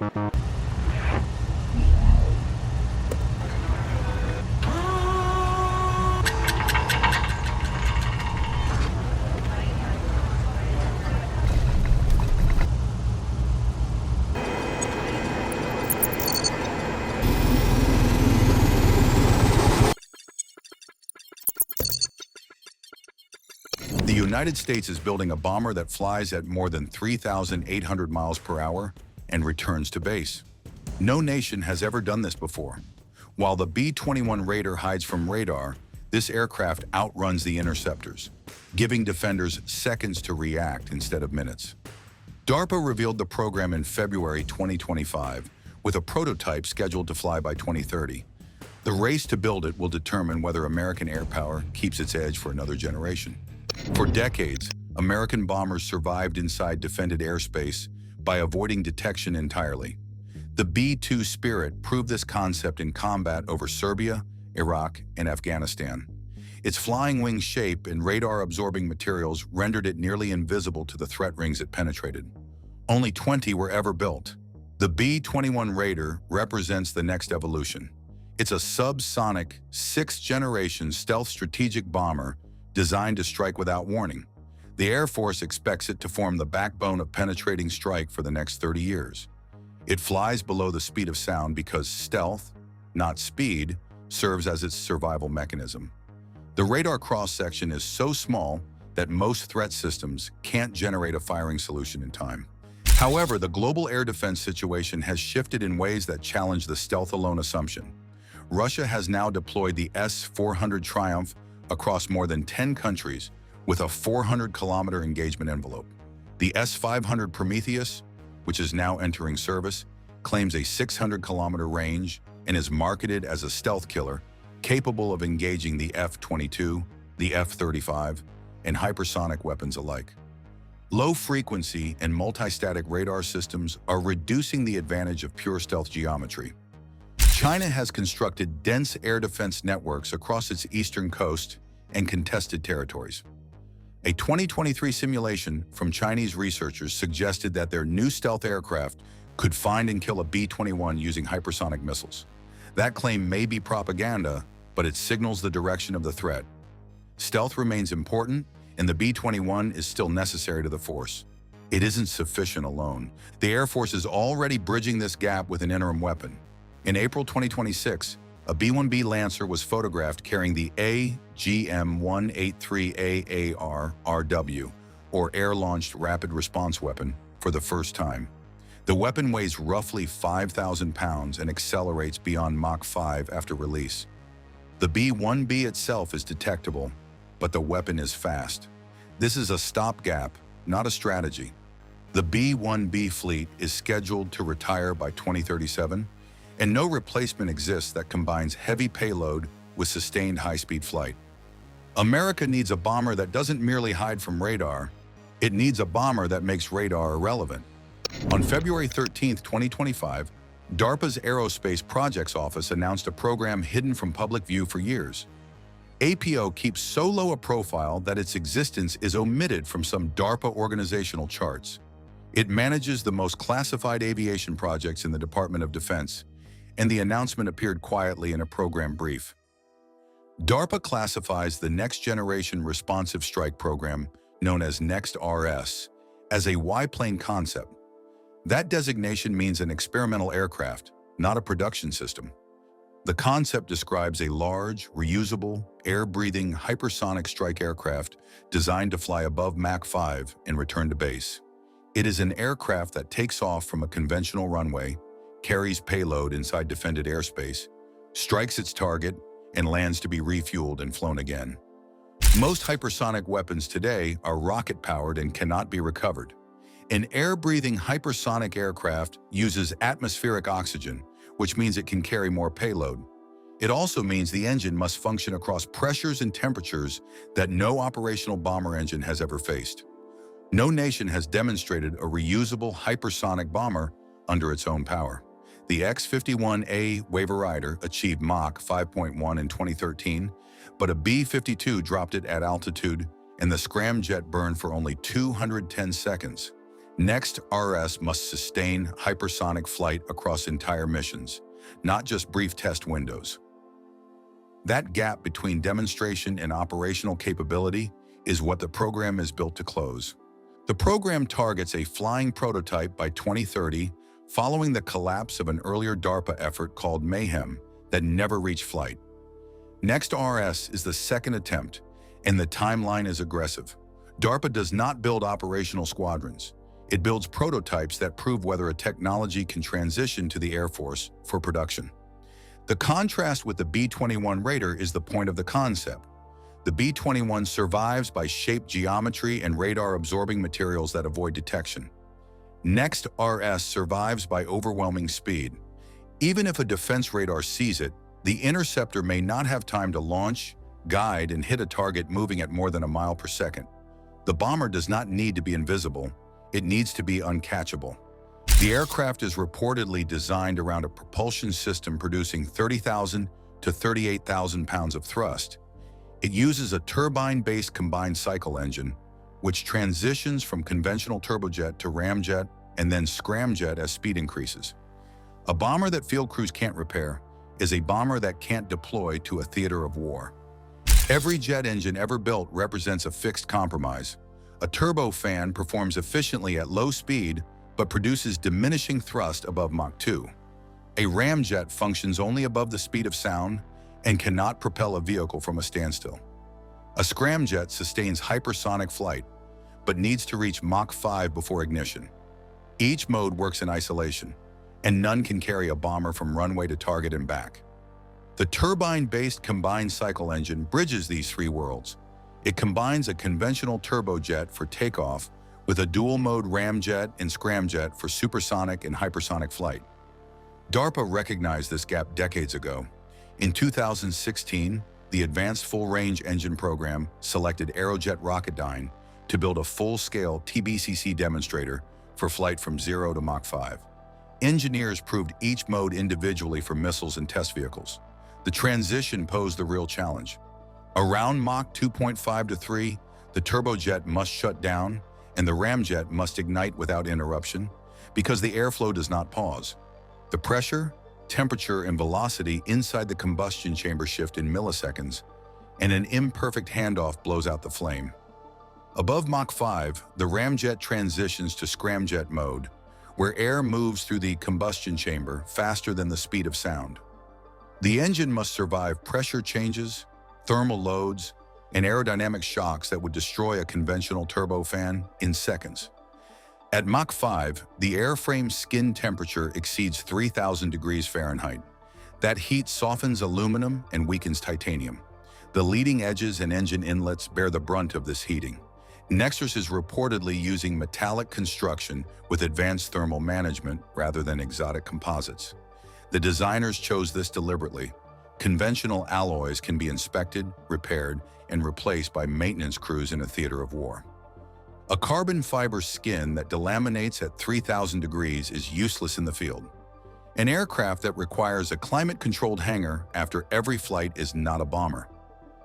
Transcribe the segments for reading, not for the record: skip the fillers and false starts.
The United States is building a bomber that flies at more than 3,800 miles per hour and returns to base. No nation has ever done this before. While the B-21 Raider hides from radar, this aircraft outruns the interceptors, giving defenders seconds to react instead of minutes. DARPA revealed the program in February 2025, with a prototype scheduled to fly by 2030. The race to build it will determine whether American air power keeps its edge for another generation. For decades, American bombers survived inside defended airspace by avoiding detection entirely. The B-2 Spirit proved this concept in combat over Serbia, Iraq, and Afghanistan. Its flying wing shape and radar-absorbing materials rendered it nearly invisible to the threat rings it penetrated. Only 20 were ever built. The B-21 Raider represents the next evolution. It's a subsonic, sixth-generation stealth strategic bomber designed to strike without warning. The Air Force expects it to form the backbone of penetrating strike for the next 30 years. It flies below the speed of sound because stealth, not speed, serves as its survival mechanism. The radar cross-section is so small that most threat systems can't generate a firing solution in time. However, the global air defense situation has shifted in ways that challenge the stealth-alone assumption. Russia has now deployed the S-400 Triumph across more than 10 countries with a 400-kilometer engagement envelope. The S-500 Prometheus, which is now entering service, claims a 600-kilometer range and is marketed as a stealth killer capable of engaging the F-22, the F-35, and hypersonic weapons alike. Low-frequency and multi-static radar systems are reducing the advantage of pure stealth geometry. China has constructed dense air defense networks across its eastern coast and contested territories. A 2023 simulation from Chinese researchers suggested that their new stealth aircraft could find and kill a B-21 using hypersonic missiles. That claim may be propaganda, but it signals the direction of the threat. Stealth remains important, and the B-21 is still necessary to the force. It isn't sufficient alone. The Air Force is already bridging this gap with an interim weapon. In April 2026, a B-1B Lancer was photographed carrying the AGM-183AAR-RW, or Air-Launched Rapid Response Weapon, for the first time. The weapon weighs roughly 5,000 pounds and accelerates beyond Mach 5 after release. The B-1B itself is detectable, but the weapon is fast. This is a stopgap, not a strategy. The B-1B fleet is scheduled to retire by 2037, and no replacement exists that combines heavy payload with sustained high-speed flight. America needs a bomber that doesn't merely hide from radar, it needs a bomber that makes radar irrelevant. On February 13, 2025, DARPA's Aerospace Projects Office announced a program hidden from public view for years. APO keeps so low a profile that its existence is omitted from some DARPA organizational charts. It manages the most classified aviation projects in the Department of Defense, and the announcement appeared quietly in a program brief. DARPA classifies the Next Generation Responsive Strike Program, known as NEXT-RS, as a Y-plane concept. That designation means an experimental aircraft, not a production system. The concept describes a large, reusable, air-breathing, hypersonic strike aircraft designed to fly above Mach 5 and return to base. It is an aircraft that takes off from a conventional runway, carries payload inside defended airspace, strikes its target, and lands to be refueled and flown again. Most hypersonic weapons today are rocket-powered and cannot be recovered. An air-breathing hypersonic aircraft uses atmospheric oxygen, which means it can carry more payload. It also means the engine must function across pressures and temperatures that no operational bomber engine has ever faced. No nation has demonstrated a reusable hypersonic bomber under its own power. The X-51A Waverider achieved Mach 5.1 in 2013, but a B-52 dropped it at altitude and the scramjet burned for only 210 seconds. Next, RS must sustain hypersonic flight across entire missions, not just brief test windows. That gap between demonstration and operational capability is what the program is built to close. The program targets a flying prototype by 2030, following the collapse of an earlier DARPA effort called Mayhem that never reached flight. Next RS is the second attempt, and the timeline is aggressive. DARPA does not build operational squadrons. It builds prototypes that prove whether a technology can transition to the Air Force for production. The contrast with the B-21 Raider is the point of the concept. The B-21 survives by shaped geometry and radar-absorbing materials that avoid detection. Next RS survives by overwhelming speed. Even if a defense radar sees it, the interceptor may not have time to launch, guide, and hit a target moving at more than a mile per second. The bomber does not need to be invisible. It needs to be uncatchable. The aircraft is reportedly designed around a propulsion system producing 30,000 to 38,000 pounds of thrust. It uses a turbine-based combined cycle engine, which transitions from conventional turbojet to ramjet and then scramjet as speed increases. A bomber that field crews can't repair is a bomber that can't deploy to a theater of war. Every jet engine ever built represents a fixed compromise. A turbofan performs efficiently at low speed but produces diminishing thrust above Mach 2. A ramjet functions only above the speed of sound and cannot propel a vehicle from a standstill. A scramjet sustains hypersonic flight but needs to reach Mach 5 before ignition. Each mode works in isolation, and none can carry a bomber from runway to target and back. The turbine-based combined cycle engine bridges these three worlds. It combines a conventional turbojet for takeoff with a dual-mode ramjet and scramjet for supersonic and hypersonic flight. DARPA recognized this gap decades ago. In 2016, the Advanced Full-Range Engine Program selected Aerojet Rocketdyne to build a full-scale TBCC demonstrator for flight from 0 to Mach 5. Engineers proved each mode individually for missiles and test vehicles. The transition posed the real challenge. Around Mach 2.5 to 3, the turbojet must shut down and the ramjet must ignite without interruption because the airflow does not pause. The pressure, temperature, and velocity inside the combustion chamber shift in milliseconds, and an imperfect handoff blows out the flame. Above Mach 5, the ramjet transitions to scramjet mode, where air moves through the combustion chamber faster than the speed of sound. The engine must survive pressure changes, thermal loads, and aerodynamic shocks that would destroy a conventional turbofan in seconds. At Mach 5, the airframe's skin temperature exceeds 3,000 degrees Fahrenheit. That heat softens aluminum and weakens titanium. The leading edges and engine inlets bear the brunt of this heating. Nextras is reportedly using metallic construction with advanced thermal management rather than exotic composites. The designers chose this deliberately. Conventional alloys can be inspected, repaired, and replaced by maintenance crews in a theater of war. A carbon fiber skin that delaminates at 3,000 degrees is useless in the field. An aircraft that requires a climate-controlled hangar after every flight is not a bomber.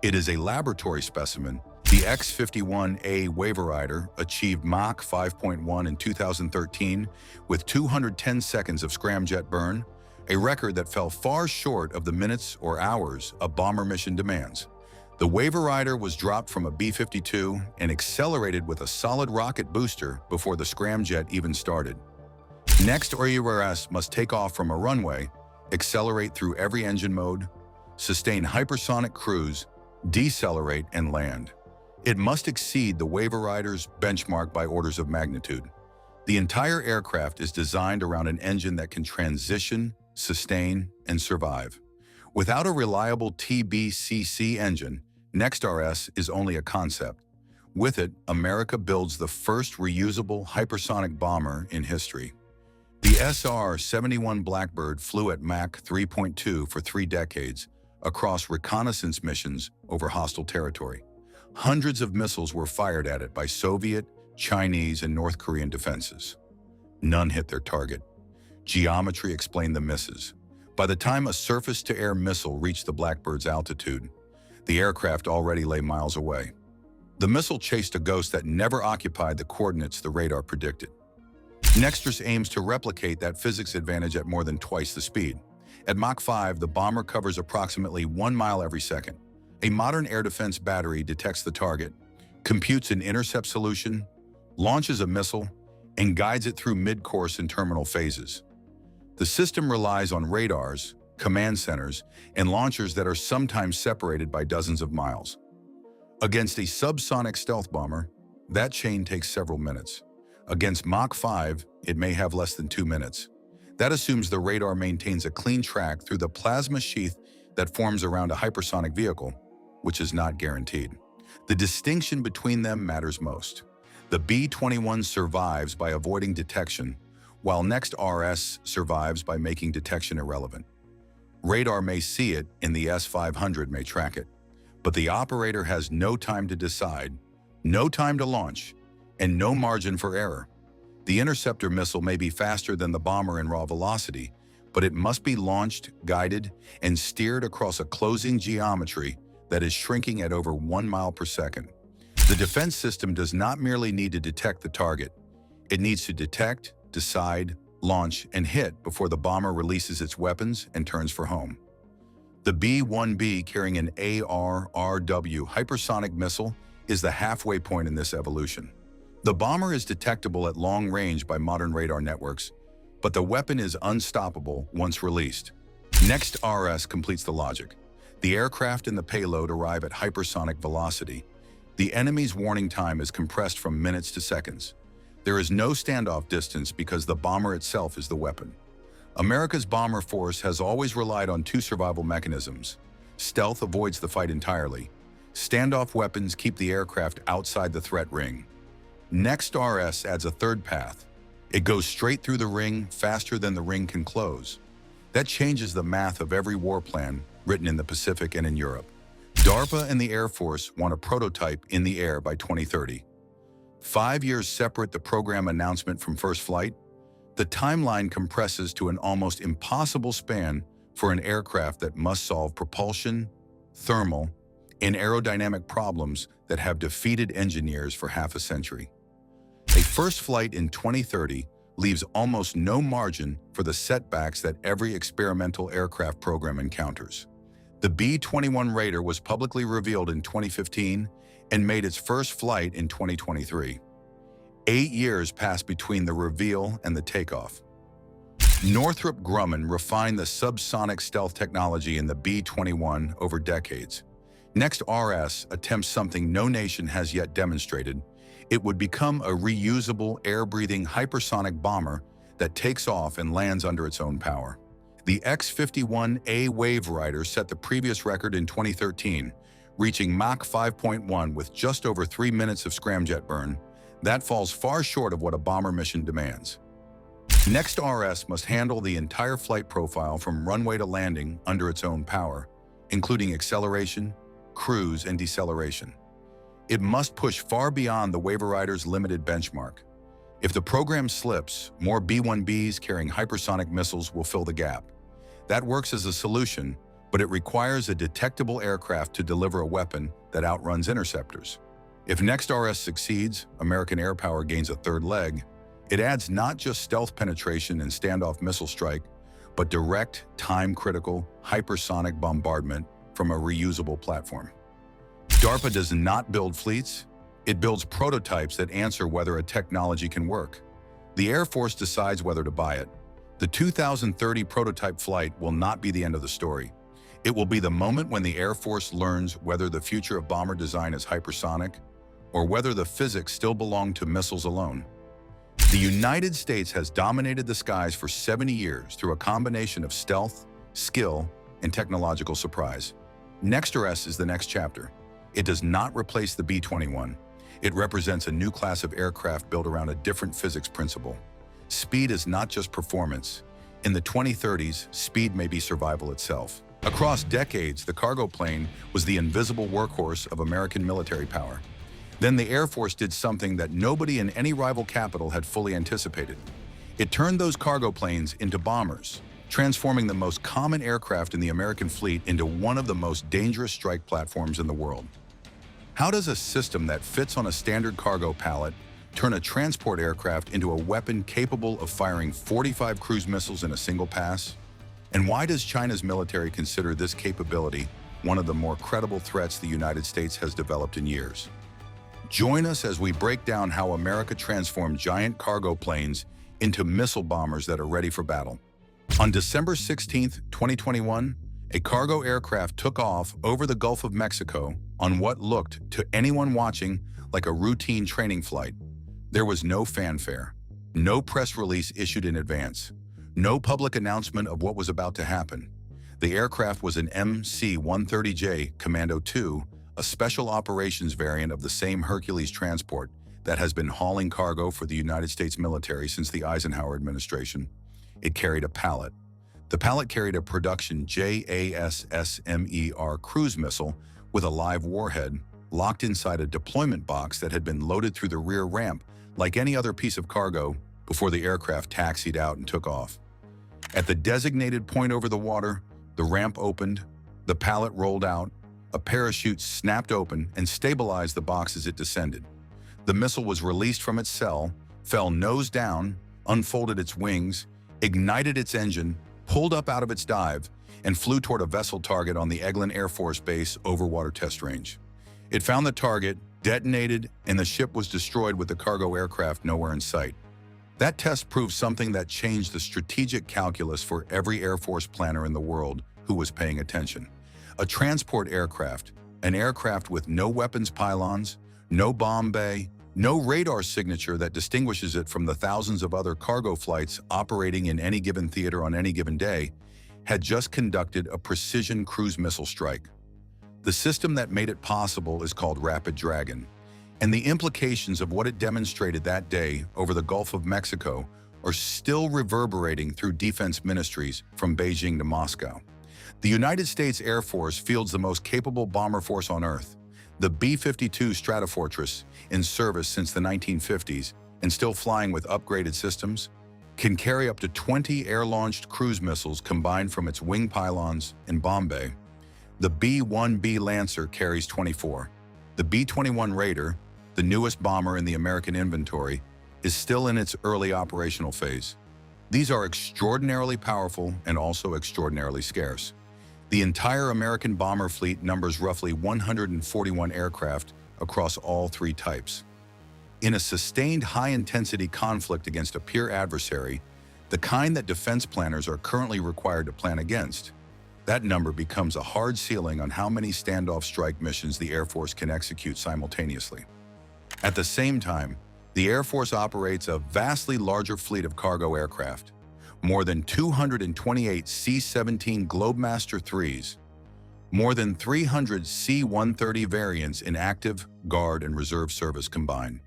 It is a laboratory specimen. The X-51A Waverider achieved Mach 5.1 in 2013 with 210 seconds of scramjet burn, a record that fell far short of the minutes or hours a bomber mission demands. The Waverider was dropped from a B-52 and accelerated with a solid rocket booster before the scramjet even started. Next, RS must take off from a runway, accelerate through every engine mode, sustain hypersonic cruise, decelerate, and land. It must exceed the Waverider's benchmark by orders of magnitude. The entire aircraft is designed around an engine that can transition, sustain, and survive. Without a reliable TBCC engine, Next RS is only a concept. With it, America builds the first reusable hypersonic bomber in history. The SR-75 Blackbird flew at Mach 3.2 for 3 decades across reconnaissance missions over hostile territory. Hundreds of missiles were fired at it by Soviet, Chinese, and North Korean defenses. None hit their target. Geometry explained the misses. By the time a surface-to-air missile reached the Blackbird's altitude, the aircraft already lay miles away. The missile chased a ghost that never occupied the coordinates the radar predicted. Nextras aims to replicate that physics advantage at more than twice the speed. At Mach 5, the bomber covers approximately 1 mile every second. A modern air defense battery detects the target, computes an intercept solution, launches a missile, and guides it through mid-course and terminal phases. The system relies on radars, command centers, and launchers that are sometimes separated by dozens of miles. Against a subsonic stealth bomber, that chain takes several minutes. Against Mach 5, it may have less than 2 minutes. That assumes the radar maintains a clean track through the plasma sheath that forms around a hypersonic vehicle, which is not guaranteed. The distinction between them matters most. The B-21 survives by avoiding detection, while Next-RS survives by making detection irrelevant. Radar may see it, and the S-500 may track it, but the operator has no time to decide, no time to launch, and no margin for error. The interceptor missile may be faster than the bomber in raw velocity, but it must be launched, guided, and steered across a closing geometry that is shrinking at over 1 mile per second. The defense system does not merely need to detect the target. It needs to detect, decide, launch, and hit before the bomber releases its weapons and turns for home. The B-1B, carrying an ARRW hypersonic missile, is the halfway point in this evolution. The bomber is detectable at long range by modern radar networks, but the weapon is unstoppable once released. Next-RS completes the logic. The aircraft and the payload arrive at hypersonic velocity. The enemy's warning time is compressed from minutes to seconds. There is no standoff distance because the bomber itself is the weapon. America's bomber force has always relied on two survival mechanisms. Stealth avoids the fight entirely. Standoff weapons keep the aircraft outside the threat ring. Next-RS adds a third path. It goes straight through the ring faster than the ring can close. That changes the math of every war plan written in the Pacific and in Europe. DARPA and the Air Force want a prototype in the air by 2030. 5 years separate the program announcement from first flight. The timeline compresses to an almost impossible span for an aircraft that must solve propulsion, thermal, and aerodynamic problems that have defeated engineers for half a century. A first flight in 2030 leaves almost no margin for the setbacks that every experimental aircraft program encounters. The B-21 Raider was publicly revealed in 2015 and made its first flight in 2023. 8 years passed between the reveal and the takeoff. Northrop Grumman refined the subsonic stealth technology in the B-21 over decades. Next-RS attempts something no nation has yet demonstrated. It would become a reusable, air-breathing hypersonic bomber that takes off and lands under its own power. The X-51A Wave Rider set the previous record in 2013, reaching Mach 5.1 with just over 3 minutes of scramjet burn. That falls far short of what a bomber mission demands. Next-RS must handle the entire flight profile from runway to landing under its own power, including acceleration, cruise, and deceleration. It must push far beyond the Wave Rider's limited benchmark. If the program slips, more B-1Bs carrying hypersonic missiles will fill the gap. That works as a solution, but it requires a detectable aircraft to deliver a weapon that outruns interceptors. If Next-RS succeeds, American air power gains a third leg. It adds not just stealth penetration and standoff missile strike, but direct, time-critical, hypersonic bombardment from a reusable platform. DARPA does not build fleets. It builds prototypes that answer whether a technology can work. The Air Force decides whether to buy it. The 2030 prototype flight will not be the end of the story. It will be the moment when the Air Force learns whether the future of bomber design is hypersonic or whether the physics still belong to missiles alone. The United States has dominated the skies for 70 years through a combination of stealth, skill, and technological surprise. Next-RS is the next chapter. It does not replace the B-21. It represents a new class of aircraft built around a different physics principle. Speed is not just performance. In the 2030s, speed may be survival itself. Across decades, the cargo plane was the invisible workhorse of American military power. Then the Air Force did something that nobody in any rival capital had fully anticipated. It turned those cargo planes into bombers, transforming the most common aircraft in the American fleet into one of the most dangerous strike platforms in the world. How does a system that fits on a standard cargo pallet turn a transport aircraft into a weapon capable of firing 45 cruise missiles in a single pass? And why does China's military consider this capability one of the more credible threats the United States has developed in years? Join us as we break down how America transformed giant cargo planes into missile bombers that are ready for battle. On December 16, 2021, a cargo aircraft took off over the Gulf of Mexico on what looked, to anyone watching, like a routine training flight. There was no fanfare, no press release issued in advance, no public announcement of what was about to happen. The aircraft was an MC-130J Commando II, a special operations variant of the same Hercules transport that has been hauling cargo for the United States military since the Eisenhower administration. It carried a pallet. The pallet carried a production JASSMER cruise missile with a live warhead locked inside a deployment box that had been loaded through the rear ramp like any other piece of cargo before the aircraft taxied out and took off. At the designated point over the water, the ramp opened, the pallet rolled out, a parachute snapped open and stabilized the box as it descended. The missile was released from its cell, fell nose down, unfolded its wings, ignited its engine, pulled up out of its dive, and flew toward a vessel target on the Eglin Air Force Base overwater test range. It found the target, detonated, and the ship was destroyed with the cargo aircraft nowhere in sight. That test proved something that changed the strategic calculus for every Air Force planner in the world who was paying attention. A transport aircraft, an aircraft with no weapons pylons, no bomb bay, no radar signature that distinguishes it from the thousands of other cargo flights operating in any given theater on any given day, had just conducted a precision cruise missile strike. The system that made it possible is called Rapid Dragon, and the implications of what it demonstrated that day over the Gulf of Mexico are still reverberating through defense ministries from Beijing to Moscow. The United States Air Force fields the most capable bomber force on Earth. The B-52 Stratofortress, in service since the 1950s and still flying with upgraded systems, can carry up to 20 air-launched cruise missiles combined from its wing pylons and bomb bay. The B-1B Lancer carries 24. The B-21 Raider, the newest bomber in the American inventory, is still in its early operational phase. These are extraordinarily powerful and also extraordinarily scarce. The entire American bomber fleet numbers roughly 141 aircraft across all three types. In a sustained high-intensity conflict against a peer adversary, the kind that defense planners are currently required to plan against, that number becomes a hard ceiling on how many standoff strike missions the Air Force can execute simultaneously. At the same time, the Air Force operates a vastly larger fleet of cargo aircraft, more than 228 C-17 Globemaster IIIs, more than 300 C-130 variants in active, guard, and reserve service combined.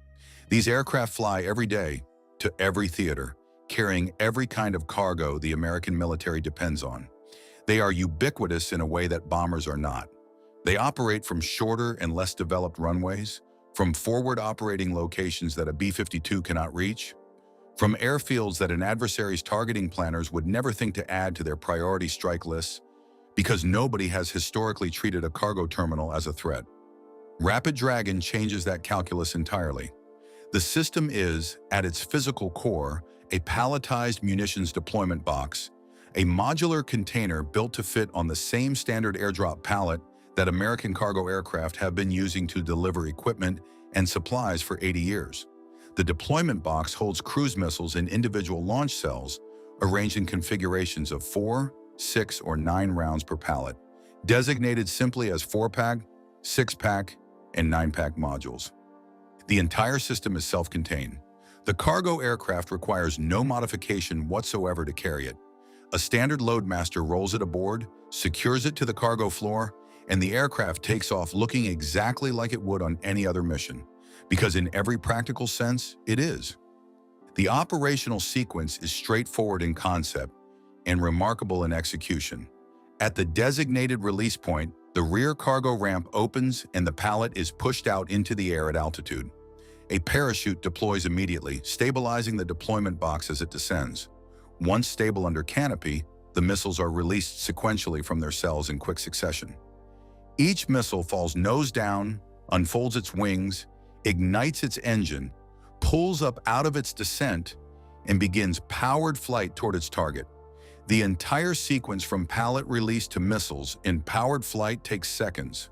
These aircraft fly every day to every theater, carrying every kind of cargo the American military depends on. They are ubiquitous in a way that bombers are not. They operate from shorter and less developed runways, from forward operating locations that a B-52 cannot reach, from airfields that an adversary's targeting planners would never think to add to their priority strike lists because nobody has historically treated a cargo terminal as a threat. Rapid Dragon changes that calculus entirely. The system is, at its physical core, a palletized munitions deployment box, a modular container built to fit on the same standard airdrop pallet that American cargo aircraft have been using to deliver equipment and supplies for 80 years. The deployment box holds cruise missiles in individual launch cells, arranged in configurations of 4, 6, or 9 rounds per pallet, designated simply as 4-pack, 6-pack, and 9-pack modules. The entire system is self-contained. The cargo aircraft requires no modification whatsoever to carry it. A standard loadmaster rolls it aboard, secures it to the cargo floor, and the aircraft takes off looking exactly like it would on any other mission, because in every practical sense, it is. The operational sequence is straightforward in concept and remarkable in execution. At the designated release point, the rear cargo ramp opens and the pallet is pushed out into the air at altitude. A parachute deploys immediately, stabilizing the deployment box as it descends. Once stable under canopy, the missiles are released sequentially from their cells in quick succession. Each missile falls nose down, unfolds its wings, ignites its engine, pulls up out of its descent, and begins powered flight toward its target. The entire sequence from pallet release to missiles in powered flight takes seconds.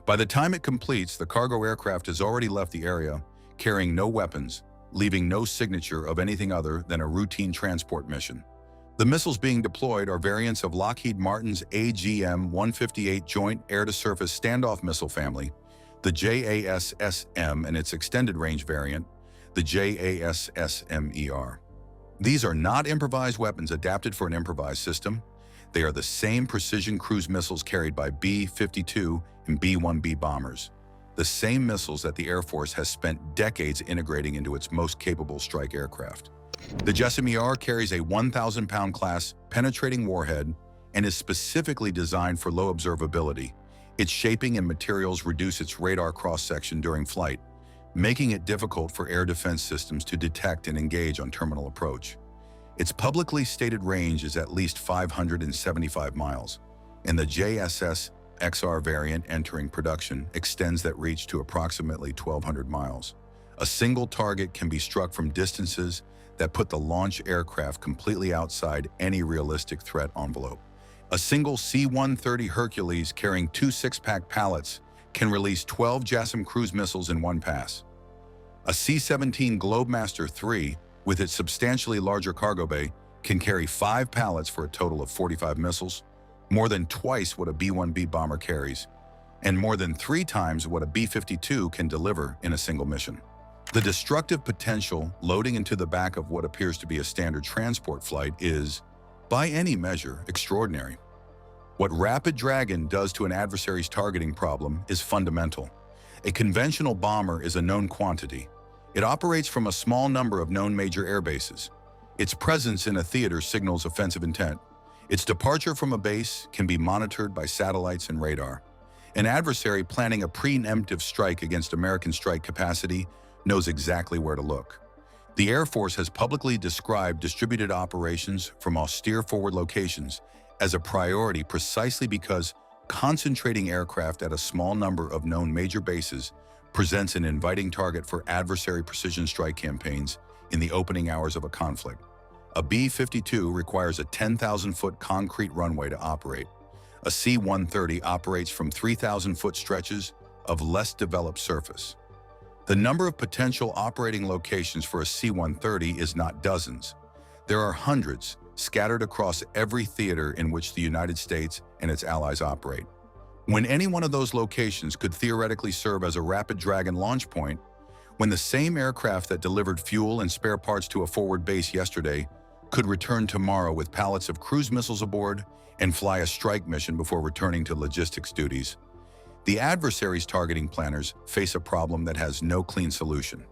By the time it completes, the cargo aircraft has already left the area, carrying no weapons, leaving no signature of anything other than a routine transport mission. The missiles being deployed are variants of Lockheed Martin's AGM-158 Joint Air-to-Surface Standoff Missile family, the JASSM and its extended-range variant, the JASSMER. These are not improvised weapons adapted for an improvised system. They are the same precision cruise missiles carried by B-52 and B-1B bombers, the same missiles that the Air Force has spent decades integrating into its most capable strike aircraft. The JASSM-ER carries a 1,000-pound class penetrating warhead and is specifically designed for low observability. Its shaping and materials reduce its radar cross-section during flight, making it difficult for air defense systems to detect and engage on terminal approach. Its publicly stated range is at least 575 miles, and the JSS-XR variant entering production extends that reach to approximately 1,200 miles. A single target can be struck from distances that put the launch aircraft completely outside any realistic threat envelope. A single C-130 Hercules carrying 2 six-pack pallets can release 12 JASSM cruise missiles in one pass. A C-17 Globemaster III, with its substantially larger cargo bay, can carry 5 pallets for a total of 45 missiles, more than twice what a B-1B bomber carries, and more than 3 times what a B-52 can deliver in a single mission. The destructive potential loading into the back of what appears to be a standard transport flight is, by any measure, extraordinary. What Rapid Dragon does to an adversary's targeting problem is fundamental. A conventional bomber is a known quantity. It operates from a small number of known major air bases. Its presence in a theater signals offensive intent. Its departure from a base can be monitored by satellites and radar. An adversary planning a preemptive strike against American strike capacity knows exactly where to look. The Air Force has publicly described distributed operations from austere forward locations as a priority precisely because concentrating aircraft at a small number of known major bases presents an inviting target for adversary precision strike campaigns in the opening hours of a conflict. A B-52 requires a 10,000-foot concrete runway to operate. A C-130 operates from 3,000-foot stretches of less developed surface. The number of potential operating locations for a C-130 is not dozens. There are hundreds scattered across every theater in which the United States and its allies operate. When any one of those locations could theoretically serve as a Rapid Dragon launch point, when the same aircraft that delivered fuel and spare parts to a forward base yesterday could return tomorrow with pallets of cruise missiles aboard and fly a strike mission before returning to logistics duties, the adversary's targeting planners face a problem that has no clean solution.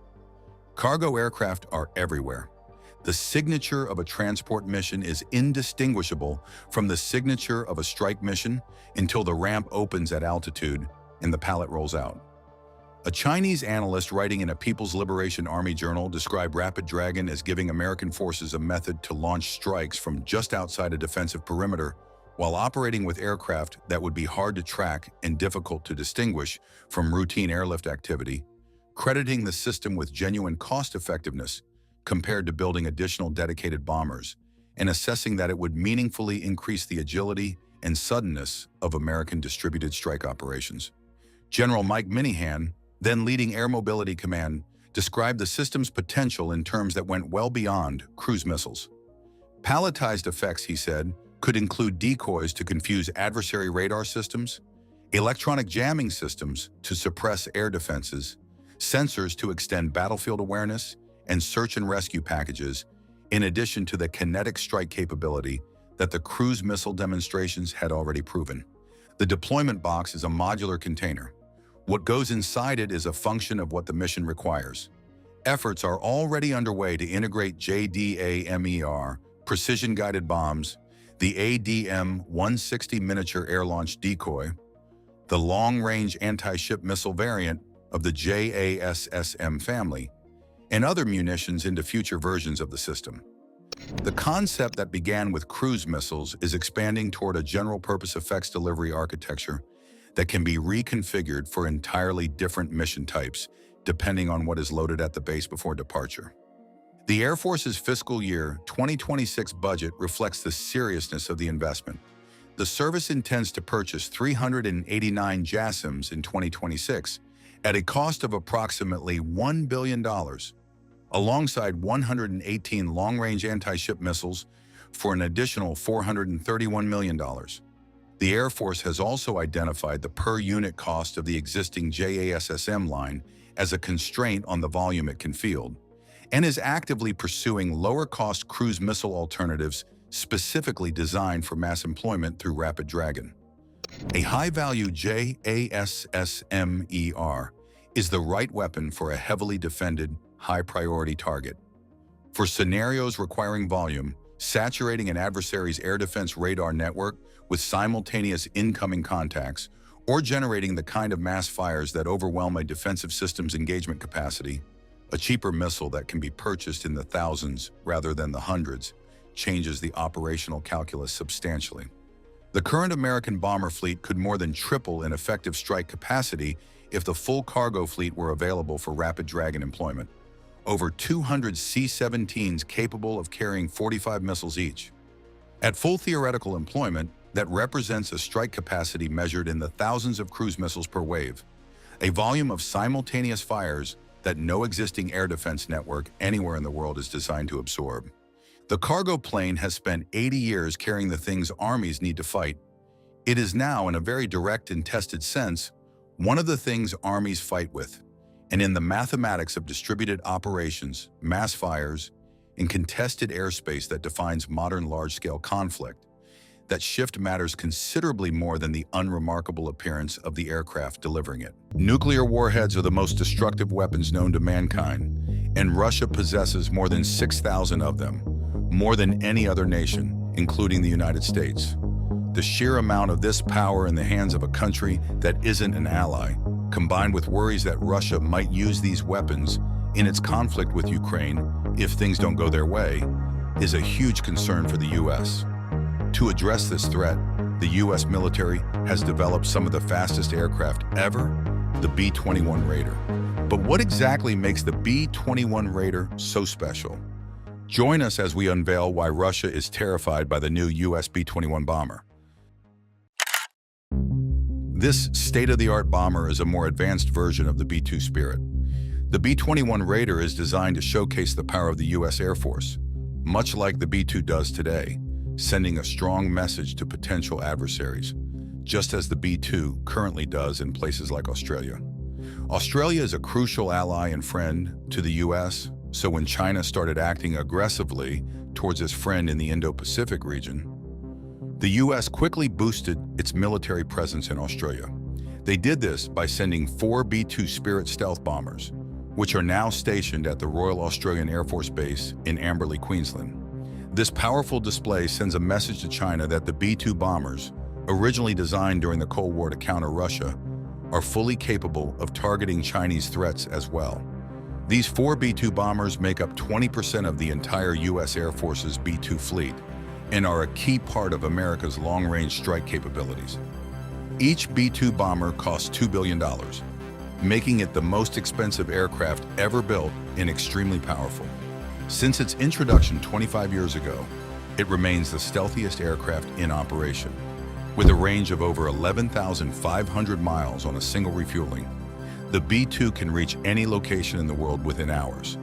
Cargo aircraft are everywhere. The signature of a transport mission is indistinguishable from the signature of a strike mission until the ramp opens at altitude and the pallet rolls out. A Chinese analyst writing in a People's Liberation Army journal described Rapid Dragon as giving American forces a method to launch strikes from just outside a defensive perimeter while operating with aircraft that would be hard to track and difficult to distinguish from routine airlift activity, crediting the system with genuine cost-effectiveness compared to building additional dedicated bombers, and assessing that it would meaningfully increase the agility and suddenness of American distributed strike operations. General Mike Minihan, then leading Air Mobility Command, described the system's potential in terms that went well beyond cruise missiles. Palletized effects, he said, could include decoys to confuse adversary radar systems, electronic jamming systems to suppress air defenses, sensors to extend battlefield awareness, and search and rescue packages, in addition to the kinetic strike capability that the cruise missile demonstrations had already proven. The deployment box is a modular container. What goes inside it is a function of what the mission requires. Efforts are already underway to integrate JDAMER, precision-guided bombs, the ADM-160 miniature air-launched decoy, the long-range anti-ship missile variant of the JASSM family, and other munitions into future versions of the system. The concept that began with cruise missiles is expanding toward a general-purpose effects delivery architecture that can be reconfigured for entirely different mission types, depending on what is loaded at the base before departure. The Air Force's fiscal year 2026 budget reflects the seriousness of the investment. The service intends to purchase 389 JASSMs in 2026 at a cost of approximately $1 billion, alongside 118 long-range anti-ship missiles for an additional $431 million. The Air Force has also identified the per-unit cost of the existing JASSM line as a constraint on the volume it can field, and is actively pursuing lower-cost cruise missile alternatives specifically designed for mass employment through Rapid Dragon. A high-value JASSMER is the right weapon for a heavily defended, high-priority target. For scenarios requiring volume, saturating an adversary's air defense radar network with simultaneous incoming contacts, or generating the kind of mass fires that overwhelm a defensive system's engagement capacity, a cheaper missile that can be purchased in the thousands rather than the hundreds changes the operational calculus substantially. The current American bomber fleet could more than triple in effective strike capacity if the full cargo fleet were available for Rapid Dragon employment. Over 200 C-17s capable of carrying 45 missiles each. At full theoretical employment, that represents a strike capacity measured in the thousands of cruise missiles per wave, a volume of simultaneous fires that no existing air defense network anywhere in the world is designed to absorb. The cargo plane has spent 80 years carrying the things armies need to fight. It is now, in a very direct and tested sense, one of the things armies fight with. And in the mathematics of distributed operations, mass fires, and contested airspace that defines modern large-scale conflict, that shift matters considerably more than the unremarkable appearance of the aircraft delivering it. Nuclear warheads are the most destructive weapons known to mankind, and Russia possesses more than 6,000 of them, more than any other nation, including the United States. The sheer amount of this power in the hands of a country that isn't an ally, combined with worries that Russia might use these weapons in its conflict with Ukraine if things don't go their way, is a huge concern for the U.S. To address this threat, the U.S. military has developed some of the fastest aircraft ever, the B-21 Raider. But what exactly makes the B-21 Raider so special? Join us as we unveil why Russia is terrified by the new U.S. B-21 bomber. This state-of-the-art bomber is a more advanced version of the B-2 Spirit. The B-21 Raider is designed to showcase the power of the U.S. Air Force, much like the B-2 does today, sending a strong message to potential adversaries, just as the B-2 currently does in places like Australia. Australia is a crucial ally and friend to the U.S., so when China started acting aggressively towards its friend in the Indo-Pacific region, the U.S. quickly boosted its military presence in Australia. They did this by sending 4 B-2 Spirit stealth bombers, which are now stationed at the Royal Australian Air Force Base in Amberley, Queensland. This powerful display sends a message to China that the B-2 bombers, originally designed during the Cold War to counter Russia, are fully capable of targeting Chinese threats as well. These 4 B-2 bombers make up 20% of the entire U.S. Air Force's B-2 fleet and are a key part of America's long-range strike capabilities. Each B-2 bomber costs $2 billion, making it the most expensive aircraft ever built and extremely powerful. Since its introduction 25 years ago, it remains the stealthiest aircraft in operation. With a range of over 11,500 miles on a single refueling, the B-2 can reach any location in the world within hours,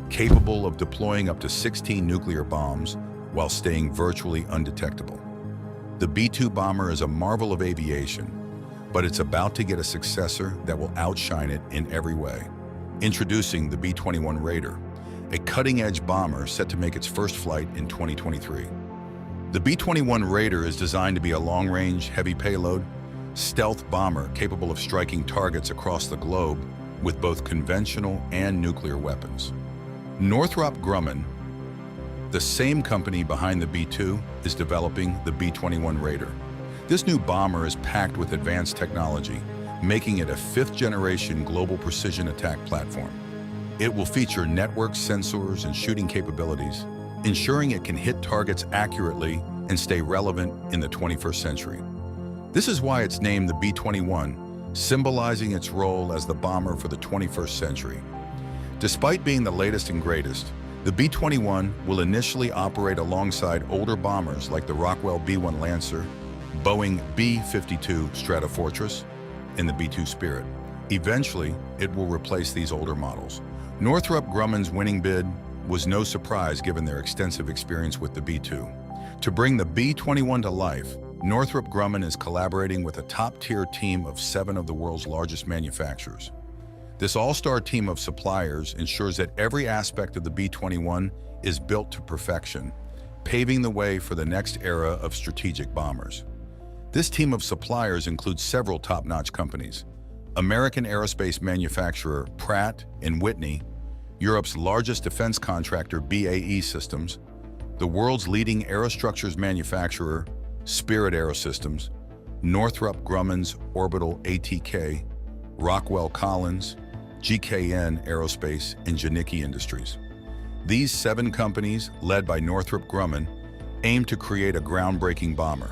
capable of deploying up to 16 nuclear bombs while staying virtually undetectable. The B-2 bomber is a marvel of aviation, but it's about to get a successor that will outshine it in every way. Introducing the B-21 Raider, a cutting-edge bomber set to make its first flight in 2023. The B-21 Raider is designed to be a long-range, heavy payload, stealth bomber capable of striking targets across the globe with both conventional and nuclear weapons. Northrop Grumman, the same company behind the B-2, is developing the B-21 Raider. This new bomber is packed with advanced technology, making it a 5th-generation global precision attack platform. It will feature network sensors and shooting capabilities, ensuring it can hit targets accurately and stay relevant in the 21st century. This is why it's named the B-21, symbolizing its role as the bomber for the 21st century. Despite being the latest and greatest, the B-21 will initially operate alongside older bombers like the Rockwell B-1 Lancer, Boeing B-52 Stratofortress, and the B-2 Spirit. Eventually, it will replace these older models. Northrop Grumman's winning bid was no surprise given their extensive experience with the B-2. To bring the B-21 to life, Northrop Grumman is collaborating with a top-tier team of 7 of the world's largest manufacturers. This all-star team of suppliers ensures that every aspect of the B-21 is built to perfection, paving the way for the next era of strategic bombers. This team of suppliers includes several top-notch companies: American aerospace manufacturer Pratt & Whitney, Europe's largest defense contractor BAE Systems, the world's leading aerostructures manufacturer Spirit Aerosystems, Northrop Grumman's Orbital ATK, Rockwell Collins, GKN Aerospace, and Janicki Industries. These 7 companies, led by Northrop Grumman, aim to create a groundbreaking bomber.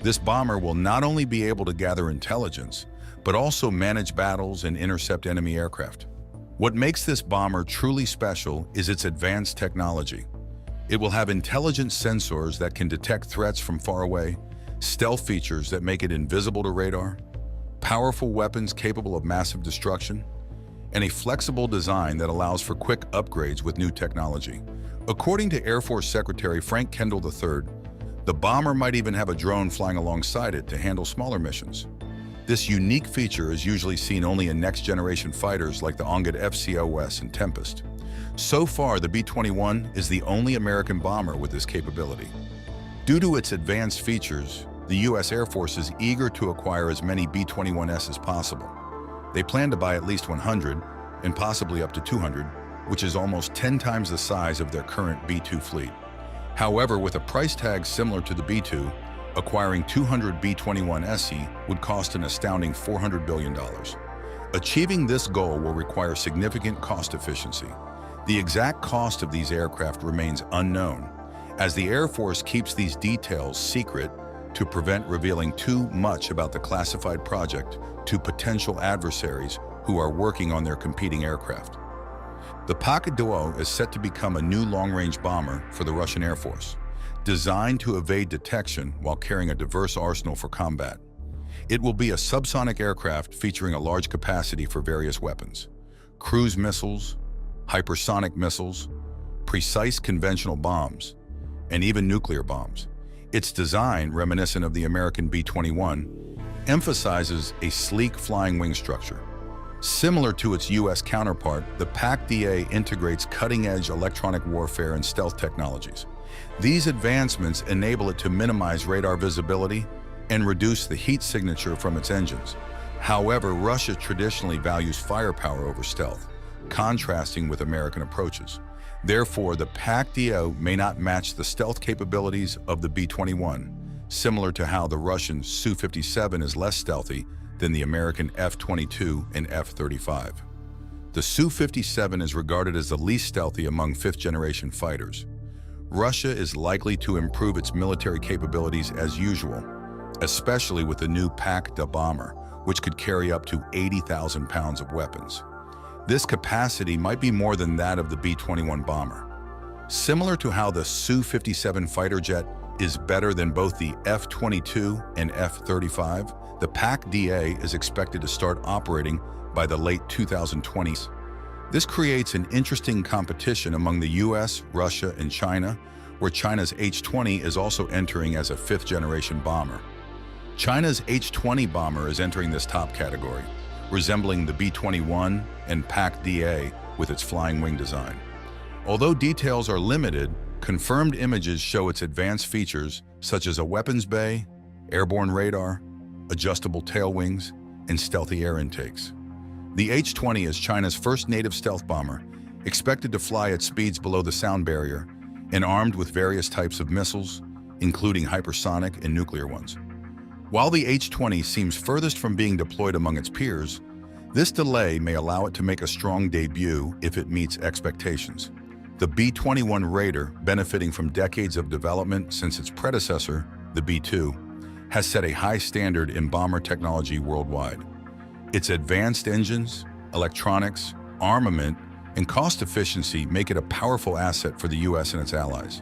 This bomber will not only be able to gather intelligence, but also manage battles and intercept enemy aircraft. What makes this bomber truly special is its advanced technology. It will have intelligent sensors that can detect threats from far away, stealth features that make it invisible to radar, powerful weapons capable of massive destruction, and a flexible design that allows for quick upgrades with new technology. According to Air Force Secretary Frank Kendall III, the bomber might even have a drone flying alongside it to handle smaller missions. This unique feature is usually seen only in next-generation fighters like the Ongat FCOS and Tempest. So far, the B-21 is the only American bomber with this capability. Due to its advanced features, the U.S. Air Force is eager to acquire as many B-21s as possible. They plan to buy at least 100, and possibly up to 200, which is almost 10 times the size of their current B-2 fleet. However, with a price tag similar to the B-2, acquiring 200 B-21 SE would cost an astounding $400 billion. Achieving this goal will require significant cost efficiency. The exact cost of these aircraft remains unknown, as the Air Force keeps these details secret to prevent revealing too much about the classified project to potential adversaries who are working on their competing aircraft. The Pak-2 is set to become a new long-range bomber for the Russian Air Force, designed to evade detection while carrying a diverse arsenal for combat. It will be a subsonic aircraft featuring a large capacity for various weapons: cruise missiles, hypersonic missiles, precise conventional bombs, and even nuclear bombs. Its design, reminiscent of the American B-21, emphasizes a sleek flying wing structure. Similar to its U.S. counterpart, the Pak-2 integrates cutting-edge electronic warfare and stealth technologies. These advancements enable it to minimize radar visibility and reduce the heat signature from its engines. However, Russia traditionally values firepower over stealth, contrasting with American approaches. Therefore, the Pak-2 may not match the stealth capabilities of the B-21, similar to how the Russian Su-57 is less stealthy than the American F-22 and F-35. The Su-57 is regarded as the least stealthy among fifth-generation fighters. Russia is likely to improve its military capabilities as usual, especially with the new Pak-2 bomber, which could carry up to 80,000 pounds of weapons. This capacity might be more than that of the B-21 bomber. Similar to how the Su-57 fighter jet is better than both the F-22 and F-35, the Pak-2 is expected to start operating by the late 2020s. This creates an interesting competition among the US, Russia, and China, where China's H-20 is also entering as a fifth-generation bomber. China's H-20 bomber is entering this top category, resembling the B-21 and Pak-2 with its flying wing design. Although details are limited, confirmed images show its advanced features such as a weapons bay, airborne radar, adjustable tail wings, and stealthy air intakes. The H-20 is China's first native stealth bomber, expected to fly at speeds below the sound barrier and armed with various types of missiles, including hypersonic and nuclear ones. While the H-20 seems furthest from being deployed among its peers, this delay may allow it to make a strong debut if it meets expectations. The B-21 Raider, benefiting from decades of development since its predecessor, the B-2, has set a high standard in bomber technology worldwide. Its advanced engines, electronics, armament, and cost efficiency make it a powerful asset for the U.S. and its allies.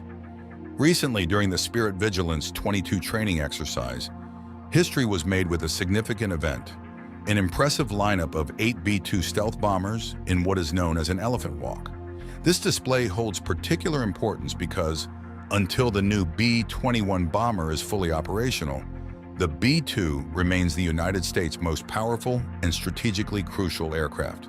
Recently, during the Spirit Vigilance 22 training exercise, history was made with a significant event, an impressive lineup of 8 B-2 stealth bombers in what is known as an elephant walk. This display holds particular importance because, until the new B-21 bomber is fully operational, the B-2 remains the United States' most powerful and strategically crucial aircraft.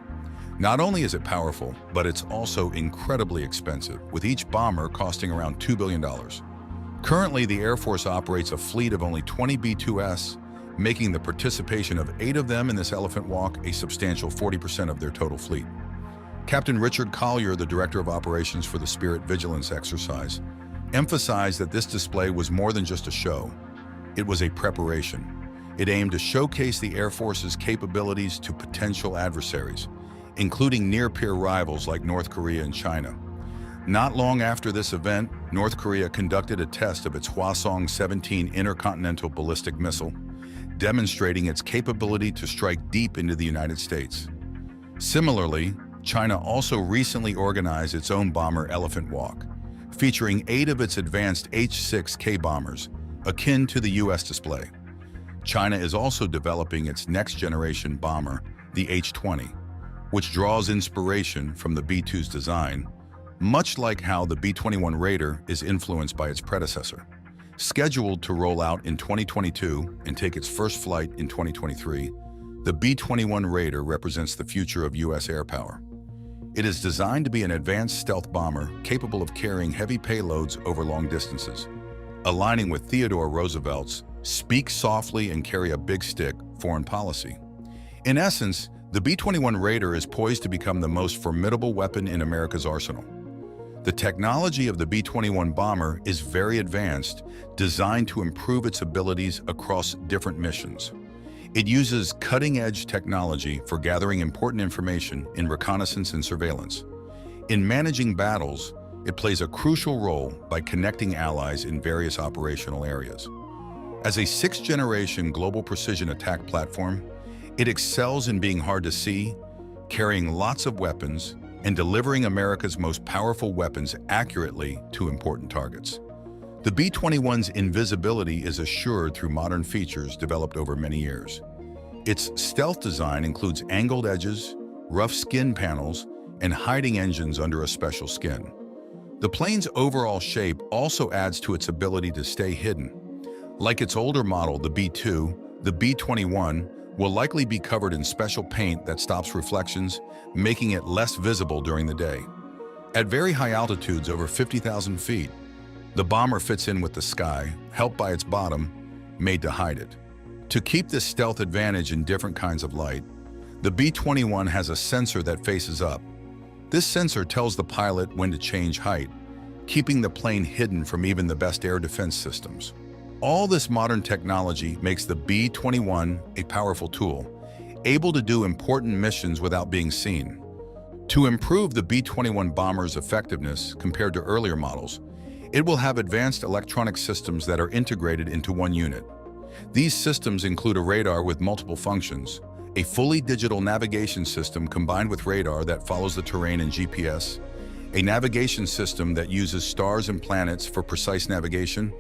Not only is it powerful, but it's also incredibly expensive, with each bomber costing around $2 billion. Currently, the Air Force operates a fleet of only 20 B-2s, making the participation of 8 of them in this elephant walk a substantial 40% of their total fleet. Captain Richard Collier, the Director of Operations for the Spirit Vigilance exercise, emphasized that this display was more than just a show. It was a preparation. It aimed to showcase the Air Force's capabilities to potential adversaries, including near-peer rivals like North Korea and China. Not long after this event, North Korea conducted a test of its Hwasong-17 intercontinental ballistic missile, demonstrating its capability to strike deep into the United States. Similarly, China also recently organized its own bomber elephant walk, featuring 8 of its advanced H-6K bombers, akin to the U.S. display. China is also developing its next-generation bomber, the H-20, which draws inspiration from the B-2's design, much like how the B-21 Raider is influenced by its predecessor. Scheduled to roll out in 2022 and take its first flight in 2023, the B-21 Raider represents the future of U.S. air power. It is designed to be an advanced stealth bomber capable of carrying heavy payloads over long distances, aligning with Theodore Roosevelt's "speak softly and carry a big stick" foreign policy. In essence, the B-21 Raider is poised to become the most formidable weapon in America's arsenal. The technology of the B-21 bomber is very advanced, designed to improve its abilities across different missions. It uses cutting-edge technology for gathering important information in reconnaissance and surveillance. In managing battles, it plays a crucial role by connecting allies in various operational areas. As a 6th-generation global precision attack platform, it excels in being hard to see, carrying lots of weapons, and delivering America's most powerful weapons accurately to important targets. The B-21's invisibility is assured through modern features developed over many years. Its stealth design includes angled edges, rough skin panels, and hiding engines under a special skin. The plane's overall shape also adds to its ability to stay hidden. Like its older model, the B-2, the B-21 will likely be covered in special paint that stops reflections, making it less visible during the day. At very high altitudes, over 50,000 feet, the bomber fits in with the sky, helped by its bottom, made to hide it. To keep this stealth advantage in different kinds of light, the B-21 has a sensor that faces up. This sensor tells the pilot when to change height, keeping the plane hidden from even the best air defense systems. All this modern technology makes the B-21 a powerful tool, able to do important missions without being seen. To improve the B-21 bomber's effectiveness compared to earlier models, it will have advanced electronic systems that are integrated into one unit. These systems include a radar with multiple functions, a fully digital navigation system combined with radar that follows the terrain and GPS, a navigation system that uses stars and planets for precise navigation,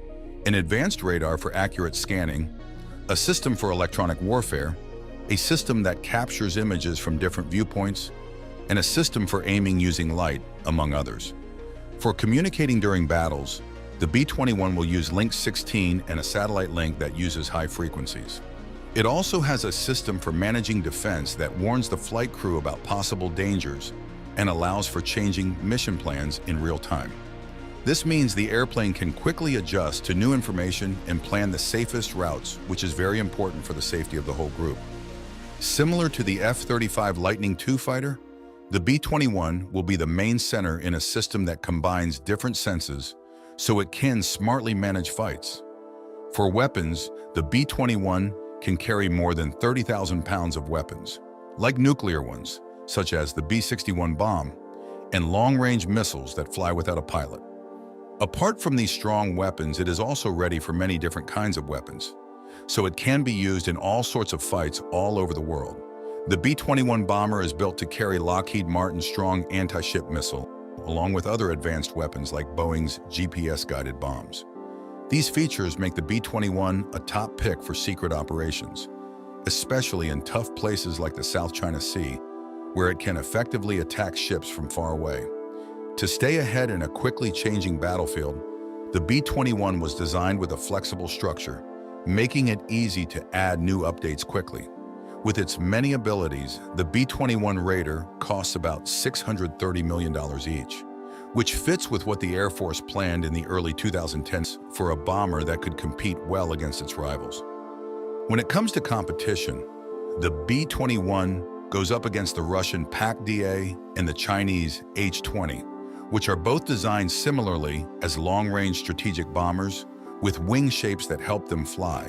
an advanced radar for accurate scanning, a system for electronic warfare, a system that captures images from different viewpoints, and a system for aiming using light, among others. For communicating during battles, the B-21 will use Link 16 and a satellite link that uses high frequencies. It also has a system for managing defense that warns the flight crew about possible dangers and allows for changing mission plans in real time. This means the airplane can quickly adjust to new information and plan the safest routes, which is very important for the safety of the whole group. Similar to the F-35 Lightning II fighter, the B-21 will be the main center in a system that combines different senses so it can smartly manage fights. For weapons, the B-21 can carry more than 30,000 pounds of weapons, like nuclear ones, such as the B-61 bomb, and long-range missiles that fly without a pilot. Apart from these strong weapons, it is also ready for many different kinds of weapons, so it can be used in all sorts of fights all over the world. The B-21 bomber is built to carry Lockheed Martin's strong anti-ship missile, along with other advanced weapons like Boeing's GPS-guided bombs. These features make the B-21 a top pick for secret operations, especially in tough places like the South China Sea, where it can effectively attack ships from far away. To stay ahead in a quickly changing battlefield, the B-21 was designed with a flexible structure, making it easy to add new updates quickly. With its many abilities, the B-21 Raider costs about $630 million each, which fits with what the Air Force planned in the early 2010s for a bomber that could compete well against its rivals. When it comes to competition, the B-21 goes up against the Russian PAK-DA and the Chinese H-20, which are both designed similarly as long-range strategic bombers with wing shapes that help them fly.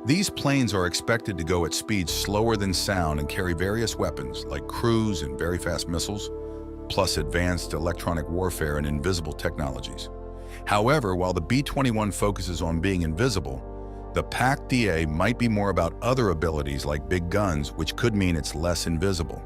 These planes are expected to go at speeds slower than sound and carry various weapons like cruise and very fast missiles, plus advanced electronic warfare and invisible technologies. However, while the B-21 focuses on being invisible, the PAK-DA might be more about other abilities like big guns, which could mean it's less invisible.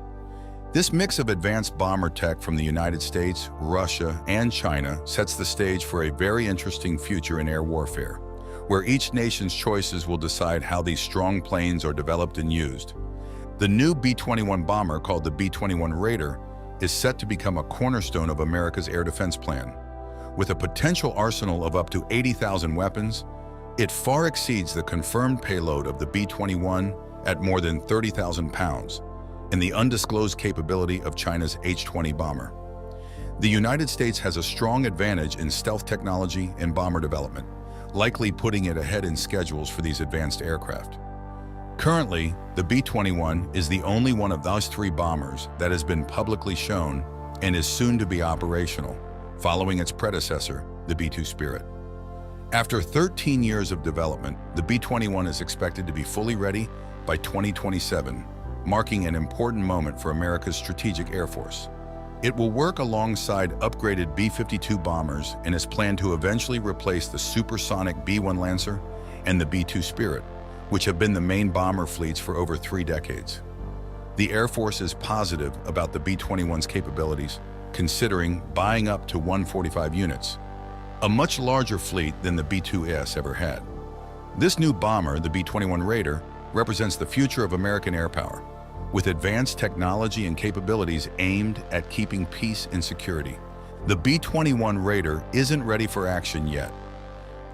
This mix of advanced bomber tech from the United States, Russia, and China sets the stage for a very interesting future in air warfare, where each nation's choices will decide how these strong planes are developed and used. The new B-21 bomber, called the B-21 Raider, is set to become a cornerstone of America's air defense plan. With a potential arsenal of up to 80,000 weapons, it far exceeds the confirmed payload of the B-21 at more than 30,000 pounds, and the undisclosed capability of China's H-20 bomber. The United States has a strong advantage in stealth technology and bomber development, likely putting it ahead in schedules for these advanced aircraft. Currently, the B-21 is the only one of those three bombers that has been publicly shown and is soon to be operational, following its predecessor, the B-2 Spirit. After 13 years of development, the B-21 is expected to be fully ready by 2027, marking an important moment for America's strategic Air Force. It will work alongside upgraded B-52 bombers and is planned to eventually replace the supersonic B-1 Lancer and the B-2 Spirit, which have been the main bomber fleets for over 3 decades. The Air Force is positive about the B-21's capabilities, considering buying up to 145 units, a much larger fleet than the B-2S ever had. This new bomber, the B-21 Raider, represents the future of American air power, with advanced technology and capabilities aimed at keeping peace and security. The B-21 Raider isn't ready for action yet.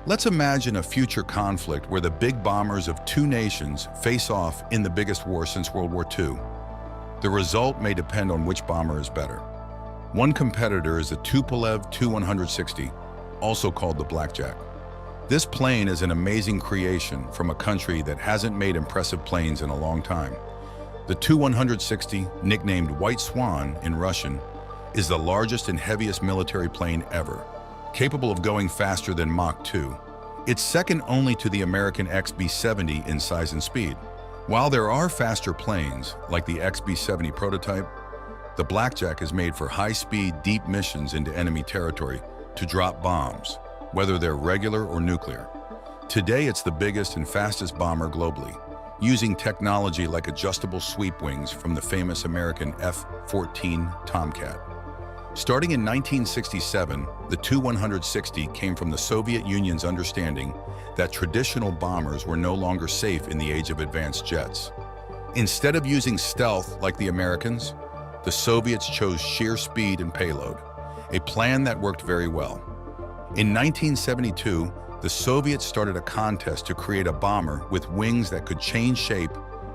Let's imagine a future conflict where the big bombers of 2 nations face off in the biggest war since World War II. The result may depend on which bomber is better. One competitor is the Tupolev Tu-160, also called the Blackjack. This plane is an amazing creation from a country that hasn't made impressive planes in a long time. The Tu-160, nicknamed White Swan in Russian, is the largest and heaviest military plane ever, capable of going faster than Mach 2. It's second only to the American XB-70 in size and speed. While there are faster planes, like the XB-70 prototype, the Blackjack is made for high-speed, deep missions into enemy territory to drop bombs, whether they're regular or nuclear. Today, it's the biggest and fastest bomber globally, using technology like adjustable sweep wings from the famous American F-14 Tomcat. Starting in 1967, the Tu-160 came from the Soviet Union's understanding that traditional bombers were no longer safe in the age of advanced jets. Instead of using stealth like the Americans, the Soviets chose sheer speed and payload, a plan that worked very well. In 1972, the Soviets started a contest to create a bomber with wings that could change shape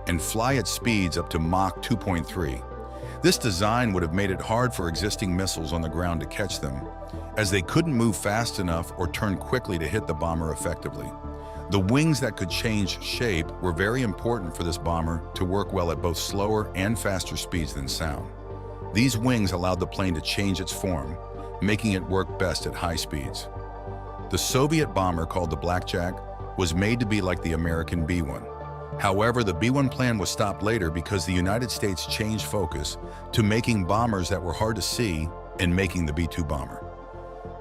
and fly at speeds up to Mach 2.3. This design would have made it hard for existing missiles on the ground to catch them, as they couldn't move fast enough or turn quickly to hit the bomber effectively. The wings that could change shape were very important for this bomber to work well at both slower and faster speeds than sound. These wings allowed the plane to change its form, making it work best at high speeds. The Soviet bomber, called the Blackjack, was made to be like the American B-1. However, the B-1 plan was stopped later because the United States changed focus to making bombers that were hard to see and making the B-2 bomber.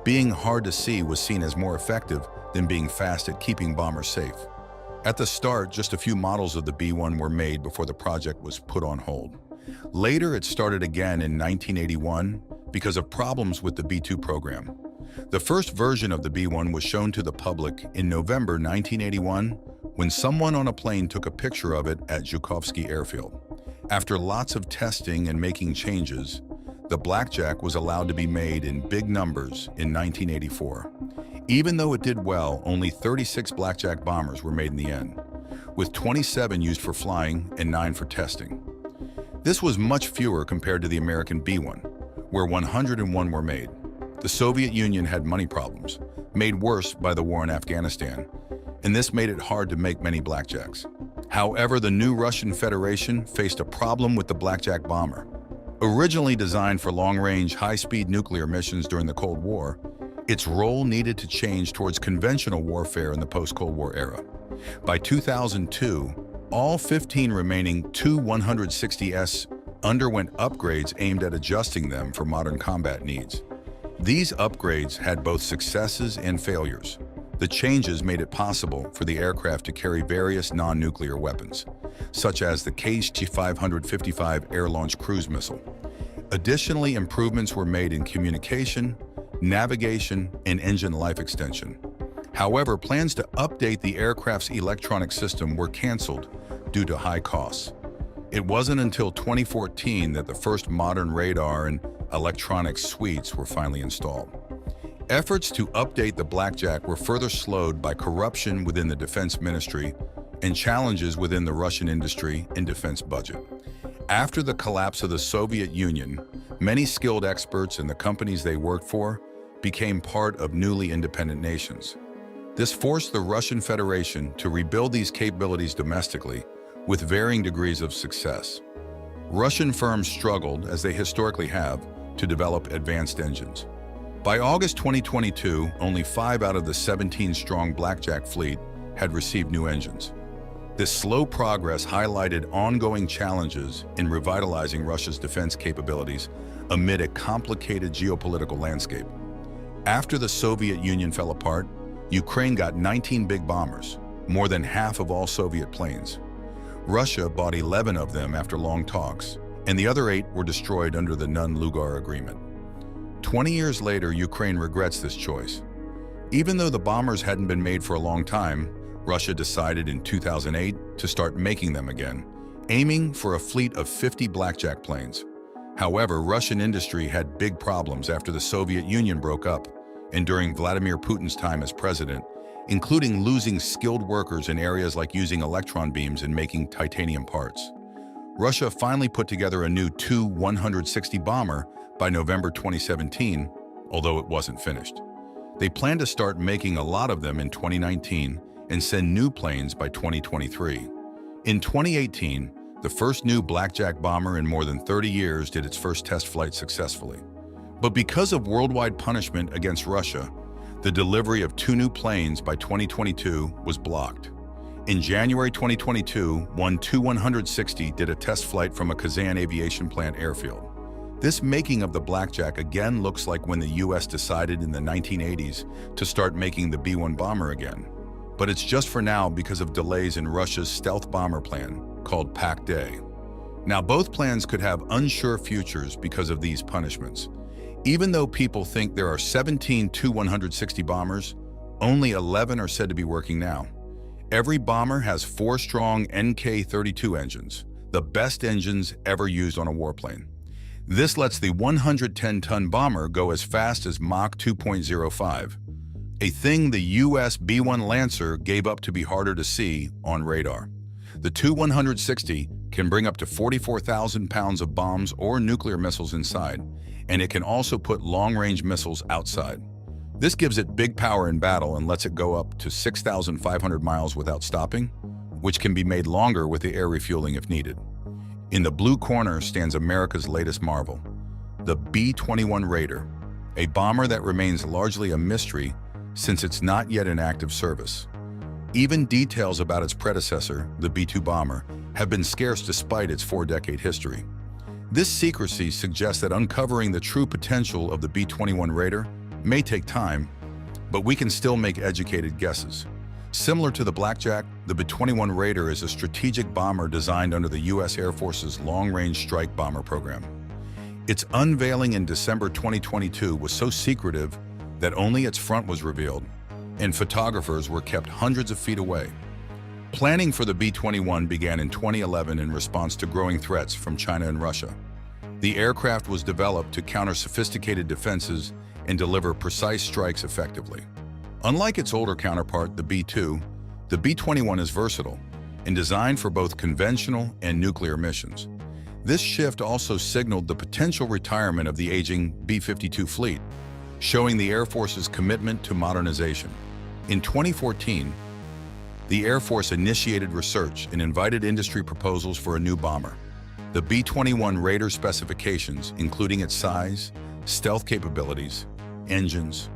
Being hard to see was seen as more effective than being fast at keeping bombers safe. At the start, just a few models of the B-1 were made before the project was put on hold. Later, it started again in 1981 because of problems with the B-2 program. The first version of the B-1 was shown to the public in November 1981 when someone on a plane took a picture of it at Zhukovsky Airfield. After lots of testing and making changes, the Blackjack was allowed to be made in big numbers in 1984. Even though it did well, only 36 Blackjack bombers were made in the end, with 27 used for flying and 9 for testing. This was much fewer compared to the American B-1, where 101 were made. The Soviet Union had money problems, made worse by the war in Afghanistan, and this made it hard to make many Blackjacks. However, the new Russian Federation faced a problem with the Blackjack bomber. Originally designed for long-range, high-speed nuclear missions during the Cold War, its role needed to change towards conventional warfare in the post-Cold War era. By 2002, all 15 remaining Tu-160S underwent upgrades aimed at adjusting them for modern combat needs. These upgrades had both successes and failures. The changes made it possible for the aircraft to carry various non-nuclear weapons, such as the KH-555 air-launched cruise missile. Additionally, improvements were made in communication, navigation, and engine life extension. However, plans to update the aircraft's electronic system were canceled due to high costs. It wasn't until 2014 that the first modern radar and electronics suites were finally installed. Efforts to update the Blackjack were further slowed by corruption within the Defense Ministry and challenges within the Russian industry and defense budget. After the collapse of the Soviet Union, many skilled experts and the companies they worked for became part of newly independent nations. This forced the Russian Federation to rebuild these capabilities domestically with varying degrees of success. Russian firms struggled, as they historically have, to develop advanced engines. By August 2022, only 5 out of the 17-strong Blackjack fleet had received new engines. This slow progress highlighted ongoing challenges in revitalizing Russia's defense capabilities amid a complicated geopolitical landscape. After the Soviet Union fell apart, Ukraine got 19 big bombers, more than half of all Soviet planes. Russia bought 11 of them after long talks, and the other 8 were destroyed under the Nunn-Lugar Agreement. 20 years later, Ukraine regrets this choice. Even though the bombers hadn't been made for a long time, Russia decided in 2008 to start making them again, aiming for a fleet of 50 Blackjack planes. However, Russian industry had big problems after the Soviet Union broke up and during Vladimir Putin's time as president, including losing skilled workers in areas like using electron beams and making titanium parts. Russia finally put together a new Tu-160 bomber by November 2017, although it wasn't finished. They plan to start making a lot of them in 2019 and send new planes by 2023. In 2018, the first new Blackjack bomber in more than 30 years did its first test flight successfully. But because of worldwide punishment against Russia, the delivery of 2 new planes by 2022 was blocked. In January 2022, one Tu-160 did a test flight from a Kazan aviation plant airfield. This making of the Blackjack again looks like when the US decided in the 1980s to start making the B-1 bomber again. But it's just for now because of delays in Russia's stealth bomber plan, called Pact-A. Now, both plans could have unsure futures because of these punishments. Even though people think there are 17 Tu-160 bombers, only 11 are said to be working now. Every bomber has 4 strong NK-32 engines, the best engines ever used on a warplane. This lets the 110-ton bomber go as fast as Mach 2.05, a thing the US B-1 Lancer gave up to be harder to see on radar. The Tu-160 can bring up to 44,000 pounds of bombs or nuclear missiles inside, and it can also put long-range missiles outside. This gives it big power in battle and lets it go up to 6,500 miles without stopping, which can be made longer with the air refueling if needed. In the blue corner stands America's latest marvel, the B-21 Raider, a bomber that remains largely a mystery since it's not yet in active service. Even details about its predecessor, the B-2 bomber, have been scarce despite its 4-decade history. This secrecy suggests that uncovering the true potential of the B-21 Raider may take time, but we can still make educated guesses. Similar to the Blackjack, the B-21 Raider is a strategic bomber designed under the U.S. Air Force's Long-Range Strike Bomber program. Its unveiling in December 2022 was so secretive that only its front was revealed, and photographers were kept hundreds of feet away. Planning for the B-21 began in 2011 in response to growing threats from China and Russia. The aircraft was developed to counter sophisticated defenses and deliver precise strikes effectively. Unlike its older counterpart, the B-2, the B-21 is versatile and designed for both conventional and nuclear missions. This shift also signaled the potential retirement of the aging B-52 fleet, showing the Air Force's commitment to modernization. In 2014, the Air Force initiated research and invited industry proposals for a new bomber. The B-21 Raider specifications, including its size, stealth capabilities, engines,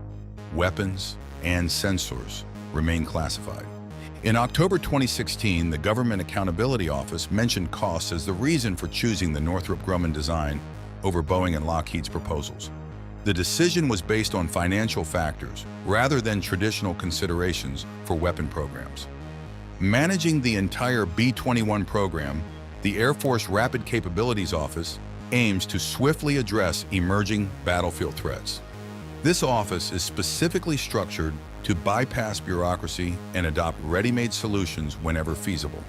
weapons, and sensors, remain classified. In October 2016, the Government Accountability Office mentioned costs as the reason for choosing the Northrop Grumman design over Boeing and Lockheed's proposals. The decision was based on financial factors rather than traditional considerations for weapon programs. Managing the entire B-21 program, the Air Force Rapid Capabilities Office aims to swiftly address emerging battlefield threats. This office is specifically structured to bypass bureaucracy and adopt ready-made solutions whenever feasible.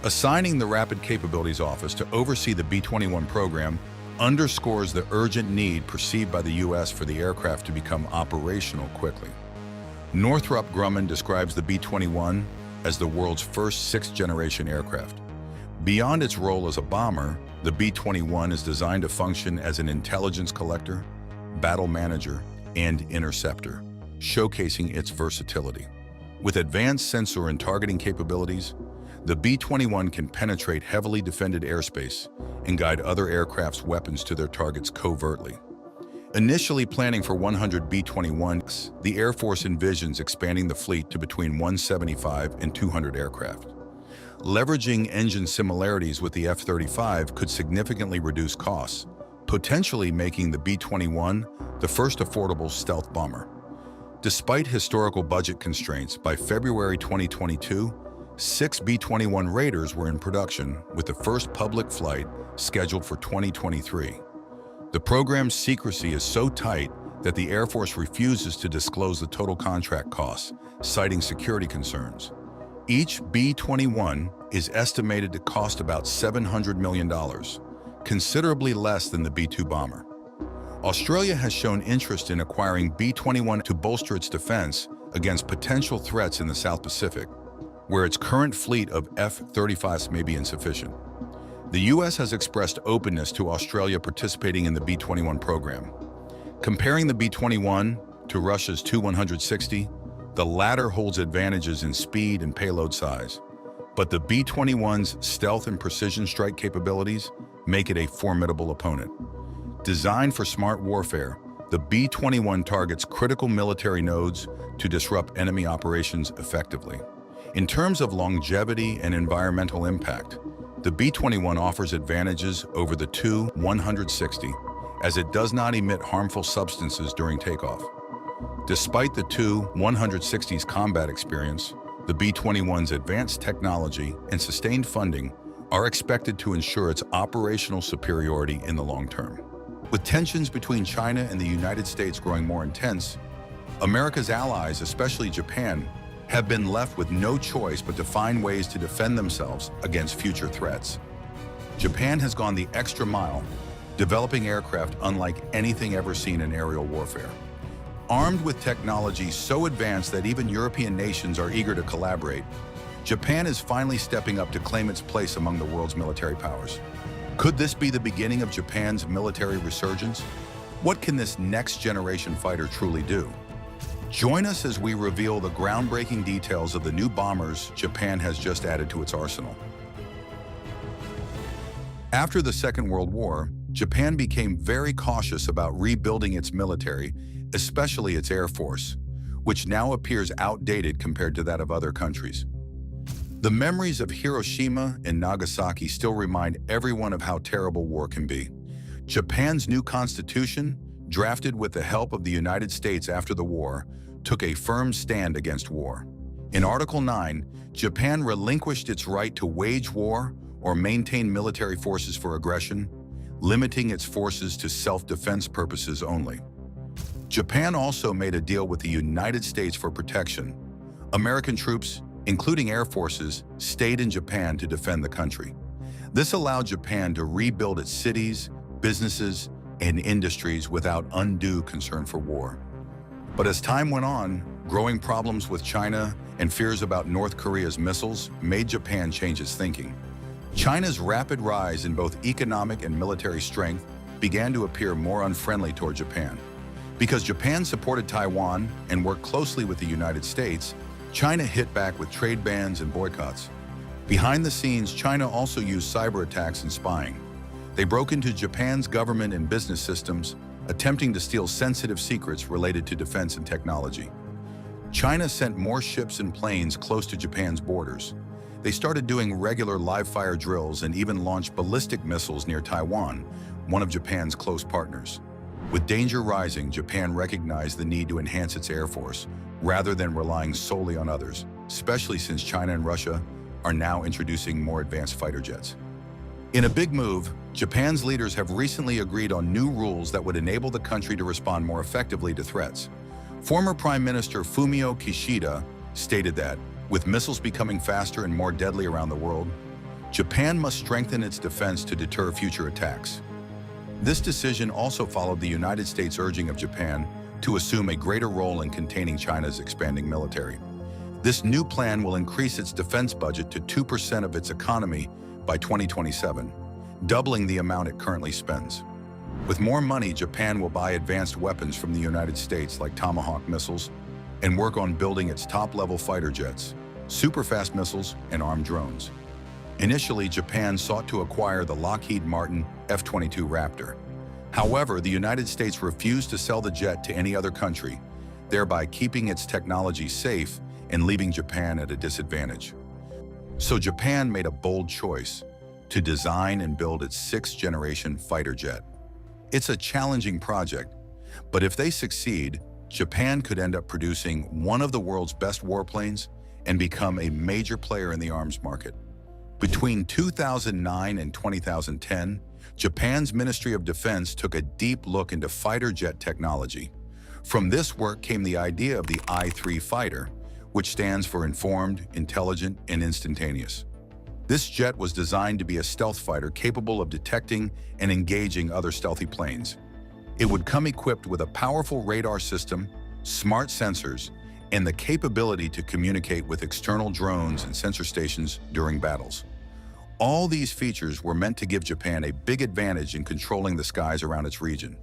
Assigning the Rapid Capabilities Office to oversee the B-21 program underscores the urgent need perceived by the U.S. for the aircraft to become operational quickly. Northrop Grumman describes the B-21 as the world's first sixth-generation aircraft. Beyond its role as a bomber, the B-21 is designed to function as an intelligence collector, battle manager, and interceptor, showcasing its versatility. With advanced sensor and targeting capabilities, the B-21 can penetrate heavily defended airspace and guide other aircraft's weapons to their targets covertly. Initially planning for 100 B-21s, the Air Force envisions expanding the fleet to between 175 and 200 aircraft. Leveraging engine similarities with the F-35 could significantly reduce costs, potentially making the B-21 the first affordable stealth bomber. Despite historical budget constraints, by February 2022, 6 B-21 Raiders were in production, with the first public flight scheduled for 2023. The program's secrecy is so tight that the Air Force refuses to disclose the total contract costs, citing security concerns. Each B-21 is estimated to cost about $700 million, considerably less than the B-2 bomber. Australia has shown interest in acquiring B-21 to bolster its defense against potential threats in the South Pacific, where its current fleet of F-35s may be insufficient. The U.S. has expressed openness to Australia participating in the B-21 program. Comparing the B-21 to Russia's Tu-160, the latter holds advantages in speed and payload size, but the B-21's stealth and precision strike capabilities make it a formidable opponent. Designed for smart warfare, the B-21 targets critical military nodes to disrupt enemy operations effectively. In terms of longevity and environmental impact, the B-21 offers advantages over the Tu-160, as it does not emit harmful substances during takeoff. Despite the Tu-160's combat experience, the B-21's advanced technology and sustained funding are expected to ensure its operational superiority in the long term. With tensions between China and the United States growing more intense, America's allies, especially Japan, have been left with no choice but to find ways to defend themselves against future threats. Japan has gone the extra mile, developing aircraft unlike anything ever seen in aerial warfare. Armed with technology so advanced that even European nations are eager to collaborate, Japan is finally stepping up to claim its place among the world's military powers. Could this be the beginning of Japan's military resurgence? What can this next-generation fighter truly do? Join us as we reveal the groundbreaking details of the new bombers Japan has just added to its arsenal. After the Second World War, Japan became very cautious about rebuilding its military, especially its air force, which now appears outdated compared to that of other countries. The memories of Hiroshima and Nagasaki still remind everyone of how terrible war can be. Japan's new constitution, drafted with the help of the United States after the war, took a firm stand against war. In Article 9, Japan relinquished its right to wage war or maintain military forces for aggression, limiting its forces to self-defense purposes only. Japan also made a deal with the United States for protection. American troops, including air forces, stayed in Japan to defend the country. This allowed Japan to rebuild its cities, businesses, and industries without undue concern for war. But as time went on, growing problems with China and fears about North Korea's missiles made Japan change its thinking. China's rapid rise in both economic and military strength began to appear more unfriendly toward Japan. Because Japan supported Taiwan and worked closely with the United States, China hit back with trade bans and boycotts. Behind the scenes, China also used cyber attacks and spying. They broke into Japan's government and business systems, attempting to steal sensitive secrets related to defense and technology. China sent more ships and planes close to Japan's borders. They started doing regular live-fire drills and even launched ballistic missiles near Taiwan, one of Japan's close partners. With danger rising, Japan recognized the need to enhance its air force, rather than relying solely on others, especially since China and Russia are now introducing more advanced fighter jets. In a big move, Japan's leaders have recently agreed on new rules that would enable the country to respond more effectively to threats. Former Prime Minister Fumio Kishida stated that, with missiles becoming faster and more deadly around the world, Japan must strengthen its defense to deter future attacks. This decision also followed the United States urging of Japan to assume a greater role in containing China's expanding military. This new plan will increase its defense budget to 2% of its economy by 2027, doubling the amount it currently spends. With more money, Japan will buy advanced weapons from the United States like Tomahawk missiles and work on building its top-level fighter jets, super-fast missiles, and armed drones. Initially, Japan sought to acquire the Lockheed Martin F-22 Raptor. However, the United States refused to sell the jet to any other country, thereby keeping its technology safe and leaving Japan at a disadvantage. So Japan made a bold choice to design and build its sixth-generation fighter jet. It's a challenging project, but if they succeed, Japan could end up producing one of the world's best warplanes and become a major player in the arms market. Between 2009 and 2010, Japan's Ministry of Defense took a deep look into fighter jet technology. From this work came the idea of the I-3 fighter, which stands for Informed, Intelligent, and Instantaneous. This jet was designed to be a stealth fighter capable of detecting and engaging other stealthy planes. It would come equipped with a powerful radar system, smart sensors, and the capability to communicate with external drones and sensor stations during battles. All these features were meant to give Japan a big advantage in controlling the skies around its region.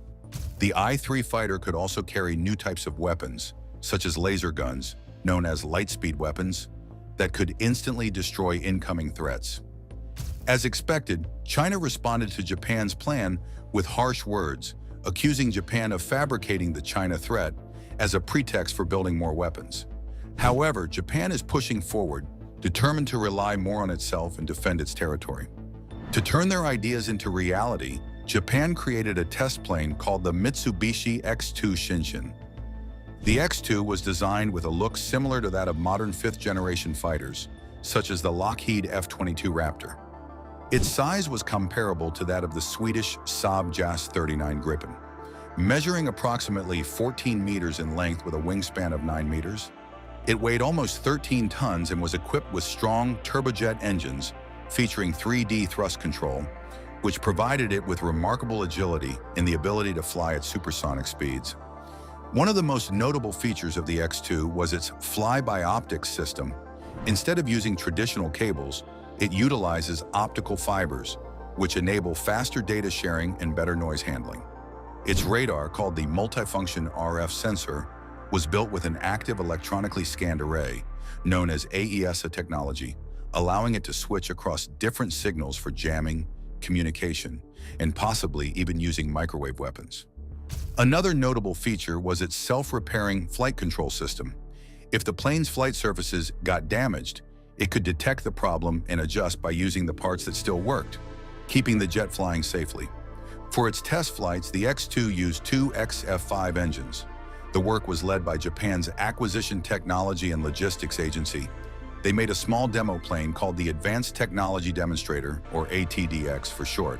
The I-3 fighter could also carry new types of weapons, such as laser guns, known as light-speed weapons, that could instantly destroy incoming threats. As expected, China responded to Japan's plan with harsh words, accusing Japan of fabricating the China threat as a pretext for building more weapons. However, Japan is pushing forward, determined to rely more on itself and defend its territory. To turn their ideas into reality, Japan created a test plane called the Mitsubishi X-2 Shinshin. The X-2 was designed with a look similar to that of modern fifth-generation fighters, such as the Lockheed F-22 Raptor. Its size was comparable to that of the Swedish Saab JAS 39 Gripen. Measuring approximately 14 meters in length with a wingspan of 9 meters, it weighed almost 13 tons and was equipped with strong turbojet engines featuring 3D thrust control, which provided it with remarkable agility and the ability to fly at supersonic speeds. One of the most notable features of the X-2 was its fly-by-optics system. Instead of using traditional cables, it utilizes optical fibers, which enable faster data sharing and better noise handling. Its radar, called the Multifunction RF Sensor, was built with an active electronically scanned array, known as AESA technology, allowing it to switch across different signals for jamming, communication, and possibly even using microwave weapons. Another notable feature was its self-repairing flight control system. If the plane's flight surfaces got damaged, it could detect the problem and adjust by using the parts that still worked, keeping the jet flying safely. For its test flights, the X-2 used two XF-5 engines. The work was led by Japan's Acquisition Technology and Logistics Agency. They made a small demo plane called the Advanced Technology Demonstrator, or ATDX for short,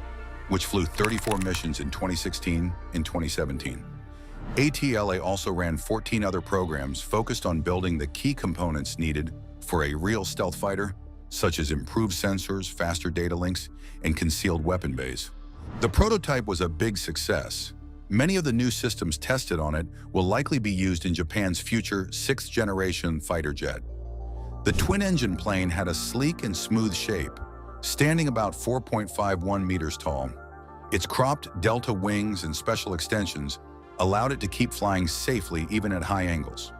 which flew 34 missions in 2016 and 2017. ATLA also ran 14 other programs focused on building the key components needed for a real stealth fighter, such as improved sensors, faster data links, and concealed weapon bays. The prototype was a big success. Many of the new systems tested on it will likely be used in Japan's future 6th-generation fighter jet. The twin-engine plane had a sleek and smooth shape, standing about 4.51 meters tall. Its cropped delta wings and special extensions allowed it to keep flying safely even at high angles.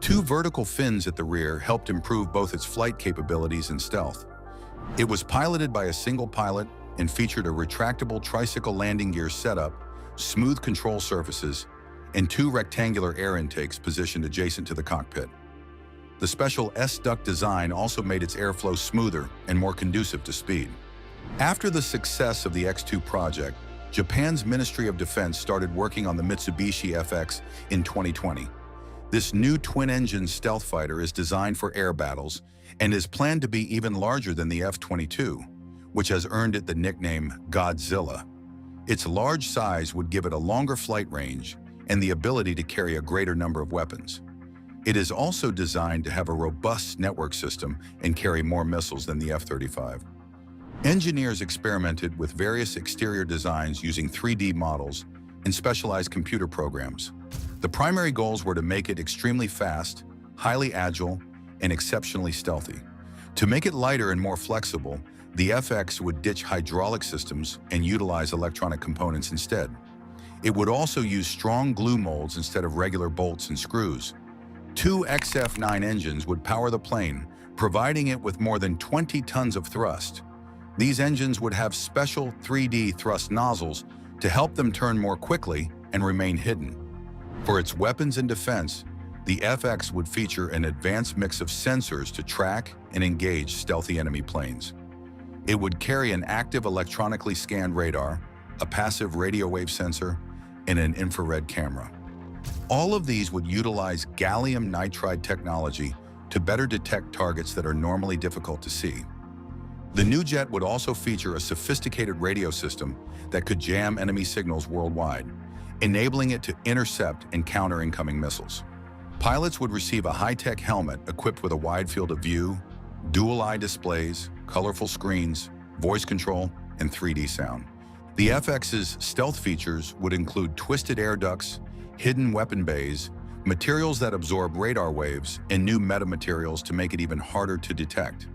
2 vertical fins at the rear helped improve both its flight capabilities and stealth. It was piloted by a single pilot and featured a retractable tricycle landing gear setup, smooth control surfaces, and 2 rectangular air intakes positioned adjacent to the cockpit. The special S-duct design also made its airflow smoother and more conducive to speed. After the success of the X-2 project, Japan's Ministry of Defense started working on the Mitsubishi FX in 2020. This new twin-engine stealth fighter is designed for air battles and is planned to be even larger than the F-22, which has earned it the nickname Godzilla. Its large size would give it a longer flight range and the ability to carry a greater number of weapons. It is also designed to have a robust network system and carry more missiles than the F-35. Engineers experimented with various exterior designs using 3D models and specialized computer programs. The primary goals were to make it extremely fast, highly agile, and exceptionally stealthy. To make it lighter and more flexible, the FX would ditch hydraulic systems and utilize electronic components instead. It would also use strong glue molds instead of regular bolts and screws. 2 XF-9 engines would power the plane, providing it with more than 20 tons of thrust. These engines would have special 3D thrust nozzles to help them turn more quickly and remain hidden. For its weapons and defense, the FX would feature an advanced mix of sensors to track and engage stealthy enemy planes. It would carry an active electronically scanned radar, a passive radio wave sensor, and an infrared camera. All of these would utilize gallium nitride technology to better detect targets that are normally difficult to see. The new jet would also feature a sophisticated radio system that could jam enemy signals worldwide, enabling it to intercept and counter incoming missiles. Pilots would receive a high-tech helmet equipped with a wide field of view, dual-eye displays, colorful screens, voice control, and 3D sound. The FX's stealth features would include twisted air ducts, hidden weapon bays, materials that absorb radar waves, and new metamaterials to make it even harder to detect.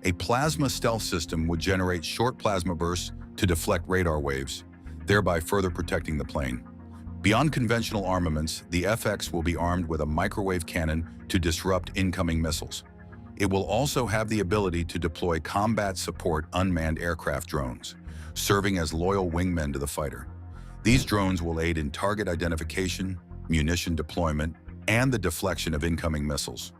A plasma stealth system would generate short plasma bursts to deflect radar waves, thereby further protecting the plane. Beyond conventional armaments, the FX will be armed with a microwave cannon to disrupt incoming missiles. It will also have the ability to deploy combat support unmanned aircraft drones, serving as loyal wingmen to the fighter. These drones will aid in target identification, munition deployment, and the deflection of incoming missiles.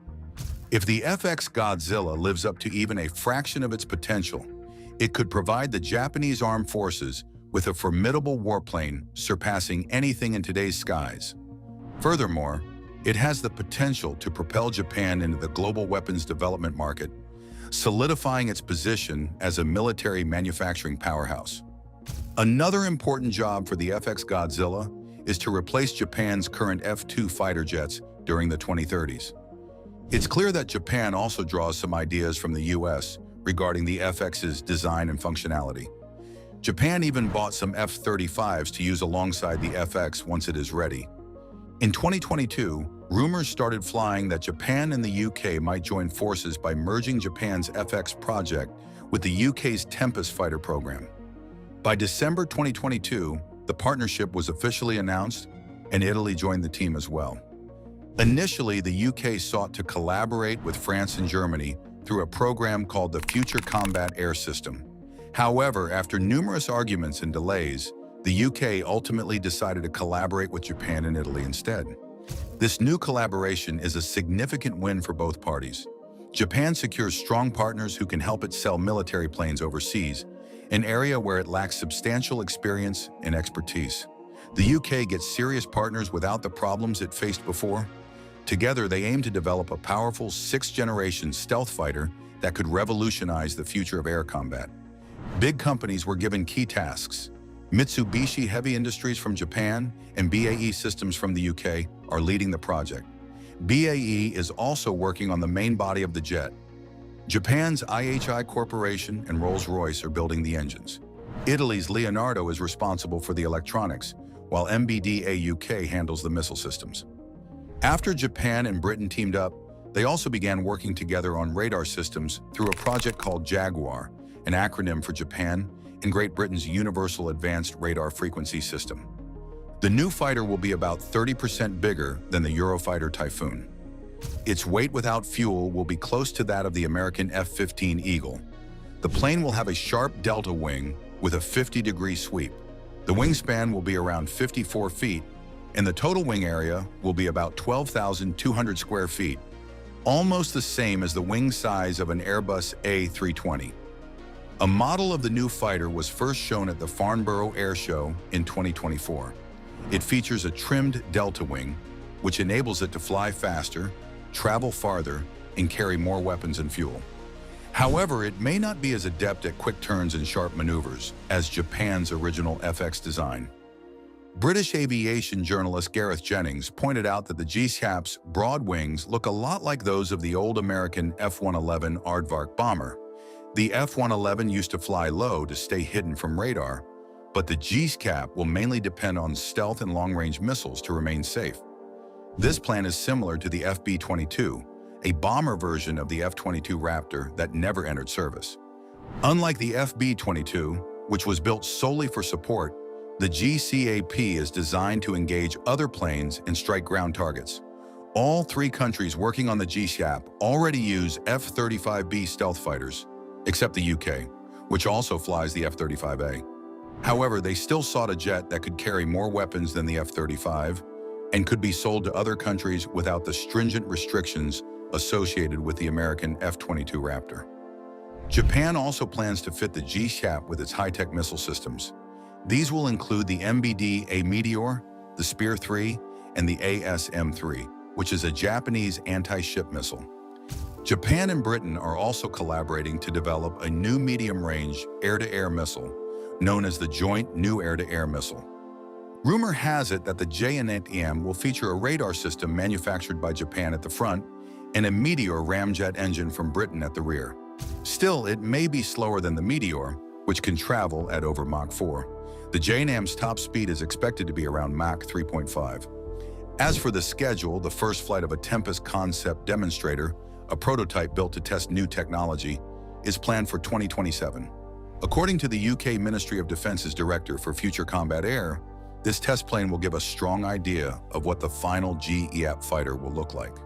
If the FX Godzilla lives up to even a fraction of its potential, it could provide the Japanese armed forces with a formidable warplane surpassing anything in today's skies. Furthermore, it has the potential to propel Japan into the global weapons development market, solidifying its position as a military manufacturing powerhouse. Another important job for the FX Godzilla is to replace Japan's current F-2 fighter jets during the 2030s. It's clear that Japan also draws some ideas from the US regarding the FX's design and functionality. Japan even bought some F-35s to use alongside the FX once it is ready. In 2022, rumors started flying that Japan and the UK might join forces by merging Japan's FX project with the UK's Tempest fighter program. By December 2022, the partnership was officially announced, and Italy joined the team as well. Initially, the UK sought to collaborate with France and Germany through a program called the Future Combat Air System. However, after numerous arguments and delays, the UK ultimately decided to collaborate with Japan and Italy instead. This new collaboration is a significant win for both parties. Japan secures strong partners who can help it sell military planes overseas, an area where it lacks substantial experience and expertise. The UK gets serious partners without the problems it faced before. Together, they aim to develop a powerful sixth-generation stealth fighter that could revolutionize the future of air combat. Big companies were given key tasks. Mitsubishi Heavy Industries from Japan and BAE Systems from the UK are leading the project. BAE is also working on the main body of the jet. Japan's IHI Corporation and Rolls-Royce are building the engines. Italy's Leonardo is responsible for the electronics, while MBDA UK handles the missile systems. After Japan and Britain teamed up, they also began working together on radar systems through a project called Jaguar, an acronym for Japan and Great Britain's Universal Advanced Radar Frequency System. The new fighter will be about 30% bigger than the Eurofighter Typhoon. Its weight without fuel will be close to that of the American F-15 Eagle. The plane will have a sharp delta wing with a 50-degree sweep. The wingspan will be around 54 feet, and the total wing area will be about 12,200 square feet, almost the same as the wing size of an Airbus A320. A model of the new fighter was first shown at the Farnborough Air Show in 2024. It features a trimmed delta wing, which enables it to fly faster, travel farther, and carry more weapons and fuel. However, it may not be as adept at quick turns and sharp maneuvers as Japan's original FX design. British aviation journalist Gareth Jennings pointed out that the GSAP's broad wings look a lot like those of the old American F-111 Aardvark bomber. The F-111 used to fly low to stay hidden from radar, but the GSAP will mainly depend on stealth and long-range missiles to remain safe. This plan is similar to the FB-22, a bomber version of the F-22 Raptor that never entered service. Unlike the FB-22, which was built solely for support, the GCAP is designed to engage other planes and strike ground targets. All three countries working on the GSAP already use F-35B stealth fighters, except the UK, which also flies the F-35A. However, they still sought a jet that could carry more weapons than the F-35 and could be sold to other countries without the stringent restrictions associated with the American F-22 Raptor. Japan also plans to fit the GSAP with its high-tech missile systems. These will include the MBDA Meteor, the Spear-3, and the ASM-3, which is a Japanese anti-ship missile. Japan and Britain are also collaborating to develop a new medium-range air-to-air missile, known as the Joint New Air-to-Air Missile. Rumor has it that the JN-8M will feature a radar system manufactured by Japan at the front and a Meteor ramjet engine from Britain at the rear. Still, it may be slower than the Meteor, which can travel at over Mach 4. The JN-8M's top speed is expected to be around Mach 3.5. As for the schedule, the first flight of a Tempest concept demonstrator, a prototype built to test new technology, is planned for 2027. According to the UK Ministry of Defence's Director for Future Combat Air, this test plane will give a strong idea of what the final GEAP fighter will look like.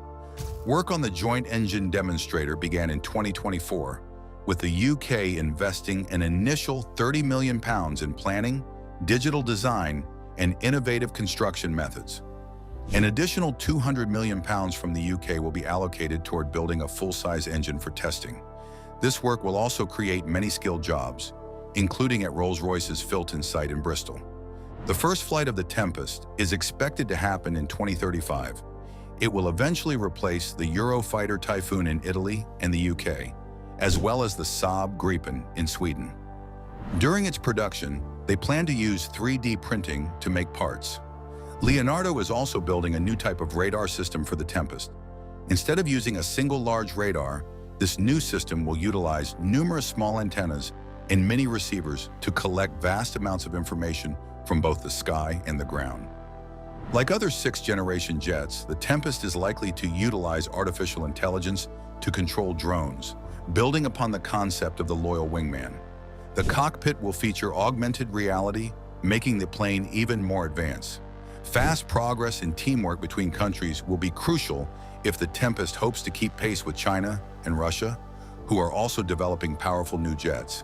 Work on the joint engine demonstrator began in 2024, with the UK investing an initial £30 million in planning, digital design, and innovative construction methods. An additional £200 million from the UK will be allocated toward building a full-size engine for testing. This work will also create many skilled jobs, including at Rolls-Royce's Filton site in Bristol. The first flight of the Tempest is expected to happen in 2035. It will eventually replace the Eurofighter Typhoon in Italy and the UK, as well as the Saab Gripen in Sweden. During its production, they plan to use 3D printing to make parts. Leonardo is also building a new type of radar system for the Tempest. Instead of using a single large radar, this new system will utilize numerous small antennas and mini receivers to collect vast amounts of information from both the sky and the ground. Like other sixth-generation jets, the Tempest is likely to utilize artificial intelligence to control drones, building upon the concept of the loyal wingman. The cockpit will feature augmented reality, making the plane even more advanced. Fast progress and teamwork between countries will be crucial if the Tempest hopes to keep pace with China and Russia, who are also developing powerful new jets.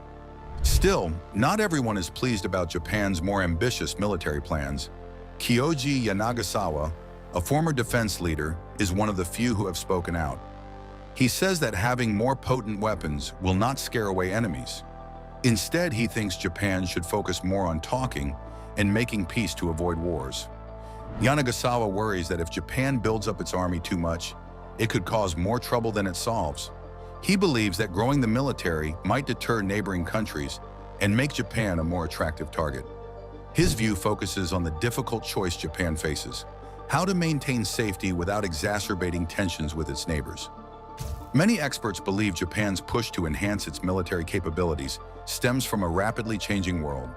Still, not everyone is pleased about Japan's more ambitious military plans. Kyoji Yanagasawa, a former defense leader, is one of the few who have spoken out. He says that having more potent weapons will not scare away enemies. Instead, he thinks Japan should focus more on talking and making peace to avoid wars. Yanagasawa worries that if Japan builds up its army too much, it could cause more trouble than it solves. He believes that growing the military might deter neighboring countries and make Japan a more attractive target. His view focuses on the difficult choice Japan faces: how to maintain safety without exacerbating tensions with its neighbors. Many experts believe Japan's push to enhance its military capabilities stems from a rapidly changing world.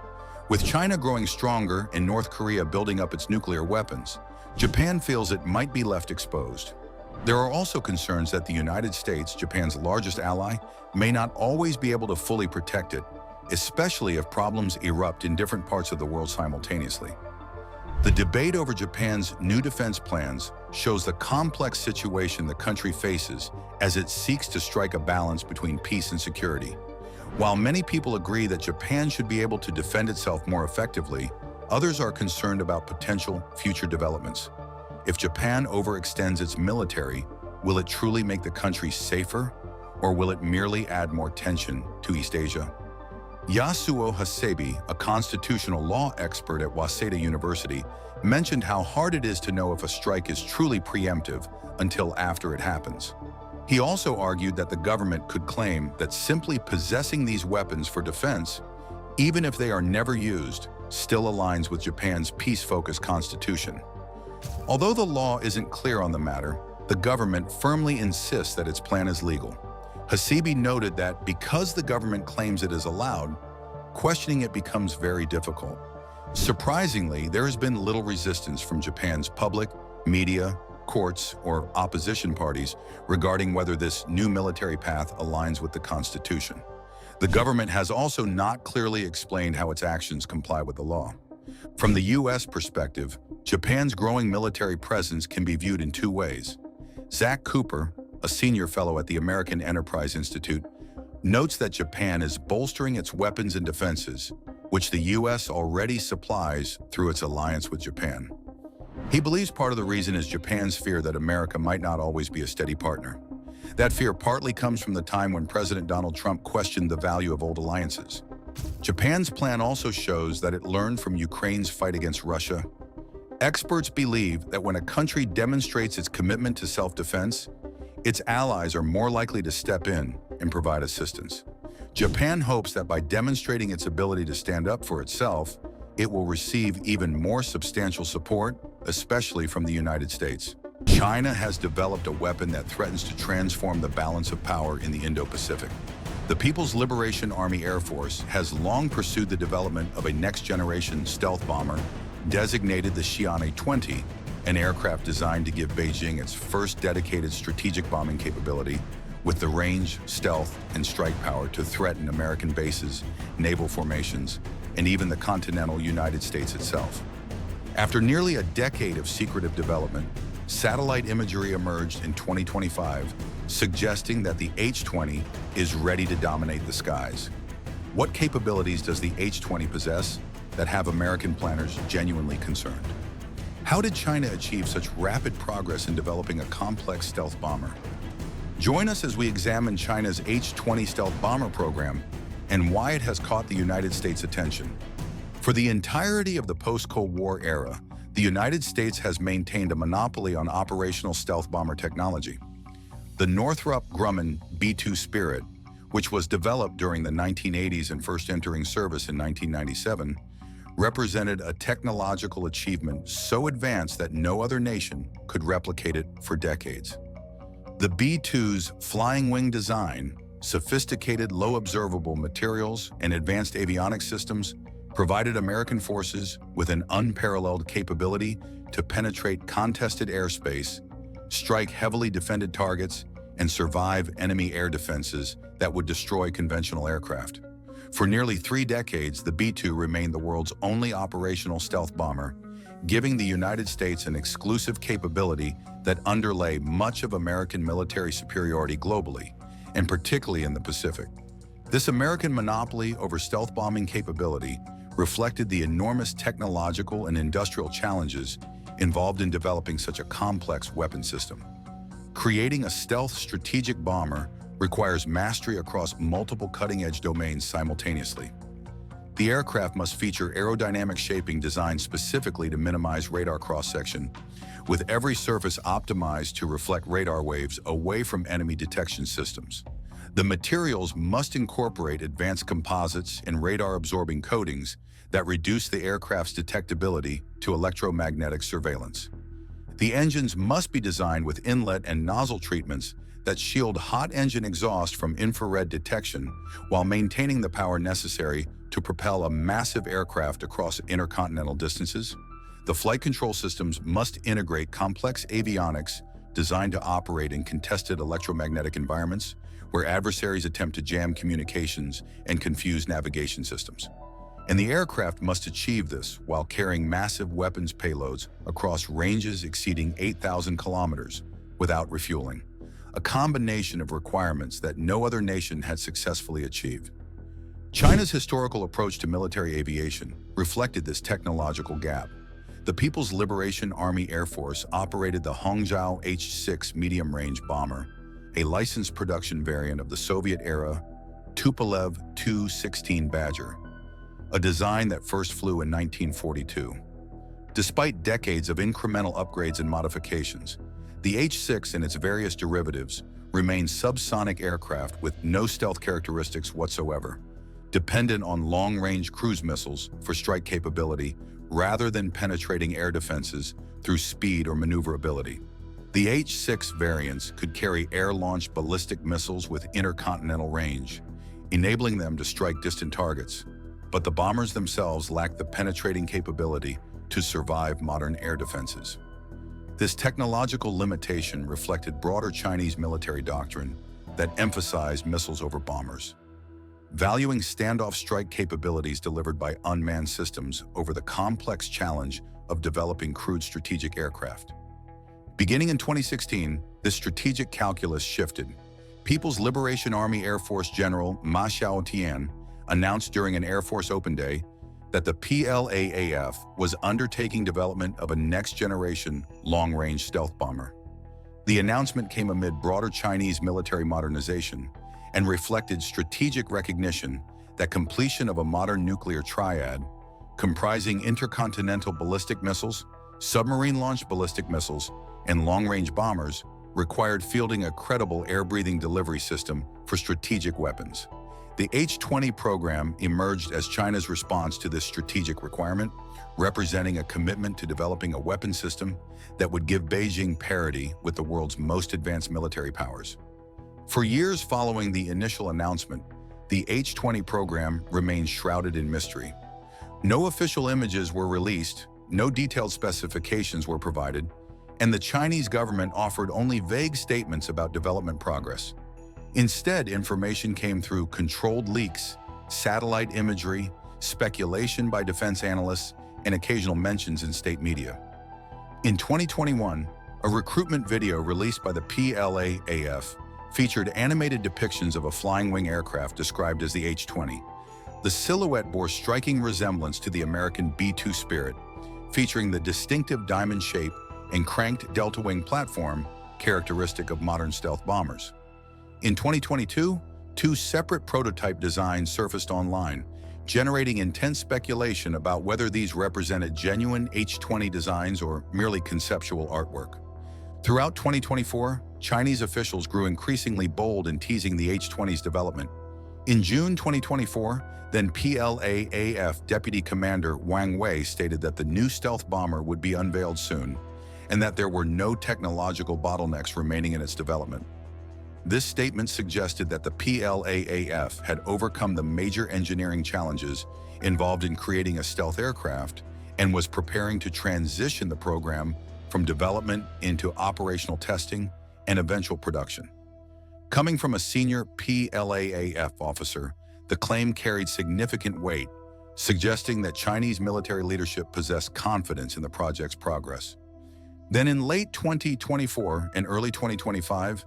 With China growing stronger and North Korea building up its nuclear weapons, Japan feels it might be left exposed. There are also concerns that the United States, Japan's largest ally, may not always be able to fully protect it, especially if problems erupt in different parts of the world simultaneously. The debate over Japan's new defense plans shows the complex situation the country faces as it seeks to strike a balance between peace and security. While many people agree that Japan should be able to defend itself more effectively, others are concerned about potential future developments. If Japan overextends its military, will it truly make the country safer, or will it merely add more tension to East Asia? Yasuo Hasebi, a constitutional law expert at Waseda University, mentioned how hard it is to know if a strike is truly preemptive until after it happens. He also argued that the government could claim that simply possessing these weapons for defense, even if they are never used, still aligns with Japan's peace-focused constitution. Although the law isn't clear on the matter, the government firmly insists that its plan is legal. Hasebi noted that because the government claims it is allowed, questioning it becomes very difficult. Surprisingly, there has been little resistance from Japan's public, media, courts, or opposition parties regarding whether this new military path aligns with the Constitution. The government has also not clearly explained how its actions comply with the law. From the U.S. perspective, Japan's growing military presence can be viewed in two ways. Zach Cooper, a senior fellow at the American Enterprise Institute, notes that Japan is bolstering its weapons and defenses, which the U.S. already supplies through its alliance with Japan. He believes part of the reason is Japan's fear that America might not always be a steady partner. That fear partly comes from the time when President Donald Trump questioned the value of old alliances. Japan's plan also shows that it learned from Ukraine's fight against Russia. Experts believe that when a country demonstrates its commitment to self-defense, its allies are more likely to step in and provide assistance. Japan hopes that by demonstrating its ability to stand up for itself, it will receive even more substantial support, especially from the United States. China has developed a weapon that threatens to transform the balance of power in the Indo-Pacific. The People's Liberation Army Air Force has long pursued the development of a next-generation stealth bomber designated the Xian-20, an aircraft designed to give Beijing its first dedicated strategic bombing capability with the range, stealth, and strike power to threaten American bases, naval formations, and even the continental United States itself. After nearly a decade of secretive development, satellite imagery emerged in 2025, suggesting that the H-20 is ready to dominate the skies. What capabilities does the H-20 possess that have American planners genuinely concerned? How did China achieve such rapid progress in developing a complex stealth bomber? Join us as we examine China's H-20 stealth bomber program and why it has caught the United States' attention. For the entirety of the post-Cold War era, the United States has maintained a monopoly on operational stealth bomber technology. The Northrop Grumman B-2 Spirit, which was developed during the 1980s and first entering service in 1997, represented a technological achievement so advanced that no other nation could replicate it for decades. The B-2's flying wing design, sophisticated low observable materials, and advanced avionics systems provided American forces with an unparalleled capability to penetrate contested airspace, strike heavily defended targets, and survive enemy air defenses that would destroy conventional aircraft. For nearly 3 decades, the B-2 remained the world's only operational stealth bomber, giving the United States an exclusive capability that underlay much of American military superiority globally, and particularly in the Pacific. This American monopoly over stealth bombing capability reflected the enormous technological and industrial challenges involved in developing such a complex weapon system. Creating a stealth strategic bomber requires mastery across multiple cutting-edge domains simultaneously. The aircraft must feature aerodynamic shaping designed specifically to minimize radar cross-section, with every surface optimized to reflect radar waves away from enemy detection systems. The materials must incorporate advanced composites and radar-absorbing coatings that reduce the aircraft's detectability to electromagnetic surveillance. The engines must be designed with inlet and nozzle treatments that shield hot engine exhaust from infrared detection while maintaining the power necessary to propel a massive aircraft across intercontinental distances. The flight control systems must integrate complex avionics designed to operate in contested electromagnetic environments where adversaries attempt to jam communications and confuse navigation systems. And the aircraft must achieve this while carrying massive weapons payloads across ranges exceeding 8,000 kilometers without refueling, a combination of requirements that no other nation had successfully achieved. China's historical approach to military aviation reflected this technological gap. The People's Liberation Army Air Force operated the Hongzhou H-6 medium-range bomber, a licensed production variant of the Soviet-era Tupolev Tu-16 Badger, a design that first flew in 1942. Despite decades of incremental upgrades and modifications, the H-6 and its various derivatives remain subsonic aircraft with no stealth characteristics whatsoever, dependent on long-range cruise missiles for strike capability rather than penetrating air defenses through speed or maneuverability. The H-6 variants could carry air-launched ballistic missiles with intercontinental range, enabling them to strike distant targets, but the bombers themselves lacked the penetrating capability to survive modern air defenses. This technological limitation reflected broader Chinese military doctrine that emphasized missiles over bombers, valuing standoff strike capabilities delivered by unmanned systems over the complex challenge of developing crewed strategic aircraft. Beginning in 2016, this strategic calculus shifted. People's Liberation Army Air Force General Mach announced during an Air Force Open Day that the PLAAF was undertaking development of a next-generation long-range stealth bomber. The announcement came amid broader Chinese military modernization and reflected strategic recognition that completion of a modern nuclear triad, comprising intercontinental ballistic missiles, submarine-launched ballistic missiles, and long-range bombers, required fielding a credible air-breathing delivery system for strategic weapons. The H-20 program emerged as China's response to this strategic requirement, representing a commitment to developing a weapon system that would give Beijing parity with the world's most advanced military powers. For years following the initial announcement, the H-20 program remained shrouded in mystery. No official images were released, no detailed specifications were provided, and the Chinese government offered only vague statements about development progress. Instead, information came through controlled leaks, satellite imagery, speculation by defense analysts, and occasional mentions in state media. In 2021, a recruitment video released by the PLAAF featured animated depictions of a flying wing aircraft described as the H-20. The silhouette bore striking resemblance to the American B-2 Spirit, featuring the distinctive diamond shape and cranked delta-wing platform characteristic of modern stealth bombers. In 2022, two separate prototype designs surfaced online, generating intense speculation about whether these represented genuine H-20 designs or merely conceptual artwork. Throughout 2024, Chinese officials grew increasingly bold in teasing the H-20's development. In June 2024, then PLAAF Deputy Commander Wang Wei stated that the new stealth bomber would be unveiled soon, and that there were no technological bottlenecks remaining in its development. This statement suggested that the PLAAF had overcome the major engineering challenges involved in creating a stealth aircraft and was preparing to transition the program from development into operational testing and eventual production. Coming from a senior PLAAF officer, the claim carried significant weight, suggesting that Chinese military leadership possessed confidence in the project's progress. Then in late 2024 and early 2025,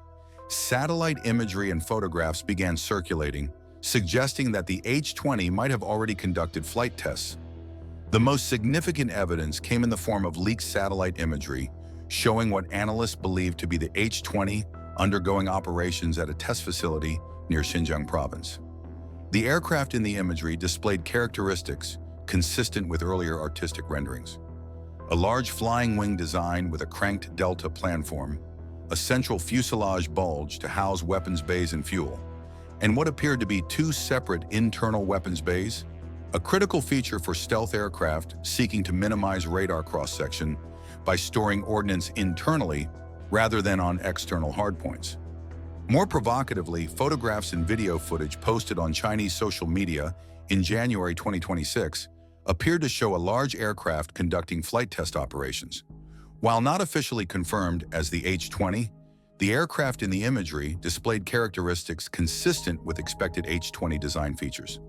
satellite imagery and photographs began circulating, suggesting that the H-20 might have already conducted flight tests. The most significant evidence came in the form of leaked satellite imagery, showing what analysts believed to be the H-20 undergoing operations at a test facility near Xinjiang province. The aircraft in the imagery displayed characteristics consistent with earlier artistic renderings. A large flying wing design with a cranked delta planform, a central fuselage bulge to house weapons bays and fuel, and what appeared to be two separate internal weapons bays, a critical feature for stealth aircraft seeking to minimize radar cross-section by storing ordnance internally rather than on external hardpoints. More provocatively, photographs and video footage posted on Chinese social media in January 2026 appeared to show a large aircraft conducting flight test operations. While not officially confirmed as the H-20, the aircraft in the imagery displayed characteristics consistent with expected H-20 design features.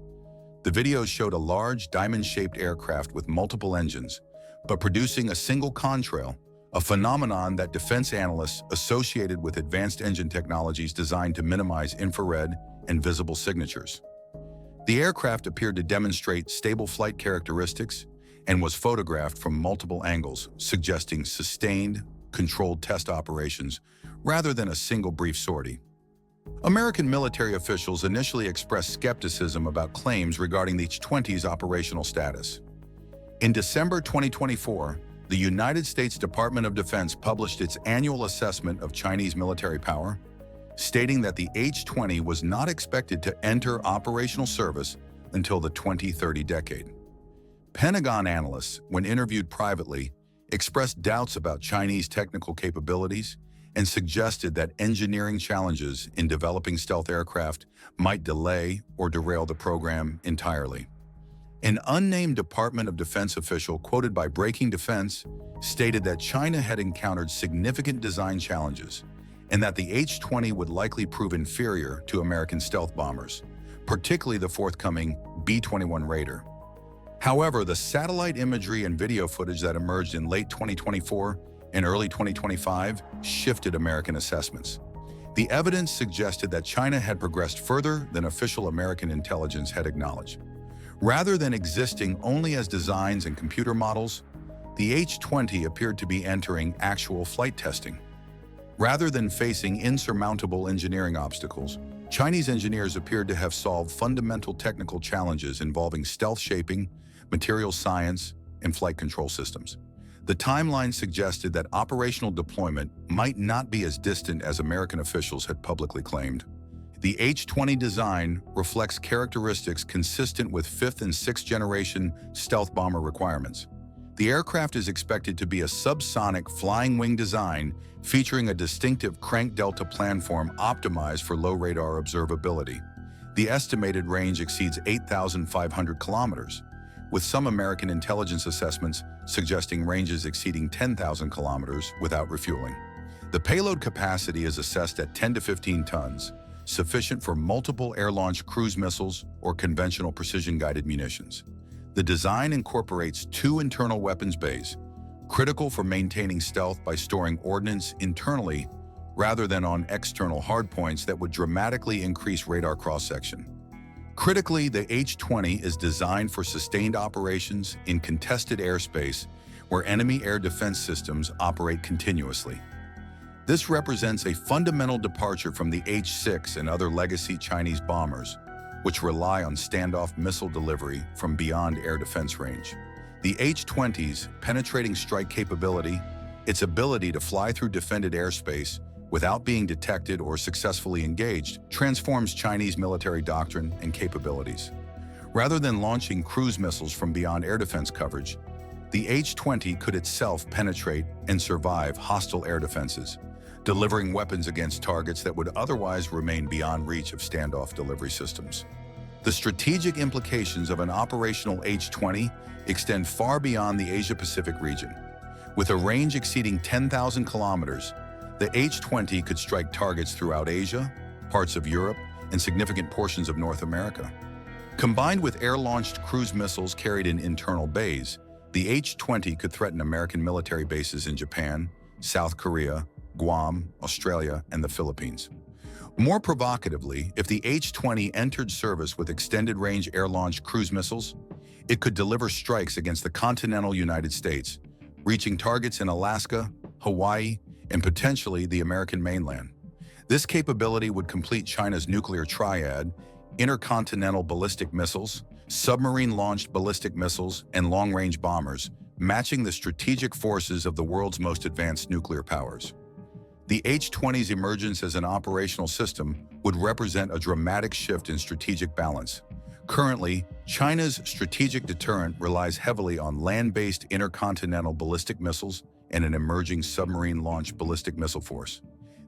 The videos showed a large, diamond-shaped aircraft with multiple engines, but producing a single contrail, a phenomenon that defense analysts associated with advanced engine technologies designed to minimize infrared and visible signatures. The aircraft appeared to demonstrate stable flight characteristics and was photographed from multiple angles, suggesting sustained, controlled test operations rather than a single brief sortie. American military officials initially expressed skepticism about claims regarding the H-20's operational status. In December 2024, the United States Department of Defense published its annual assessment of Chinese military power, stating that the H-20 was not expected to enter operational service until the 2030 decade. Pentagon analysts, when interviewed privately, expressed doubts about Chinese technical capabilities and suggested that engineering challenges in developing stealth aircraft might delay or derail the program entirely. An unnamed Department of Defense official quoted by Breaking Defense stated that China had encountered significant design challenges and that the H-20 would likely prove inferior to American stealth bombers, particularly the forthcoming B-21 Raider. However, the satellite imagery and video footage that emerged in late 2024 and early 2025 shifted American assessments. The evidence suggested that China had progressed further than official American intelligence had acknowledged. Rather than existing only as designs and computer models, the H-20 appeared to be entering actual flight testing. Rather than facing insurmountable engineering obstacles, Chinese engineers appeared to have solved fundamental technical challenges involving stealth shaping, material science, and flight control systems. The timeline suggested that operational deployment might not be as distant as American officials had publicly claimed. The H-20 design reflects characteristics consistent with 5th and 6th generation stealth bomber requirements. The aircraft is expected to be a subsonic flying wing design featuring a distinctive crank delta planform optimized for low radar observability. The estimated range exceeds 8,500 kilometers, with some American intelligence assessments suggesting ranges exceeding 10,000 kilometers without refueling. The payload capacity is assessed at 10 to 15 tons, sufficient for multiple air-launched cruise missiles or conventional precision-guided munitions. The design incorporates two internal weapons bays, critical for maintaining stealth by storing ordnance internally rather than on external hardpoints that would dramatically increase radar cross-section. Critically, the H-20 is designed for sustained operations in contested airspace where enemy air defense systems operate continuously. This represents a fundamental departure from the H-6 and other legacy Chinese bombers, which rely on standoff missile delivery from beyond air defense range. The H-20's penetrating strike capability, its ability to fly through defended airspace without being detected or successfully engaged, transforms Chinese military doctrine and capabilities. Rather than launching cruise missiles from beyond air defense coverage, the H-20 could itself penetrate and survive hostile air defenses, delivering weapons against targets that would otherwise remain beyond reach of standoff delivery systems. The strategic implications of an operational H-20 extend far beyond the Asia-Pacific region. With a range exceeding 10,000 kilometers, the H-20 could strike targets throughout Asia, parts of Europe, and significant portions of North America. Combined with air-launched cruise missiles carried in internal bays, the H-20 could threaten American military bases in Japan, South Korea, Guam, Australia, and the Philippines. More provocatively, if the H-20 entered service with extended-range air-launched cruise missiles, it could deliver strikes against the continental United States, reaching targets in Alaska, Hawaii, and potentially the American mainland. This capability would complete China's nuclear triad, intercontinental ballistic missiles, submarine-launched ballistic missiles, and long-range bombers, matching the strategic forces of the world's most advanced nuclear powers. The H-20's emergence as an operational system would represent a dramatic shift in strategic balance. Currently, China's strategic deterrent relies heavily on land-based intercontinental ballistic missiles and an emerging submarine-launched ballistic missile force.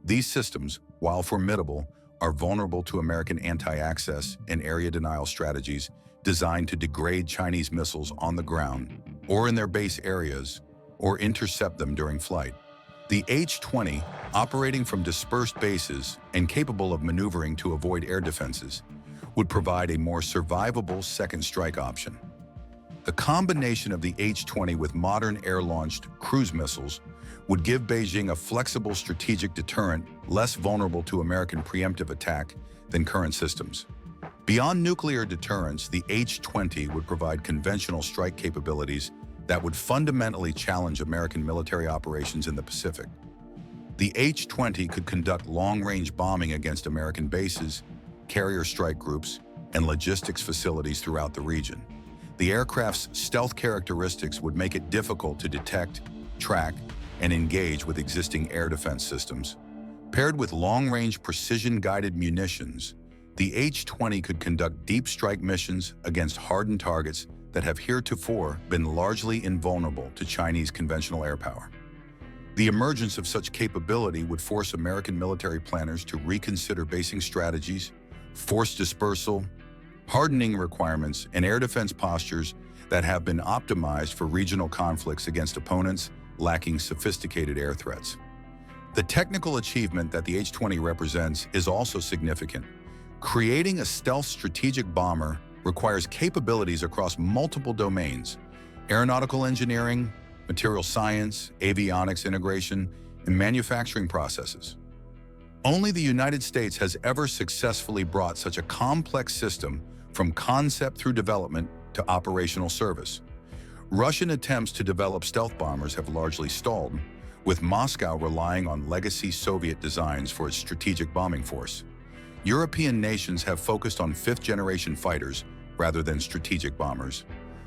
These systems, while formidable, are vulnerable to American anti-access and area denial strategies designed to degrade Chinese missiles on the ground or in their base areas or intercept them during flight. The H-20, operating from dispersed bases and capable of maneuvering to avoid air defenses, would provide a more survivable second strike option. The combination of the H-20 with modern air-launched cruise missiles would give Beijing a flexible strategic deterrent less vulnerable to American preemptive attack than current systems. Beyond nuclear deterrence, the H-20 would provide conventional strike capabilities that would fundamentally challenge American military operations in the Pacific. The H-20 could conduct long-range bombing against American bases, carrier strike groups, and logistics facilities throughout the region. The aircraft's stealth characteristics would make it difficult to detect, track, and engage with existing air defense systems. Paired with long-range precision-guided munitions, the H-20 could conduct deep strike missions against hardened targets that have heretofore been largely invulnerable to Chinese conventional air power. The emergence of such capability would force American military planners to reconsider basing strategies, force dispersal, hardening requirements, and air defense postures that have been optimized for regional conflicts against opponents lacking sophisticated air threats. The technical achievement that the H-20 represents is also significant. Creating a stealth strategic bomber requires capabilities across multiple domains: aeronautical engineering, material science, avionics integration, and manufacturing processes. Only the United States has ever successfully brought such a complex system from concept through development to operational service. Russian attempts to develop stealth bombers have largely stalled, with Moscow relying on legacy Soviet designs for its strategic bombing force. European nations have focused on fifth-generation fighters rather than strategic bombers.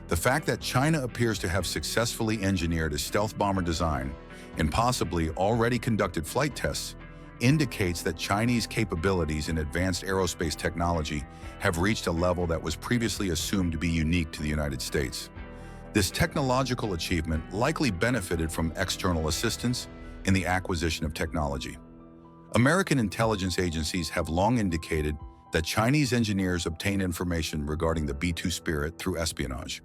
The fact that China appears to have successfully engineered a stealth bomber design and possibly already conducted flight tests indicates that Chinese capabilities in advanced aerospace technology have reached a level that was previously assumed to be unique to the United States. This technological achievement likely benefited from external assistance in the acquisition of technology. American intelligence agencies have long indicated that Chinese engineers obtain information regarding the B-2 Spirit through espionage.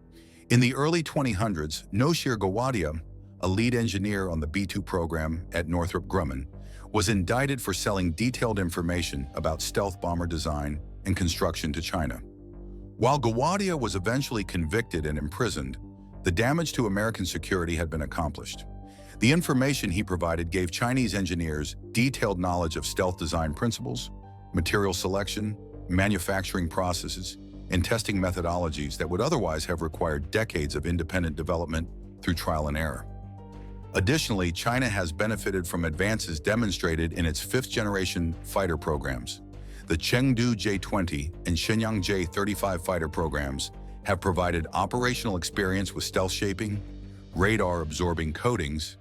In the early 2000s, Noshir Gawadia, a lead engineer on the B-2 program at Northrop Grumman, was indicted for selling detailed information about stealth bomber design and construction to China. While Gawadia was eventually convicted and imprisoned, the damage to American security had been accomplished. The information he provided gave Chinese engineers detailed knowledge of stealth design principles, material selection, manufacturing processes, and testing methodologies that would otherwise have required decades of independent development through trial and error. Additionally, China has benefited from advances demonstrated in its fifth-generation fighter programs. The Chengdu J-20 and Shenyang J-35 fighter programs have provided operational experience with stealth shaping, radar-absorbing coatings,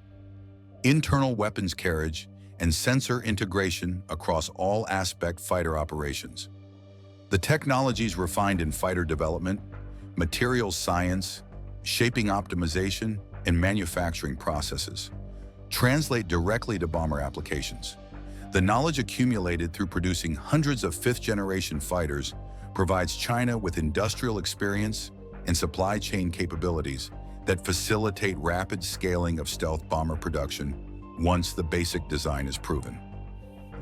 internal weapons carriage, and sensor integration across all aspect fighter operations. The technologies refined in fighter development, materials science, shaping optimization, and manufacturing processes translate directly to bomber applications. The knowledge accumulated through producing hundreds of fifth-generation fighters provides China with industrial experience and supply chain capabilities that facilitate rapid scaling of stealth bomber production once the basic design is proven.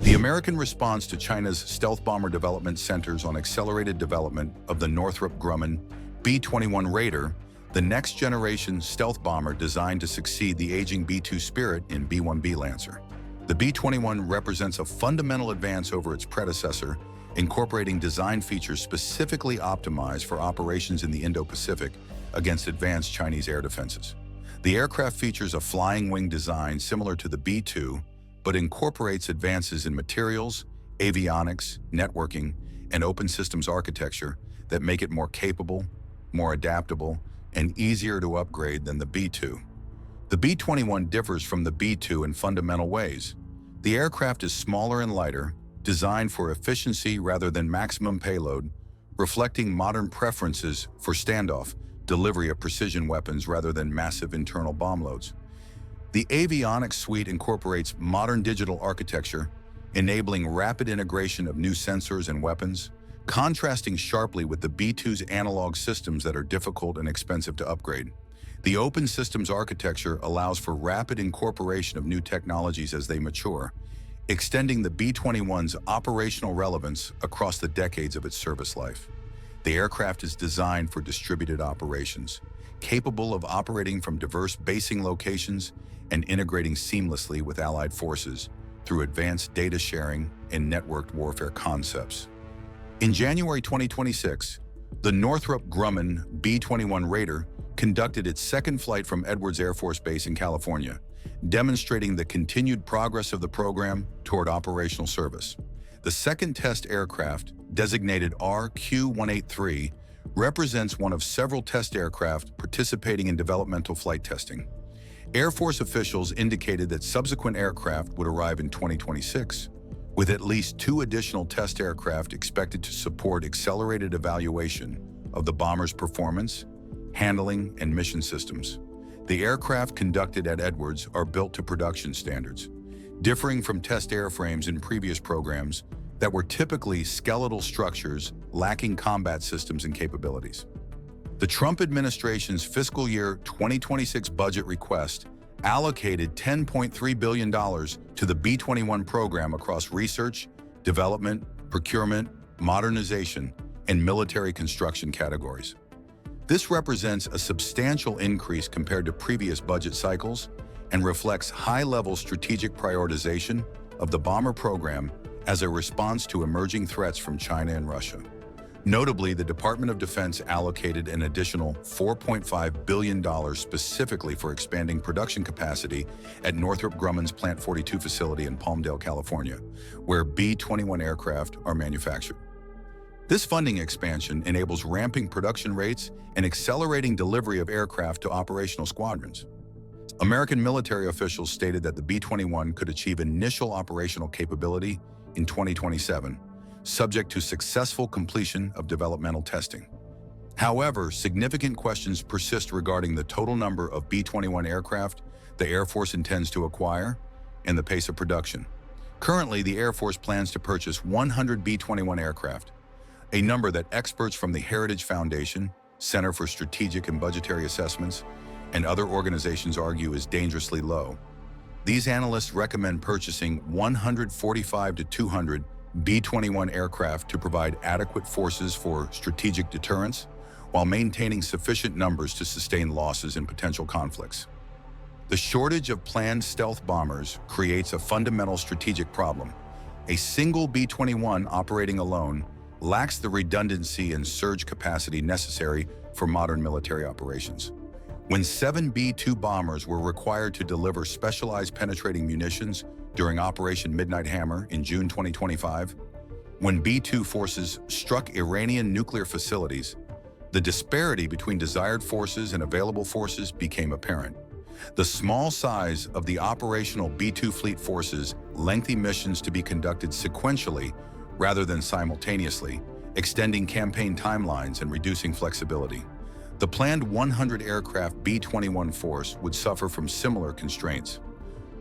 The American response to China's stealth bomber development centers on accelerated development of the Northrop Grumman B-21 Raider, the next-generation stealth bomber designed to succeed the aging B-2 Spirit in B-1B Lancer. The B-21 represents a fundamental advance over its predecessor, incorporating design features specifically optimized for operations in the Indo-Pacific against advanced Chinese air defenses. The aircraft features a flying wing design similar to the B-2, but incorporates advances in materials, avionics, networking, and open systems architecture that make it more capable, more adaptable, and easier to upgrade than the B-2. The B-21 differs from the B-2 in fundamental ways. The aircraft is smaller and lighter, designed for efficiency rather than maximum payload, reflecting modern preferences for standoff, delivery of precision weapons rather than massive internal bomb loads. The avionics suite incorporates modern digital architecture, enabling rapid integration of new sensors and weapons, contrasting sharply with the B-2's analog systems that are difficult and expensive to upgrade. The open systems architecture allows for rapid incorporation of new technologies as they mature, extending the B-21's operational relevance across the decades of its service life. The aircraft is designed for distributed operations, capable of operating from diverse basing locations and integrating seamlessly with allied forces through advanced data sharing and networked warfare concepts. In January 2026, the Northrop Grumman B-21 Raider conducted its second flight from Edwards Air Force Base in California, demonstrating the continued progress of the program toward operational service. The second test aircraft, designated RQ-183, represents one of several test aircraft participating in developmental flight testing. Air Force officials indicated that subsequent aircraft would arrive in 2026, with at least 2 additional test aircraft expected to support accelerated evaluation of the bomber's performance, handling, and mission systems. The aircraft conducted at Edwards are built to production standards, differing from test airframes in previous programs that were typically skeletal structures lacking combat systems and capabilities. The Trump administration's fiscal year 2026 budget request allocated $10.3 billion to the B-21 program across research, development, procurement, modernization, and military construction categories. This represents a substantial increase compared to previous budget cycles and reflects high-level strategic prioritization of the bomber program as a response to emerging threats from China and Russia. Notably, the Department of Defense allocated an additional $4.5 billion specifically for expanding production capacity at Northrop Grumman's Plant 42 facility in Palmdale, California, where B-21 aircraft are manufactured. This funding expansion enables ramping production rates and accelerating delivery of aircraft to operational squadrons. American military officials stated that the B-21 could achieve initial operational capability in 2027, subject to successful completion of developmental testing. However, significant questions persist regarding the total number of B-21 aircraft the Air Force intends to acquire and the pace of production. Currently, the Air Force plans to purchase 100 B-21 aircraft, a number that experts from the Heritage Foundation, Center for Strategic and Budgetary Assessments, and other organizations argue is dangerously low. These analysts recommend purchasing 145 to 200 B-21 aircraft to provide adequate forces for strategic deterrence, while maintaining sufficient numbers to sustain losses in potential conflicts. The shortage of planned stealth bombers creates a fundamental strategic problem. A single B-21 operating alone lacks the redundancy and surge capacity necessary for modern military operations. When 7 B-2 bombers were required to deliver specialized penetrating munitions during Operation Midnight Hammer in June 2025, when B-2 forces struck Iranian nuclear facilities, the disparity between desired forces and available forces became apparent. The small size of the operational B-2 fleet forces lengthy missions to be conducted sequentially rather than simultaneously, extending campaign timelines and reducing flexibility. The planned 100 aircraft B-21 force would suffer from similar constraints.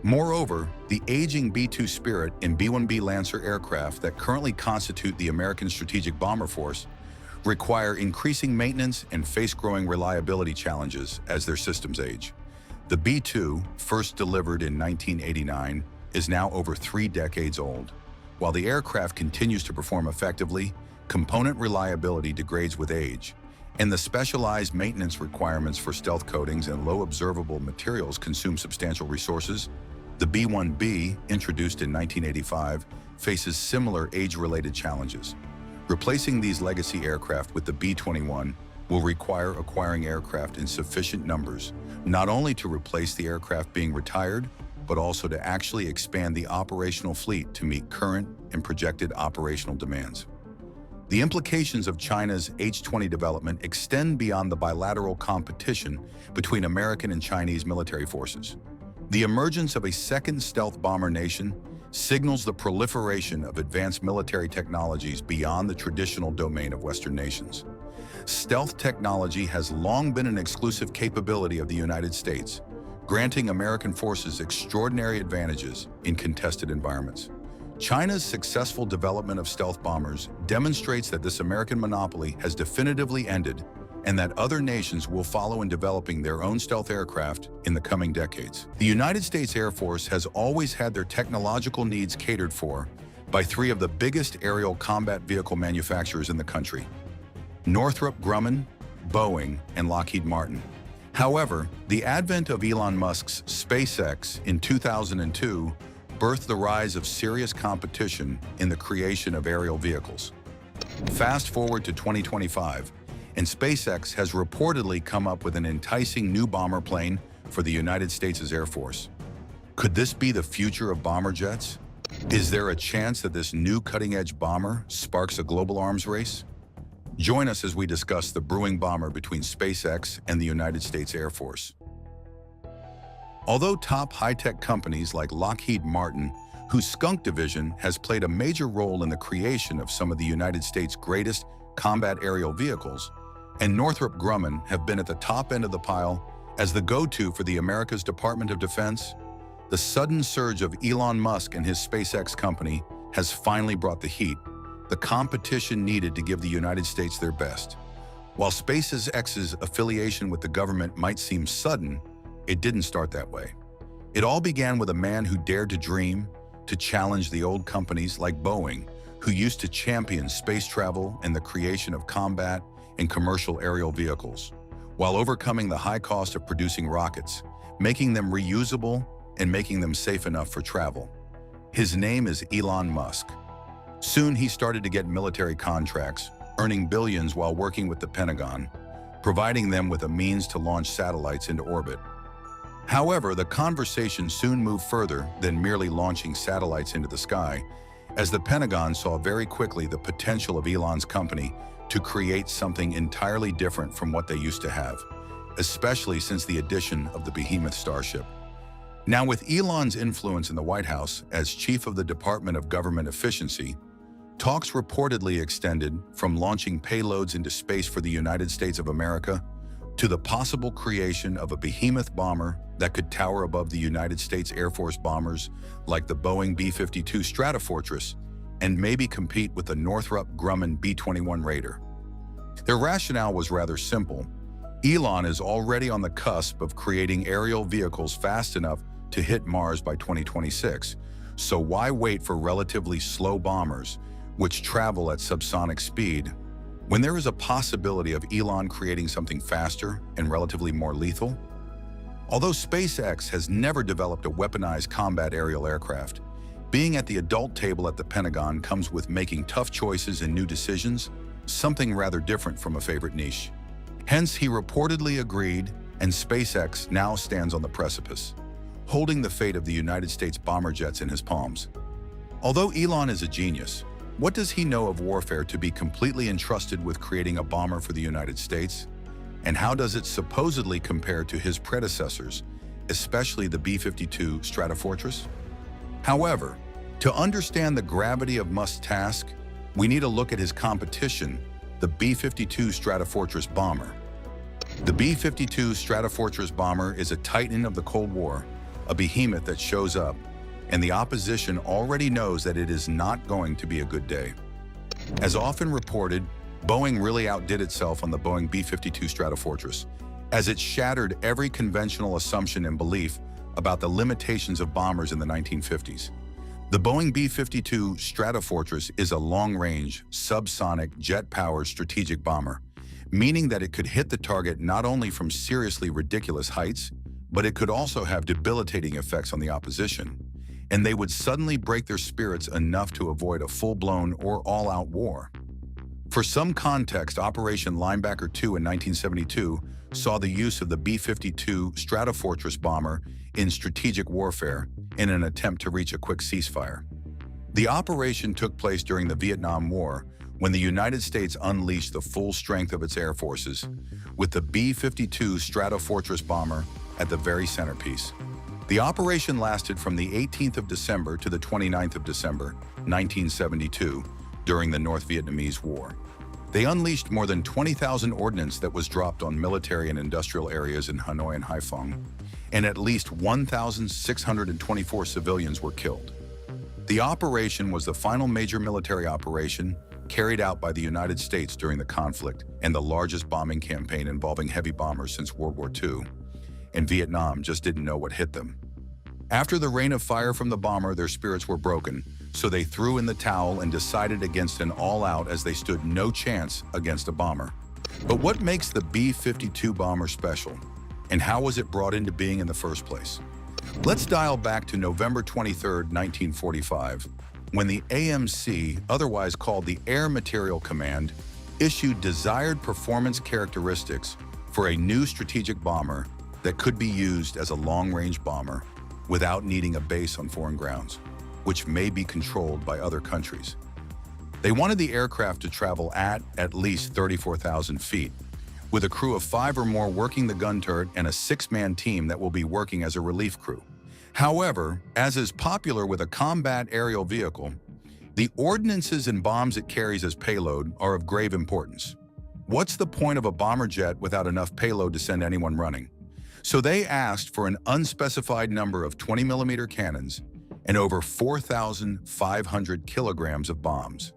Moreover, the aging B-2 Spirit and B-1B Lancer aircraft that currently constitute the American Strategic Bomber Force require increasing maintenance and face growing reliability challenges as their systems age. The B-2, first delivered in 1989, is now over 3 decades old. While the aircraft continues to perform effectively, component reliability degrades with age, and the specialized maintenance requirements for stealth coatings and low observable materials consume substantial resources. The B-1B, introduced in 1985, faces similar age-related challenges. Replacing these legacy aircraft with the B-21 will require acquiring aircraft in sufficient numbers, not only to replace the aircraft being retired, but also to actually expand the operational fleet to meet current and projected operational demands. The implications of China's H-20 development extend beyond the bilateral competition between American and Chinese military forces. The emergence of a second stealth bomber nation signals the proliferation of advanced military technologies beyond the traditional domain of Western nations. Stealth technology has long been an exclusive capability of the United States, granting American forces extraordinary advantages in contested environments. China's successful development of stealth bombers demonstrates that this American monopoly has definitively ended and that other nations will follow in developing their own stealth aircraft in the coming decades. The United States Air Force has always had their technological needs catered for by three of the biggest aerial combat vehicle manufacturers in the country: Northrop Grumman, Boeing, and Lockheed Martin. However, the advent of Elon Musk's SpaceX in 2002 birthed the rise of serious competition in the creation of aerial vehicles. Fast forward to 2025, and SpaceX has reportedly come up with an enticing new bomber plane for the United States' Air Force. Could this be the future of bomber jets? Is there a chance that this new cutting-edge bomber sparks a global arms race? Join us as we discuss the brewing bomber between SpaceX and the United States Air Force. Although top high-tech companies like Lockheed Martin, whose Skunk division has played a major role in the creation of some of the United States' greatest combat aerial vehicles, and Northrop Grumman have been at the top end of the pile as the go-to for the America's Department of Defense, the sudden surge of Elon Musk and his SpaceX company has finally brought the heat, the competition needed to give the United States their best. While SpaceX's affiliation with the government might seem sudden, it didn't start that way. It all began with a man who dared to dream, to challenge the old companies like Boeing, who used to champion space travel and the creation of combat and commercial aerial vehicles, while overcoming the high cost of producing rockets, making them reusable and making them safe enough for travel. His name is Elon Musk. Soon he started to get military contracts, earning billions while working with the Pentagon, providing them with a means to launch satellites into orbit. However, the conversation soon moved further than merely launching satellites into the sky, as the Pentagon saw very quickly the potential of Elon's company to create something entirely different from what they used to have, especially since the addition of the behemoth Starship. Now, with Elon's influence in the White House as chief of the Department of Government Efficiency, talks reportedly extended from launching payloads into space for the United States of America to the possible creation of a behemoth bomber that could tower above the United States Air Force bombers like the Boeing B-52 Stratofortress and maybe compete with the Northrop Grumman B-21 Raider. Their rationale was rather simple. Elon is already on the cusp of creating aerial vehicles fast enough to hit Mars by 2026, so why wait for relatively slow bombers, which travel at subsonic speed, when there is a possibility of Elon creating something faster and relatively more lethal? Although SpaceX has never developed a weaponized combat aerial aircraft, being at the adult table at the Pentagon comes with making tough choices and new decisions, something rather different from a favorite niche. Hence, he reportedly agreed, and SpaceX now stands on the precipice, holding the fate of the United States bomber jets in his palms. Although Elon is a genius, what does he know of warfare to be completely entrusted with creating a bomber for the United States? And how does it supposedly compare to his predecessors, especially the B-52 Stratofortress? However, to understand the gravity of Musk's task, we need to look at his competition, the B-52 Stratofortress bomber. The B-52 Stratofortress bomber is a titan of the Cold War, a behemoth that shows up, and the opposition already knows that it is not going to be a good day. As often reported, Boeing really outdid itself on the Boeing B-52 Stratofortress, as it shattered every conventional assumption and belief about the limitations of bombers in the 1950s. The Boeing B-52 Stratofortress is a long-range, subsonic, jet-powered strategic bomber, meaning that it could hit the target not only from seriously ridiculous heights, but it could also have debilitating effects on the opposition, and they would suddenly break their spirits enough to avoid a full-blown or all-out war. For some context, Operation Linebacker II in 1972 saw the use of the B-52 Stratofortress bomber in strategic warfare in an attempt to reach a quick ceasefire. The operation took place during the Vietnam War, when the United States unleashed the full strength of its air forces, with the B-52 Stratofortress bomber at the very centerpiece. The operation lasted from the 18th of December to the 29th of December, 1972, during the North Vietnamese War. They unleashed more than 20,000 ordnance that was dropped on military and industrial areas in Hanoi and Haiphong, and at least 1,624 civilians were killed. The operation was the final major military operation carried out by the United States during the conflict and the largest bombing campaign involving heavy bombers since World War II, and Vietnam just didn't know what hit them. After the rain of fire from the bomber, their spirits were broken, so they threw in the towel and decided against an all-out as they stood no chance against a bomber. But what makes the B-52 bomber special, and how was it brought into being in the first place? Let's dial back to November 23, 1945, when the AMC, otherwise called the Air Materiel Command, issued desired performance characteristics for a new strategic bomber that could be used as a long-range bomber without needing a base on foreign grounds, which may be controlled by other countries. They wanted the aircraft to travel at least 34,000 feet, with a crew of 5 or more working the gun turret and a 6-man team that will be working as a relief crew. However, as is popular with a combat aerial vehicle, the ordnances and bombs it carries as payload are of grave importance. What's the point of a bomber jet without enough payload to send anyone running? So they asked for an unspecified number of 20mm cannons and over 4,500 kilograms of bombs.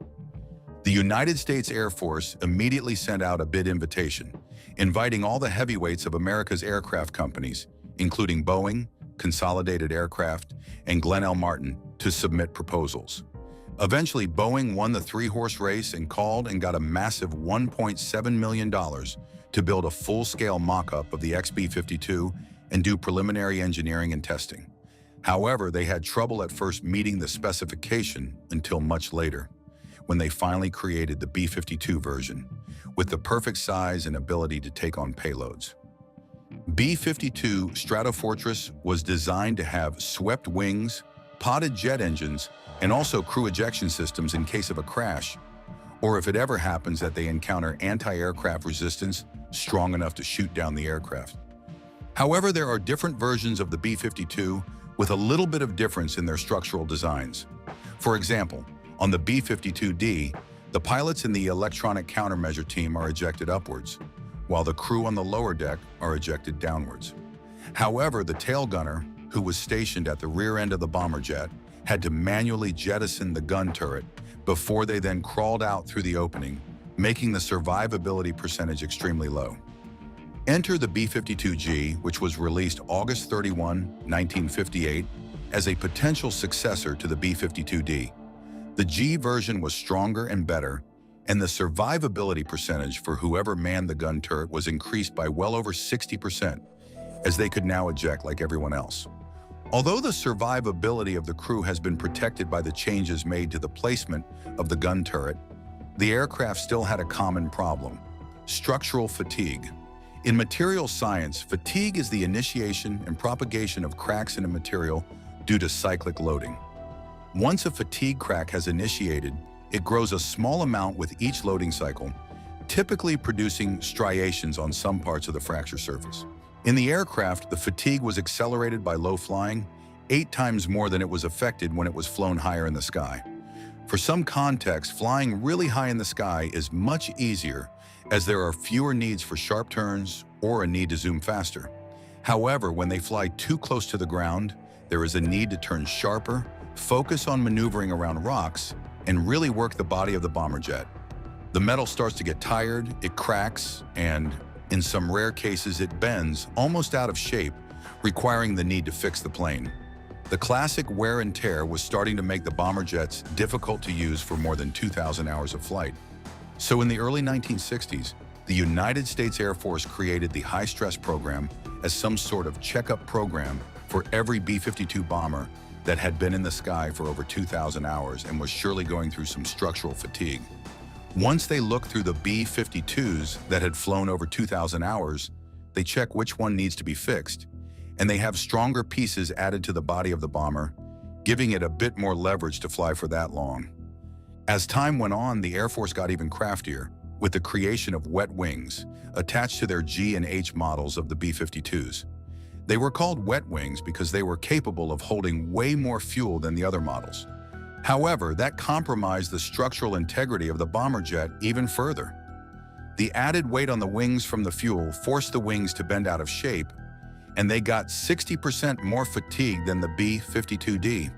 The United States Air Force immediately sent out a bid invitation, inviting all the heavyweights of America's aircraft companies, including Boeing, Consolidated Aircraft, and Glenn L. Martin, to submit proposals. Eventually, Boeing won the 3-horse race and called and got a massive $1.7 million to build a full-scale mock-up of the XB-52 and do preliminary engineering and testing. However, they had trouble at first meeting the specification until much later, when they finally created the B-52 version, with the perfect size and ability to take on payloads. B-52 Stratofortress was designed to have swept wings, potted jet engines, and also crew ejection systems in case of a crash, or if it ever happens that they encounter anti-aircraft resistance strong enough to shoot down the aircraft. However, there are different versions of the B-52 with a little bit of difference in their structural designs. For example, on the B-52D, the pilots in the electronic countermeasure team are ejected upwards, while the crew on the lower deck are ejected downwards. However, the tail gunner, who was stationed at the rear end of the bomber jet, had to manually jettison the gun turret before they then crawled out through the opening, making the survivability percentage extremely low. Enter the B-52G, which was released August 31, 1958, as a potential successor to the B-52D. The G version was stronger and better, and the survivability percentage for whoever manned the gun turret was increased by well over 60%, as they could now eject like everyone else. Although the survivability of the crew has been protected by the changes made to the placement of the gun turret, the aircraft still had a common problem: structural fatigue. In material science, fatigue is the initiation and propagation of cracks in a material due to cyclic loading. Once a fatigue crack has initiated, it grows a small amount with each loading cycle, typically producing striations on some parts of the fracture surface. In the aircraft, the fatigue was accelerated by low flying, 8 times more than it was affected when it was flown higher in the sky. For some context, flying really high in the sky is much easier, as there are fewer needs for sharp turns or a need to zoom faster. However, when they fly too close to the ground, there is a need to turn sharper, focus on maneuvering around rocks, and really work the body of the bomber jet. The metal starts to get tired, it cracks, and in some rare cases it bends almost out of shape, requiring the need to fix the plane. The classic wear and tear was starting to make the bomber jets difficult to use for more than 2,000 hours of flight. So in the early 1960s, the United States Air Force created the high-stress program as some sort of checkup program for every B-52 bomber that had been in the sky for over 2,000 hours and was surely going through some structural fatigue. Once they look through the B-52s that had flown over 2,000 hours, they check which one needs to be fixed, and they have stronger pieces added to the body of the bomber, giving it a bit more leverage to fly for that long. As time went on, the Air Force got even craftier, with the creation of wet wings attached to their G and H models of the B-52s. They were called wet wings because they were capable of holding way more fuel than the other models. However, that compromised the structural integrity of the bomber jet even further. The added weight on the wings from the fuel forced the wings to bend out of shape, and they got 60% more fatigue than the B-52D.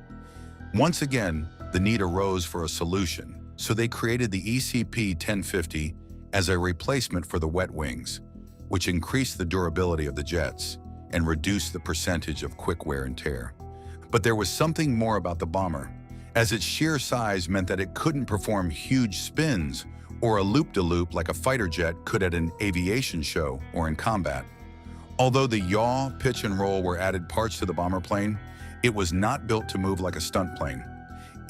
Once again, the need arose for a solution, so they created the ECP-1050 as a replacement for the wet wings, which increased the durability of the jets and reduced the percentage of quick wear and tear. But there was something more about the bomber, as its sheer size meant that it couldn't perform huge spins or a loop-de-loop like a fighter jet could at an aviation show or in combat. Although the yaw, pitch, and roll were added parts to the bomber plane, it was not built to move like a stunt plane.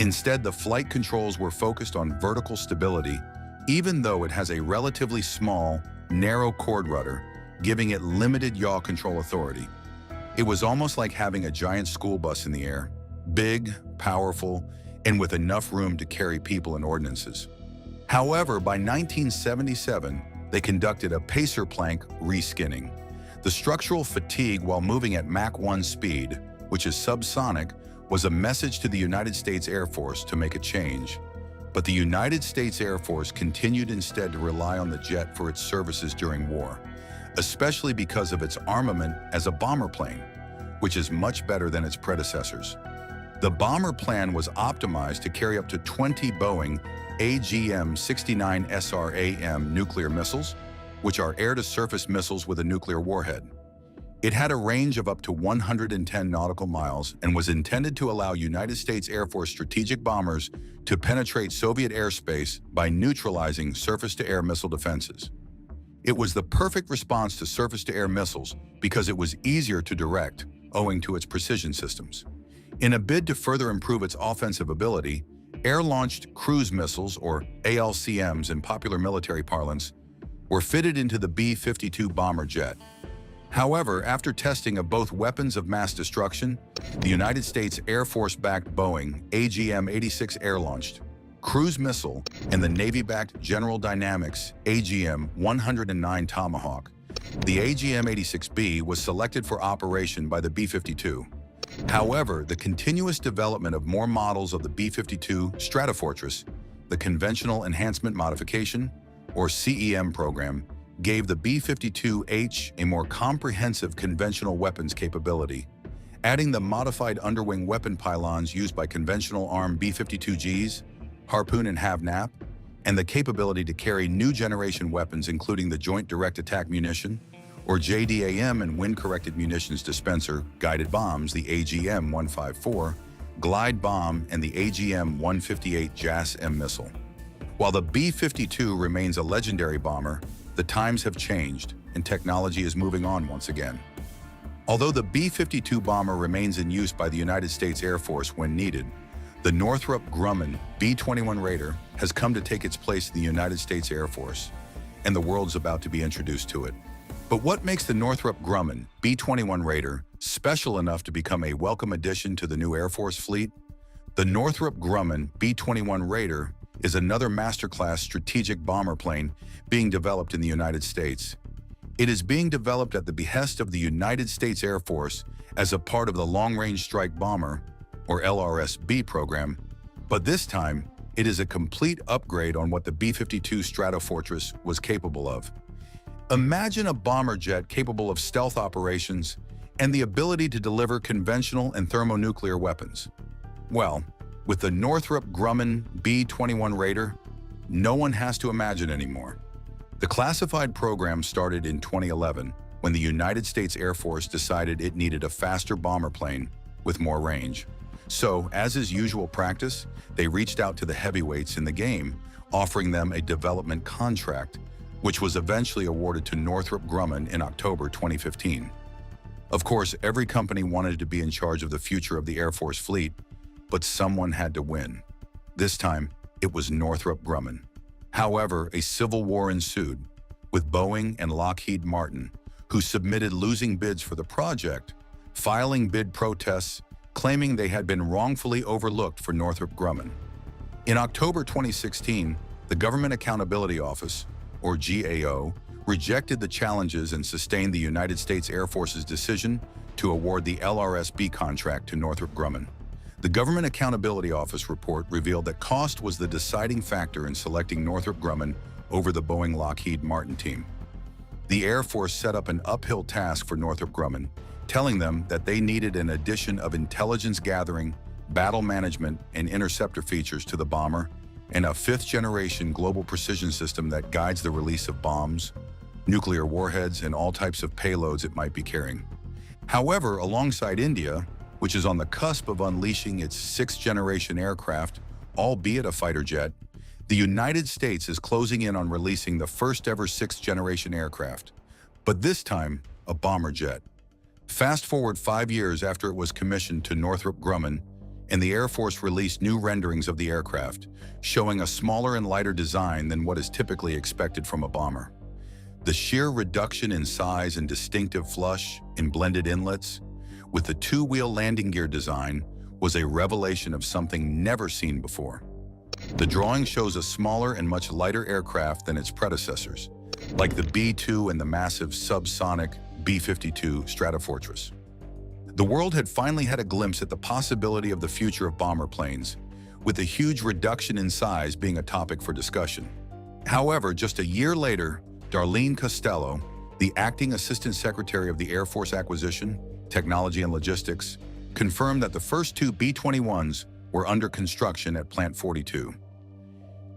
Instead, the flight controls were focused on vertical stability, even though it has a relatively small, narrow chord rudder, giving it limited yaw control authority. It was almost like having a giant school bus in the air, big, powerful, and with enough room to carry people and ordnances. However, by 1977, they conducted a pacer plank reskinning. The structural fatigue while moving at Mach 1 speed, which is subsonic, was a message to the United States Air Force to make a change. But the United States Air Force continued instead to rely on the jet for its services during war, especially because of its armament as a bomber plane, which is much better than its predecessors. The bomber plan was optimized to carry up to 20 Boeing AGM-69 SR-AM nuclear missiles, which are air-to-surface missiles with a nuclear warhead. It had a range of up to 110 nautical miles and was intended to allow United States Air Force strategic bombers to penetrate Soviet airspace by neutralizing surface-to-air missile defenses. It was the perfect response to surface-to-air missiles because it was easier to direct, owing to its precision systems. In a bid to further improve its offensive ability, air-launched cruise missiles, or ALCMs in popular military parlance, were fitted into the B-52 bomber jet. However, after testing of both weapons of mass destruction, the United States Air Force-backed Boeing AGM-86 air-launched cruise missile and the Navy-backed General Dynamics AGM-109 Tomahawk, the AGM-86B was selected for operation by the B-52. However, the continuous development of more models of the B-52 Stratofortress, the Conventional Enhancement Modification, or CEM program, gave the B-52H a more comprehensive conventional weapons capability, adding the modified underwing weapon pylons used by conventional armed B-52Gs, Harpoon and Havnap, and the capability to carry new generation weapons including the Joint Direct Attack Munition, or JDAM, and Wind-Corrected Munitions Dispenser guided bombs, the AGM-154, glide bomb, and the AGM-158 JASSM missile. While the B-52 remains a legendary bomber, the times have changed and technology is moving on once again. Although the B-52 bomber remains in use by the United States Air Force when needed, the Northrop Grumman B-21 Raider has come to take its place in the United States Air Force, and the world's about to be introduced to it. But what makes the Northrop Grumman B-21 Raider special enough to become a welcome addition to the new Air Force fleet? The Northrop Grumman B-21 Raider is another masterclass strategic bomber plane being developed in the United States. It is being developed at the behest of the United States Air Force as a part of the Long Range Strike Bomber, or LRSB program, but this time it is a complete upgrade on what the B-52 Stratofortress was capable of. Imagine a bomber jet capable of stealth operations and the ability to deliver conventional and thermonuclear weapons. Well, with the Northrop Grumman B-21 Raider, no one has to imagine anymore. The classified program started in 2011 when the United States Air Force decided it needed a faster bomber plane with more range. So, as is usual practice, they reached out to the heavyweights in the game, offering them a development contract, which was eventually awarded to Northrop Grumman in October 2015. Of course, every company wanted to be in charge of the future of the Air Force fleet, but someone had to win. This time, it was Northrop Grumman. However, a civil war ensued, with Boeing and Lockheed Martin, who submitted losing bids for the project, filing bid protests, claiming they had been wrongfully overlooked for Northrop Grumman. In October 2016, the Government Accountability Office, or GAO, rejected the challenges and sustained the United States Air Force's decision to award the LRS-B contract to Northrop Grumman. The Government Accountability Office report revealed that cost was the deciding factor in selecting Northrop Grumman over the Boeing Lockheed Martin team. The Air Force set up an uphill task for Northrop Grumman, telling them that they needed an addition of intelligence gathering, battle management, and interceptor features to the bomber, and a fifth-generation global precision system that guides the release of bombs, nuclear warheads, and all types of payloads it might be carrying. However, alongside India, which is on the cusp of unleashing its sixth-generation aircraft, albeit a fighter jet, the United States is closing in on releasing the first-ever sixth-generation aircraft, but this time, a bomber jet. Fast forward 5 years after it was commissioned to Northrop Grumman, and the Air Force released new renderings of the aircraft, showing a smaller and lighter design than what is typically expected from a bomber. The sheer reduction in size and distinctive flush and blended inlets, with the two-wheel landing gear design, was a revelation of something never seen before. The drawing shows a smaller and much lighter aircraft than its predecessors, like the B-2 and the massive subsonic B-52 Stratofortress. The world had finally had a glimpse at the possibility of the future of bomber planes, with a huge reduction in size being a topic for discussion. However, just a year later, Darlene Costello, the acting Assistant Secretary of the Air Force Acquisition, Technology and Logistics, confirmed that the first two B-21s were under construction at Plant 42.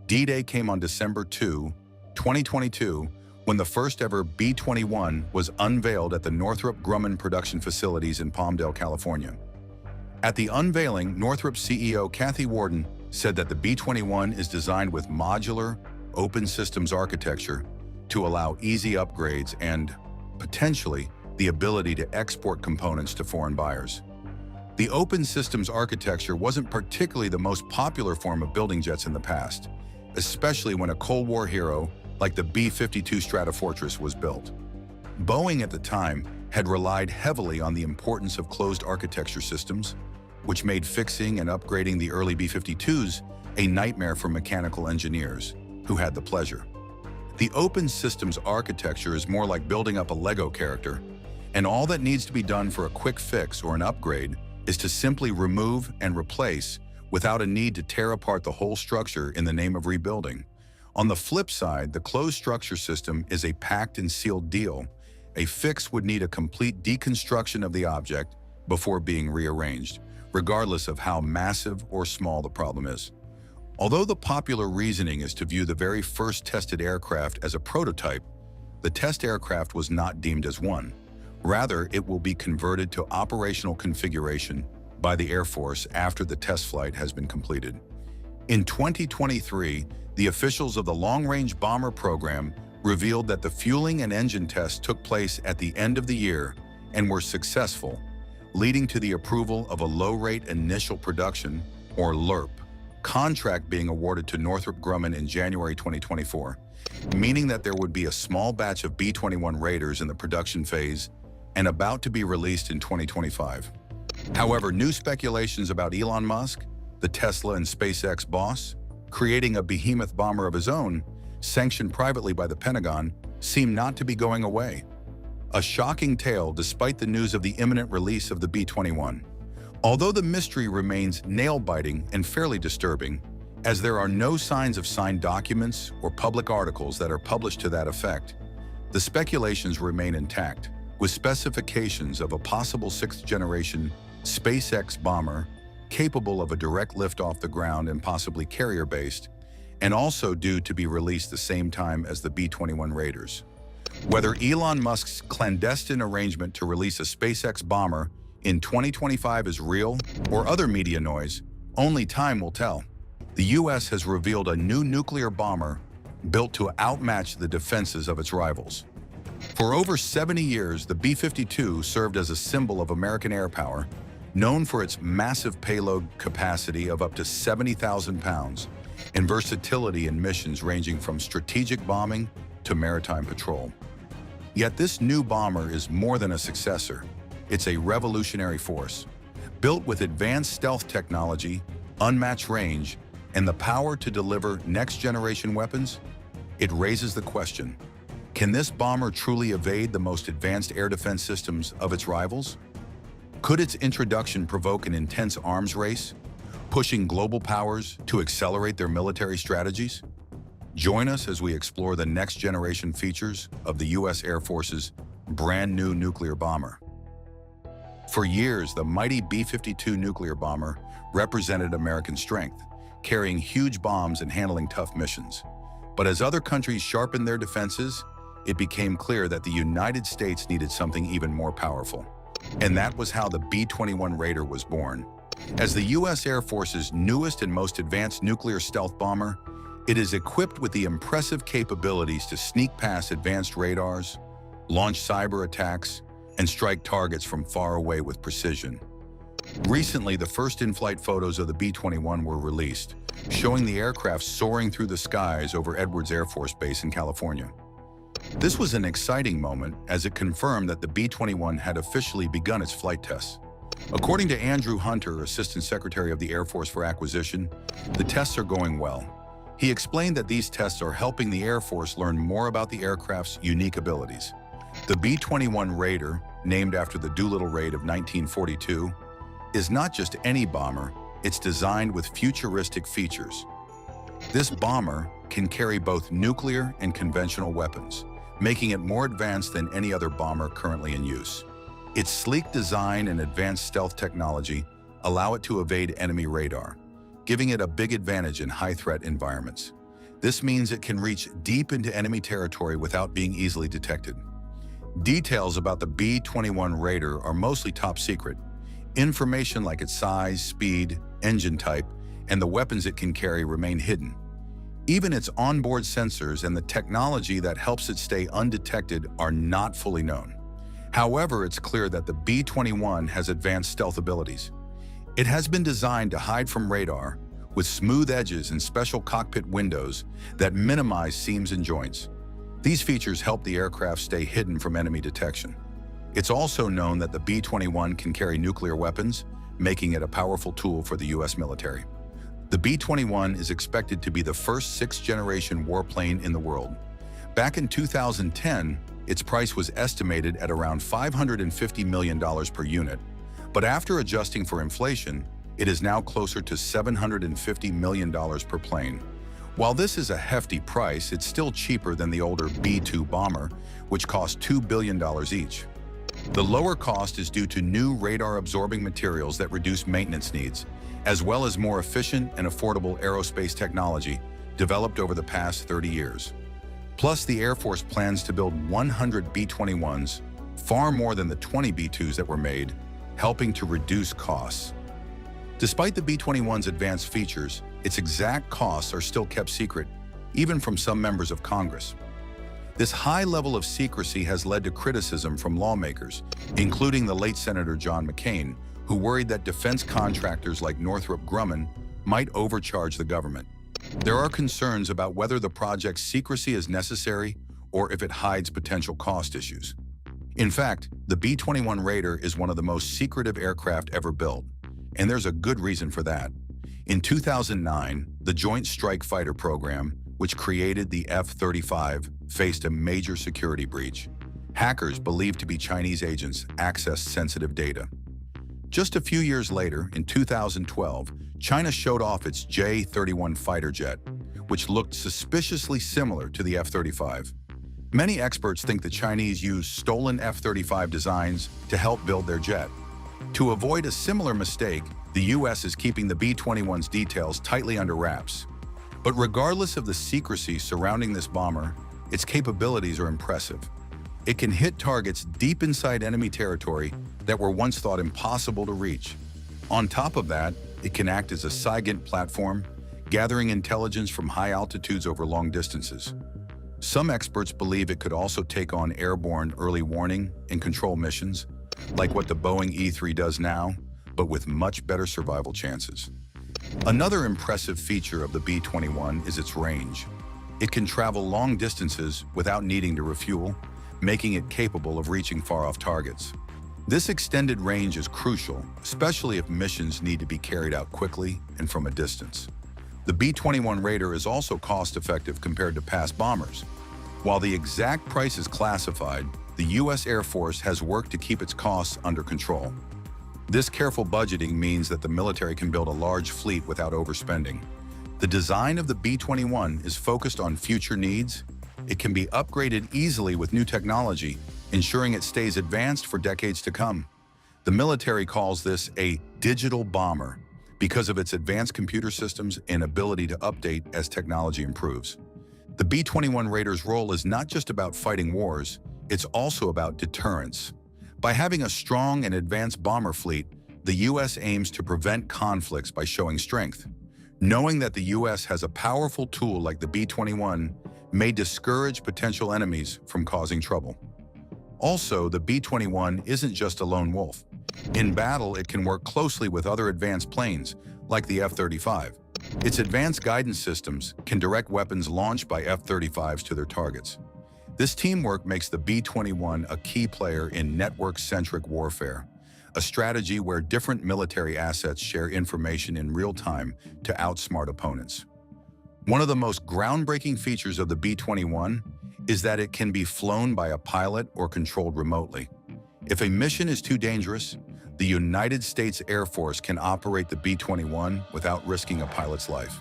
D-Day came on December 2, 2022, when the first-ever B-21 was unveiled at the Northrop Grumman production facilities in Palmdale, California. At the unveiling, Northrop CEO Kathy Warden said that the B-21 is designed with modular, open systems architecture to allow easy upgrades and, potentially, the ability to export components to foreign buyers. The open systems architecture wasn't particularly the most popular form of building jets in the past, especially when a Cold War hero like the B-52 Stratofortress was built. Boeing at the time had relied heavily on the importance of closed architecture systems, which made fixing and upgrading the early B-52s a nightmare for mechanical engineers, who had the pleasure. The open systems architecture is more like building up a Lego character, and all that needs to be done for a quick fix or an upgrade is to simply remove and replace without a need to tear apart the whole structure in the name of rebuilding. On the flip side, the closed structure system is a packed and sealed deal. A fix would need a complete deconstruction of the object before being rearranged, regardless of how massive or small the problem is. Although the popular reasoning is to view the very first tested aircraft as a prototype, the test aircraft was not deemed as one. Rather, it will be converted to operational configuration by the Air Force after the test flight has been completed. In 2023, the officials of the Long-Range Bomber Program revealed that the fueling and engine tests took place at the end of the year and were successful, leading to the approval of a low-rate initial production, or LRIP, contract being awarded to Northrop Grumman in January 2024, meaning that there would be a small batch of B-21 Raiders in the production phase and about to be released in 2025. However, new speculations about Elon Musk, the Tesla and SpaceX boss, creating a behemoth bomber of his own, sanctioned privately by the Pentagon, seem not to be going away. A shocking tale despite the news of the imminent release of the B-21. Although the mystery remains nail-biting and fairly disturbing, as there are no signs of signed documents or public articles that are published to that effect, the speculations remain intact, with specifications of a possible sixth-generation SpaceX bomber capable of a direct lift off the ground and possibly carrier-based, and also due to be released the same time as the B-21 Raiders. Whether Elon Musk's clandestine arrangement to release a SpaceX bomber in 2025 is real or other media noise, only time will tell. The U.S. has revealed a new nuclear bomber built to outmatch the defenses of its rivals. For over 70 years, the B-52 served as a symbol of American air power, known for its massive payload capacity of up to 70,000 pounds and versatility in missions ranging from strategic bombing to maritime patrol. Yet this new bomber is more than a successor. It's a revolutionary force. Built with advanced stealth technology, unmatched range, and the power to deliver next-generation weapons, it raises the question, can this bomber truly evade the most advanced air defense systems of its rivals? Could its introduction provoke an intense arms race, pushing global powers to accelerate their military strategies? Join us as we explore the next-generation features of the U.S. Air Force's brand-new nuclear bomber. For years, the mighty B-52 nuclear bomber represented American strength, carrying huge bombs and handling tough missions. But as other countries sharpened their defenses, it became clear that the United States needed something even more powerful. And that was how the B-21 Raider was born. As the U.S. Air Force's newest and most advanced nuclear stealth bomber, it is equipped with the impressive capabilities to sneak past advanced radars, launch cyber attacks, and strike targets from far away with precision. Recently, the first in-flight photos of the B-21 were released, showing the aircraft soaring through the skies over Edwards Air Force Base in California. This was an exciting moment as it confirmed that the B-21 had officially begun its flight tests. According to Andrew Hunter, Assistant Secretary of the Air Force for Acquisition, the tests are going well. He explained that these tests are helping the Air Force learn more about the aircraft's unique abilities. The B-21 Raider, named after the Doolittle raid of 1942, is not just any bomber, it's designed with futuristic features. This bomber can carry both nuclear and conventional weapons, making it more advanced than any other bomber currently in use. Its sleek design and advanced stealth technology allow it to evade enemy radar, giving it a big advantage in high-threat environments. This means it can reach deep into enemy territory without being easily detected. Details about the B-21 Raider are mostly top secret. Information like its size, speed, engine type, and the weapons it can carry remain hidden. Even its onboard sensors and the technology that helps it stay undetected are not fully known. However, it's clear that the B-21 has advanced stealth abilities. It has been designed to hide from radar with smooth edges and special cockpit windows that minimize seams and joints. These features help the aircraft stay hidden from enemy detection. It's also known that the B-21 can carry nuclear weapons, making it a powerful tool for the U.S. military. The B-21 is expected to be the first sixth-generation warplane in the world. Back in 2010, its price was estimated at around $550 million per unit, but after adjusting for inflation, it is now closer to $750 million per plane. While this is a hefty price, it's still cheaper than the older B-2 bomber, which cost $2 billion each. The lower cost is due to new radar-absorbing materials that reduce maintenance needs, as well as more efficient and affordable aerospace technology developed over the past 30 years. Plus, the Air Force plans to build 100 B-21s, far more than the 20 B-2s that were made, helping to reduce costs. Despite the B-21's advanced features, its exact costs are still kept secret, even from some members of Congress. This high level of secrecy has led to criticism from lawmakers, including the late Senator John McCain, who worried that defense contractors like Northrop Grumman might overcharge the government. There are concerns about whether the project's secrecy is necessary or if it hides potential cost issues. In fact, the B-21 Raider is one of the most secretive aircraft ever built, and there's a good reason for that. In 2009, the Joint Strike Fighter program, which created the F-35, faced a major security breach. Hackers believed to be Chinese agents accessed sensitive data. Just a few years later, in 2012, China showed off its J-31 fighter jet, which looked suspiciously similar to the F-35. Many experts think the Chinese used stolen F-35 designs to help build their jet. To avoid a similar mistake, the U.S. is keeping the B-21's details tightly under wraps. But regardless of the secrecy surrounding this bomber, its capabilities are impressive. It can hit targets deep inside enemy territory that were once thought impossible to reach. On top of that, it can act as a SIGINT platform, gathering intelligence from high altitudes over long distances. Some experts believe it could also take on airborne early warning and control missions, like what the Boeing E-3 does now, but with much better survival chances. Another impressive feature of the B-21 is its range. It can travel long distances without needing to refuel, making it capable of reaching far-off targets. This extended range is crucial, especially if missions need to be carried out quickly and from a distance. The B-21 Raider is also cost-effective compared to past bombers. While the exact price is classified, the U.S. Air Force has worked to keep its costs under control. This careful budgeting means that the military can build a large fleet without overspending. The design of the B-21 is focused on future needs. It can be upgraded easily with new technology, ensuring it stays advanced for decades to come. The military calls this a digital bomber because of its advanced computer systems and ability to update as technology improves. The B-21 Raider's role is not just about fighting wars, it's also about deterrence. By having a strong and advanced bomber fleet, the U.S. aims to prevent conflicts by showing strength. Knowing that the U.S. has a powerful tool like the B-21 may discourage potential enemies from causing trouble. Also, the B-21 isn't just a lone wolf. In battle, it can work closely with other advanced planes, like the F-35. Its advanced guidance systems can direct weapons launched by F-35s to their targets. This teamwork makes the B-21 a key player in network-centric warfare, a strategy where different military assets share information in real time to outsmart opponents. One of the most groundbreaking features of the B-21 is that it can be flown by a pilot or controlled remotely. If a mission is too dangerous, the United States Air Force can operate the B-21 without risking a pilot's life.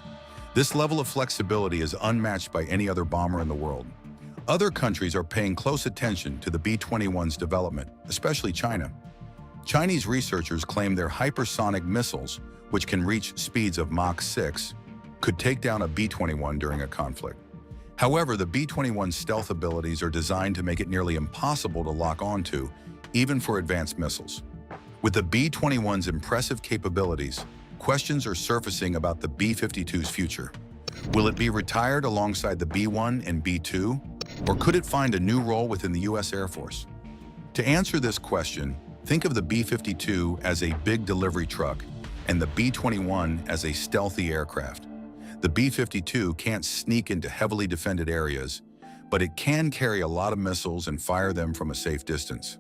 This level of flexibility is unmatched by any other bomber in the world. Other countries are paying close attention to the B-21's development, especially China. Chinese researchers claim their hypersonic missiles, which can reach speeds of Mach 6, could take down a B-21 during a conflict. However, the B-21's stealth abilities are designed to make it nearly impossible to lock onto, even for advanced missiles. With the B-21's impressive capabilities, questions are surfacing about the B-52's future. Will it be retired alongside the B-1 and B-2, or could it find a new role within the U.S. Air Force? To answer this question, think of the B-52 as a big delivery truck and the B-21 as a stealthy aircraft. The B-52 can't sneak into heavily defended areas, but it can carry a lot of missiles and fire them from a safe distance.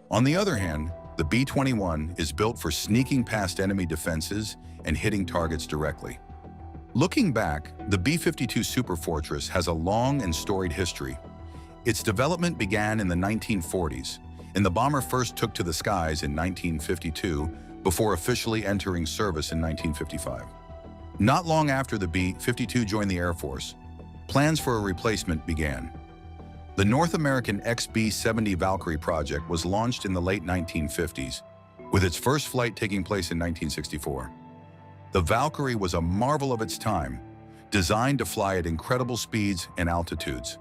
On the other hand, the B-21 is built for sneaking past enemy defenses and hitting targets directly. Looking back, the B-52 Superfortress has a long and storied history. Its development began in the 1940s, and the bomber first took to the skies in 1952 before officially entering service in 1955. Not long after the B-52 joined the Air Force, plans for a replacement began. The North American XB-70 Valkyrie project was launched in the late 1950s, with its first flight taking place in 1964. The Valkyrie was a marvel of its time, designed to fly at incredible speeds and altitudes.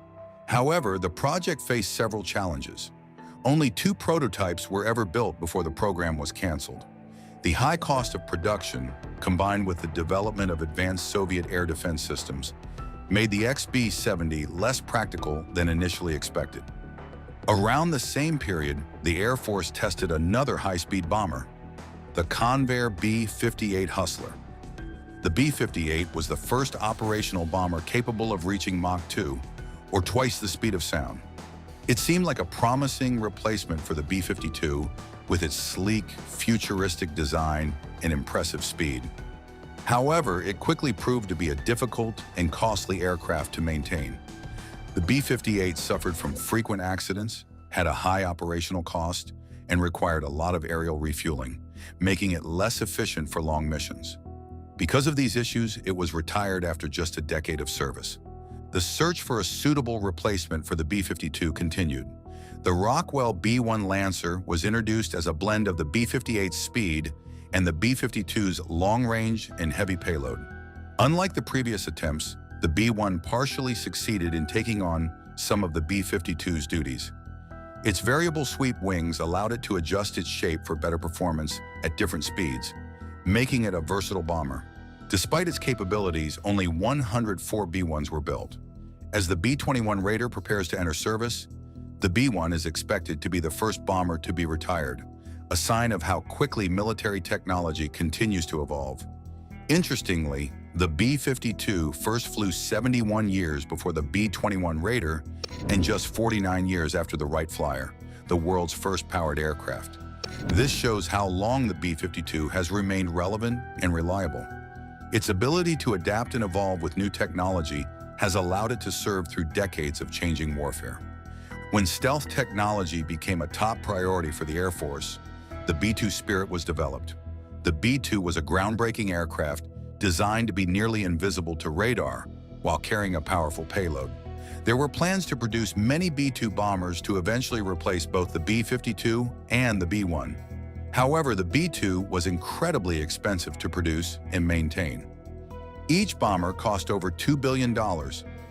However, the project faced several challenges. Only 2 prototypes were ever built before the program was canceled. The high cost of production, combined with the development of advanced Soviet air defense systems, made the XB-70 less practical than initially expected. Around the same period, the Air Force tested another high-speed bomber, the Convair B-58 Hustler. The B-58 was the first operational bomber capable of reaching Mach 2, or twice the speed of sound. It seemed like a promising replacement for the B-52 with its sleek, futuristic design and impressive speed. However, it quickly proved to be a difficult and costly aircraft to maintain. The B-58 suffered from frequent accidents, had a high operational cost, and required a lot of aerial refueling, making it less efficient for long missions. Because of these issues, it was retired after just a decade of service. The search for a suitable replacement for the B-52 continued. The Rockwell B-1 Lancer was introduced as a blend of the B-58's speed and the B-52's long range and heavy payload. Unlike the previous attempts, the B-1 partially succeeded in taking on some of the B-52's duties. Its variable sweep wings allowed it to adjust its shape for better performance at different speeds, making it a versatile bomber. Despite its capabilities, only 104 B-1s were built. As the B-21 Raider prepares to enter service, the B-1 is expected to be the first bomber to be retired, a sign of how quickly military technology continues to evolve. Interestingly, the B-52 first flew 71 years before the B-21 Raider and just 49 years after the Wright Flyer, the world's first powered aircraft. This shows how long the B-52 has remained relevant and reliable. Its ability to adapt and evolve with new technology has allowed it to serve through decades of changing warfare. When stealth technology became a top priority for the Air Force, the B-2 Spirit was developed. The B-2 was a groundbreaking aircraft designed to be nearly invisible to radar while carrying a powerful payload. There were plans to produce many B-2 bombers to eventually replace both the B-52 and the B-1. However, the B-2 was incredibly expensive to produce and maintain. Each bomber cost over $2 billion,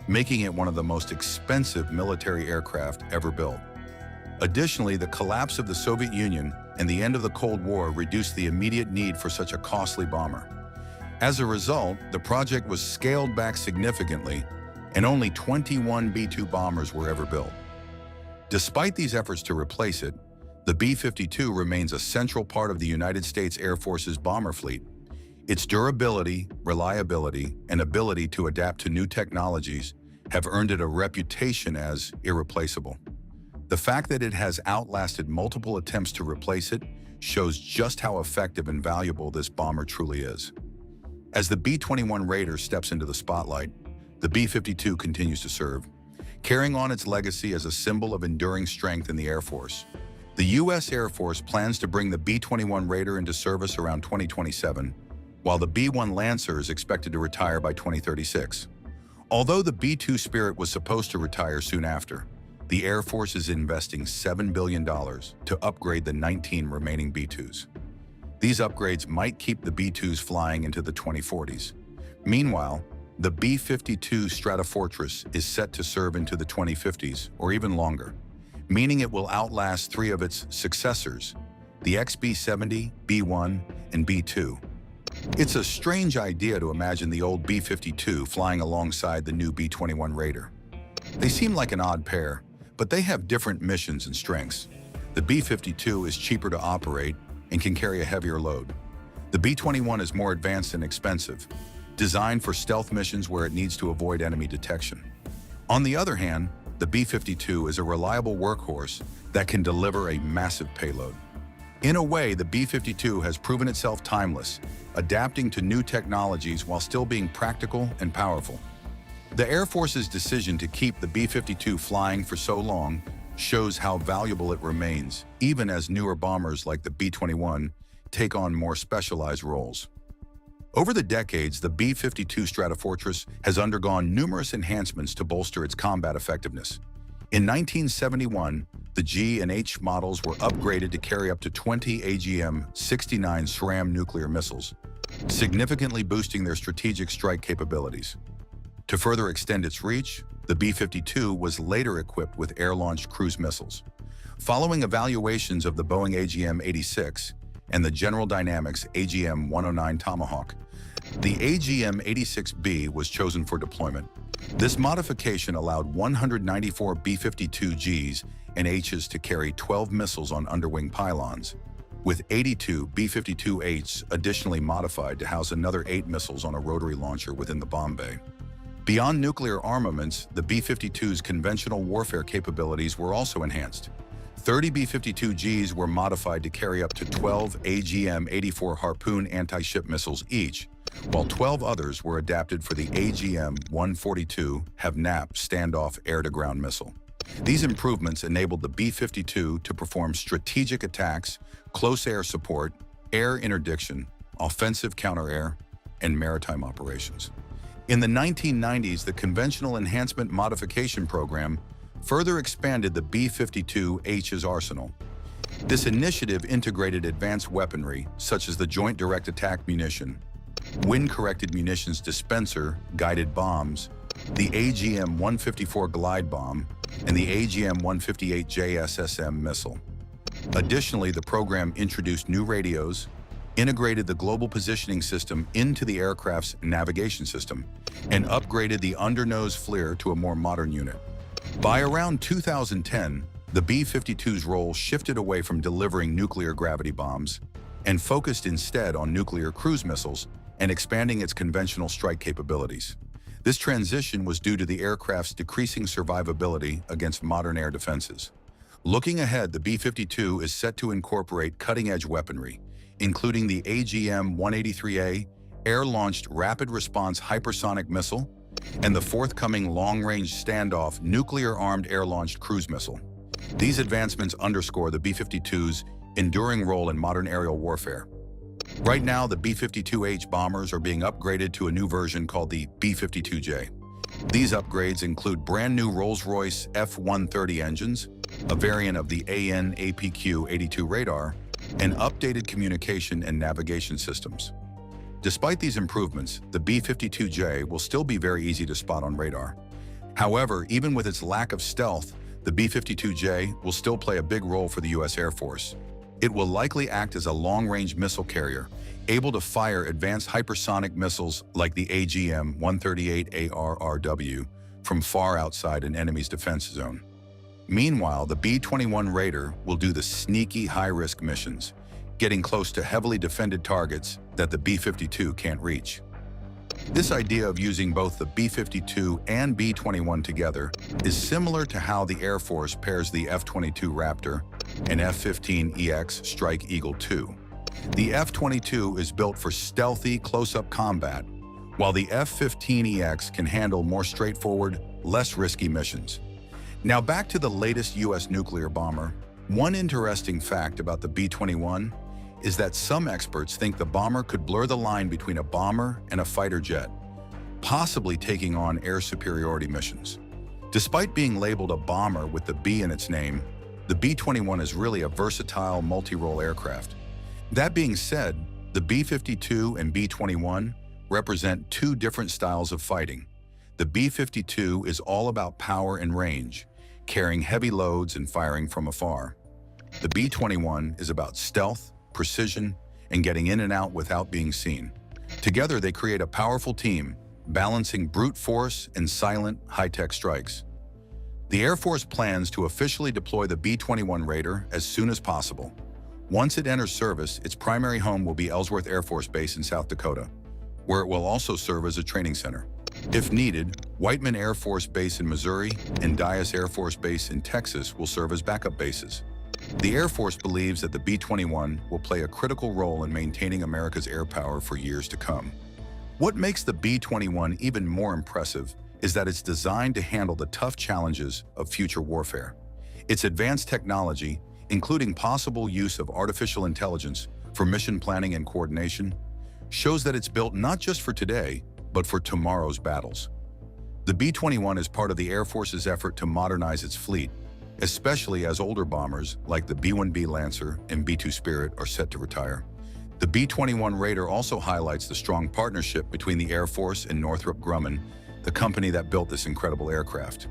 making it one of the most expensive military aircraft ever built. Additionally, the collapse of the Soviet Union and the end of the Cold War reduced the immediate need for such a costly bomber. As a result, the project was scaled back significantly, and only 21 B-2 bombers were ever built. Despite these efforts to replace it, the B-52 remains a central part of the United States Air Force's bomber fleet. Its durability, reliability, and ability to adapt to new technologies have earned it a reputation as irreplaceable. The fact that it has outlasted multiple attempts to replace it shows just how effective and valuable this bomber truly is. As the B-21 Raider steps into the spotlight, the B-52 continues to serve, carrying on its legacy as a symbol of enduring strength in the Air Force. The U.S. Air Force plans to bring the B-21 Raider into service around 2027, while the B-1 Lancer is expected to retire by 2036. Although the B-2 Spirit was supposed to retire soon after, the Air Force is investing $7 billion to upgrade the 19 remaining B-2s. These upgrades might keep the B-2s flying into the 2040s. Meanwhile, the B-52 Stratofortress is set to serve into the 2050s or even longer, meaning it will outlast three of its successors, the XB-70, B-1, and B-2. It's a strange idea to imagine the old B-52 flying alongside the new B-21 Raider. They seem like an odd pair, but they have different missions and strengths. The B-52 is cheaper to operate and can carry a heavier load. The B-21 is more advanced and expensive, designed for stealth missions where it needs to avoid enemy detection. On the other hand, the B-52 is a reliable workhorse that can deliver a massive payload. In a way, the B-52 has proven itself timeless, adapting to new technologies while still being practical and powerful. The Air Force's decision to keep the B-52 flying for so long shows how valuable it remains, even as newer bombers like the B-21 take on more specialized roles. Over the decades, the B-52 Stratofortress has undergone numerous enhancements to bolster its combat effectiveness. In 1971, the G and H models were upgraded to carry up to 20 AGM-69 SRAM nuclear missiles, significantly boosting their strategic strike capabilities. To further extend its reach, the B-52 was later equipped with air-launched cruise missiles. Following evaluations of the Boeing AGM-86 and the General Dynamics AGM-109 Tomahawk, the AGM-86B was chosen for deployment. This modification allowed 194 B-52Gs and Hs to carry 12 missiles on underwing pylons, with 82 B-52Hs additionally modified to house another 8 missiles on a rotary launcher within the bomb bay. Beyond nuclear armaments, the B-52's conventional warfare capabilities were also enhanced. 30 B-52Gs were modified to carry up to 12 AGM-84 Harpoon anti-ship missiles each, while 12 others were adapted for the AGM-142 HAVNAP standoff air-to-ground missile. These improvements enabled the B-52 to perform strategic attacks, close air support, air interdiction, offensive counter-air, and maritime operations. In the 1990s, the Conventional Enhancement Modification Program further expanded the B-52H's arsenal. This initiative integrated advanced weaponry, such as the Joint Direct Attack Munition, Wind-Corrected Munitions Dispenser guided bombs, the AGM-154 glide bomb, and the AGM-158 JSSM missile. Additionally, the program introduced new radios, integrated the Global Positioning System into the aircraft's navigation system, and upgraded the undernose FLIR to a more modern unit. By around 2010, the B-52's role shifted away from delivering nuclear gravity bombs and focused instead on nuclear cruise missiles and expanding its conventional strike capabilities. This transition was due to the aircraft's decreasing survivability against modern air defenses. Looking ahead, the B-52 is set to incorporate cutting-edge weaponry, including the AGM-183A air-launched rapid response hypersonic missile, and the forthcoming long-range standoff nuclear-armed air-launched cruise missile. These advancements underscore the B-52's enduring role in modern aerial warfare. Right now, the B-52H bombers are being upgraded to a new version called the B-52J. These upgrades include brand new Rolls-Royce F-130 engines, a variant of the AN/APQ-82 radar, and updated communication and navigation systems. Despite these improvements, the B-52J will still be very easy to spot on radar. However, even with its lack of stealth, the B-52J will still play a big role for the U.S. Air Force. It will likely act as a long-range missile carrier, able to fire advanced hypersonic missiles like the AGM-138ARRW from far outside an enemy's defense zone. Meanwhile, the B-21 Raider will do the sneaky high-risk missions, getting close to heavily defended targets that the B-52 can't reach. This idea of using both the B-52 and B-21 together is similar to how the Air Force pairs the F-22 Raptor and F-15EX Strike Eagle II. The F-22 is built for stealthy, close-up combat, while the F-15EX can handle more straightforward, less risky missions. Now back to the latest U.S. nuclear bomber. One interesting fact about the B-21 is that some experts think the bomber could blur the line between a bomber and a fighter jet, possibly taking on air superiority missions. Despite being labeled a bomber with the B in its name, the B-21 is really a versatile, multi-role aircraft. That being said, the B-52 and B-21 represent two different styles of fighting. The B-52 is all about power and range, carrying heavy loads and firing from afar. The B-21 is about stealth, precision, and getting in and out without being seen. Together, they create a powerful team, balancing brute force and silent, high-tech strikes. The Air Force plans to officially deploy the B-21 Raider as soon as possible. Once it enters service, its primary home will be Ellsworth Air Force Base in South Dakota, where it will also serve as a training center. If needed, Whiteman Air Force Base in Missouri and Dyess Air Force Base in Texas will serve as backup bases. The Air Force believes that the B-21 will play a critical role in maintaining America's air power for years to come. What makes the B-21 even more impressive is that it's designed to handle the tough challenges of future warfare. Its advanced technology, including possible use of artificial intelligence for mission planning and coordination, shows that it's built not just for today, but for tomorrow's battles. The B-21 is part of the Air Force's effort to modernize its fleet, especially as older bombers like the B-1B Lancer and B-2 Spirit are set to retire. The B-21 Raider also highlights the strong partnership between the Air Force and Northrop Grumman, the company that built this incredible aircraft.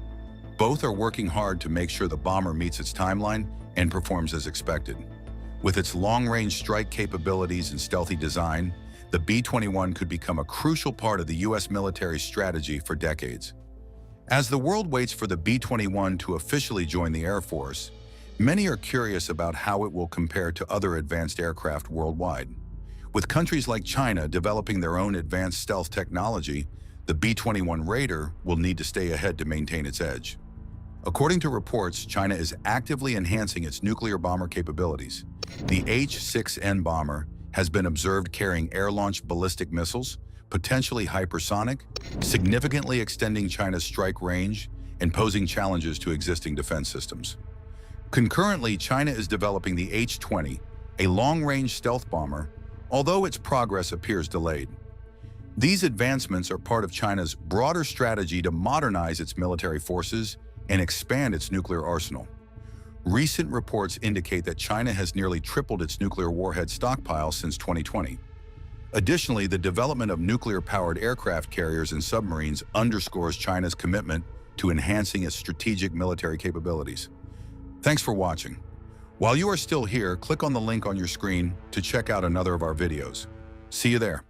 Both are working hard to make sure the bomber meets its timeline and performs as expected. With its long-range strike capabilities and stealthy design, the B-21 could become a crucial part of the U.S. military's strategy for decades. As the world waits for the B-21 to officially join the Air Force, many are curious about how it will compare to other advanced aircraft worldwide. With countries like China developing their own advanced stealth technology, the B-21 Raider will need to stay ahead to maintain its edge. According to reports, China is actively enhancing its nuclear bomber capabilities. The H-6N bomber has been observed carrying air-launched ballistic missiles, potentially hypersonic, significantly extending China's strike range and posing challenges to existing defense systems. Concurrently, China is developing the H-20, a long-range stealth bomber, although its progress appears delayed. These advancements are part of China's broader strategy to modernize its military forces and expand its nuclear arsenal. Recent reports indicate that China has nearly tripled its nuclear warhead stockpile since 2020. Additionally, the development of nuclear-powered aircraft carriers and submarines underscores China's commitment to enhancing its strategic military capabilities. Thanks for watching. While you are still here, click on the link on your screen to check out another of our videos. See you there.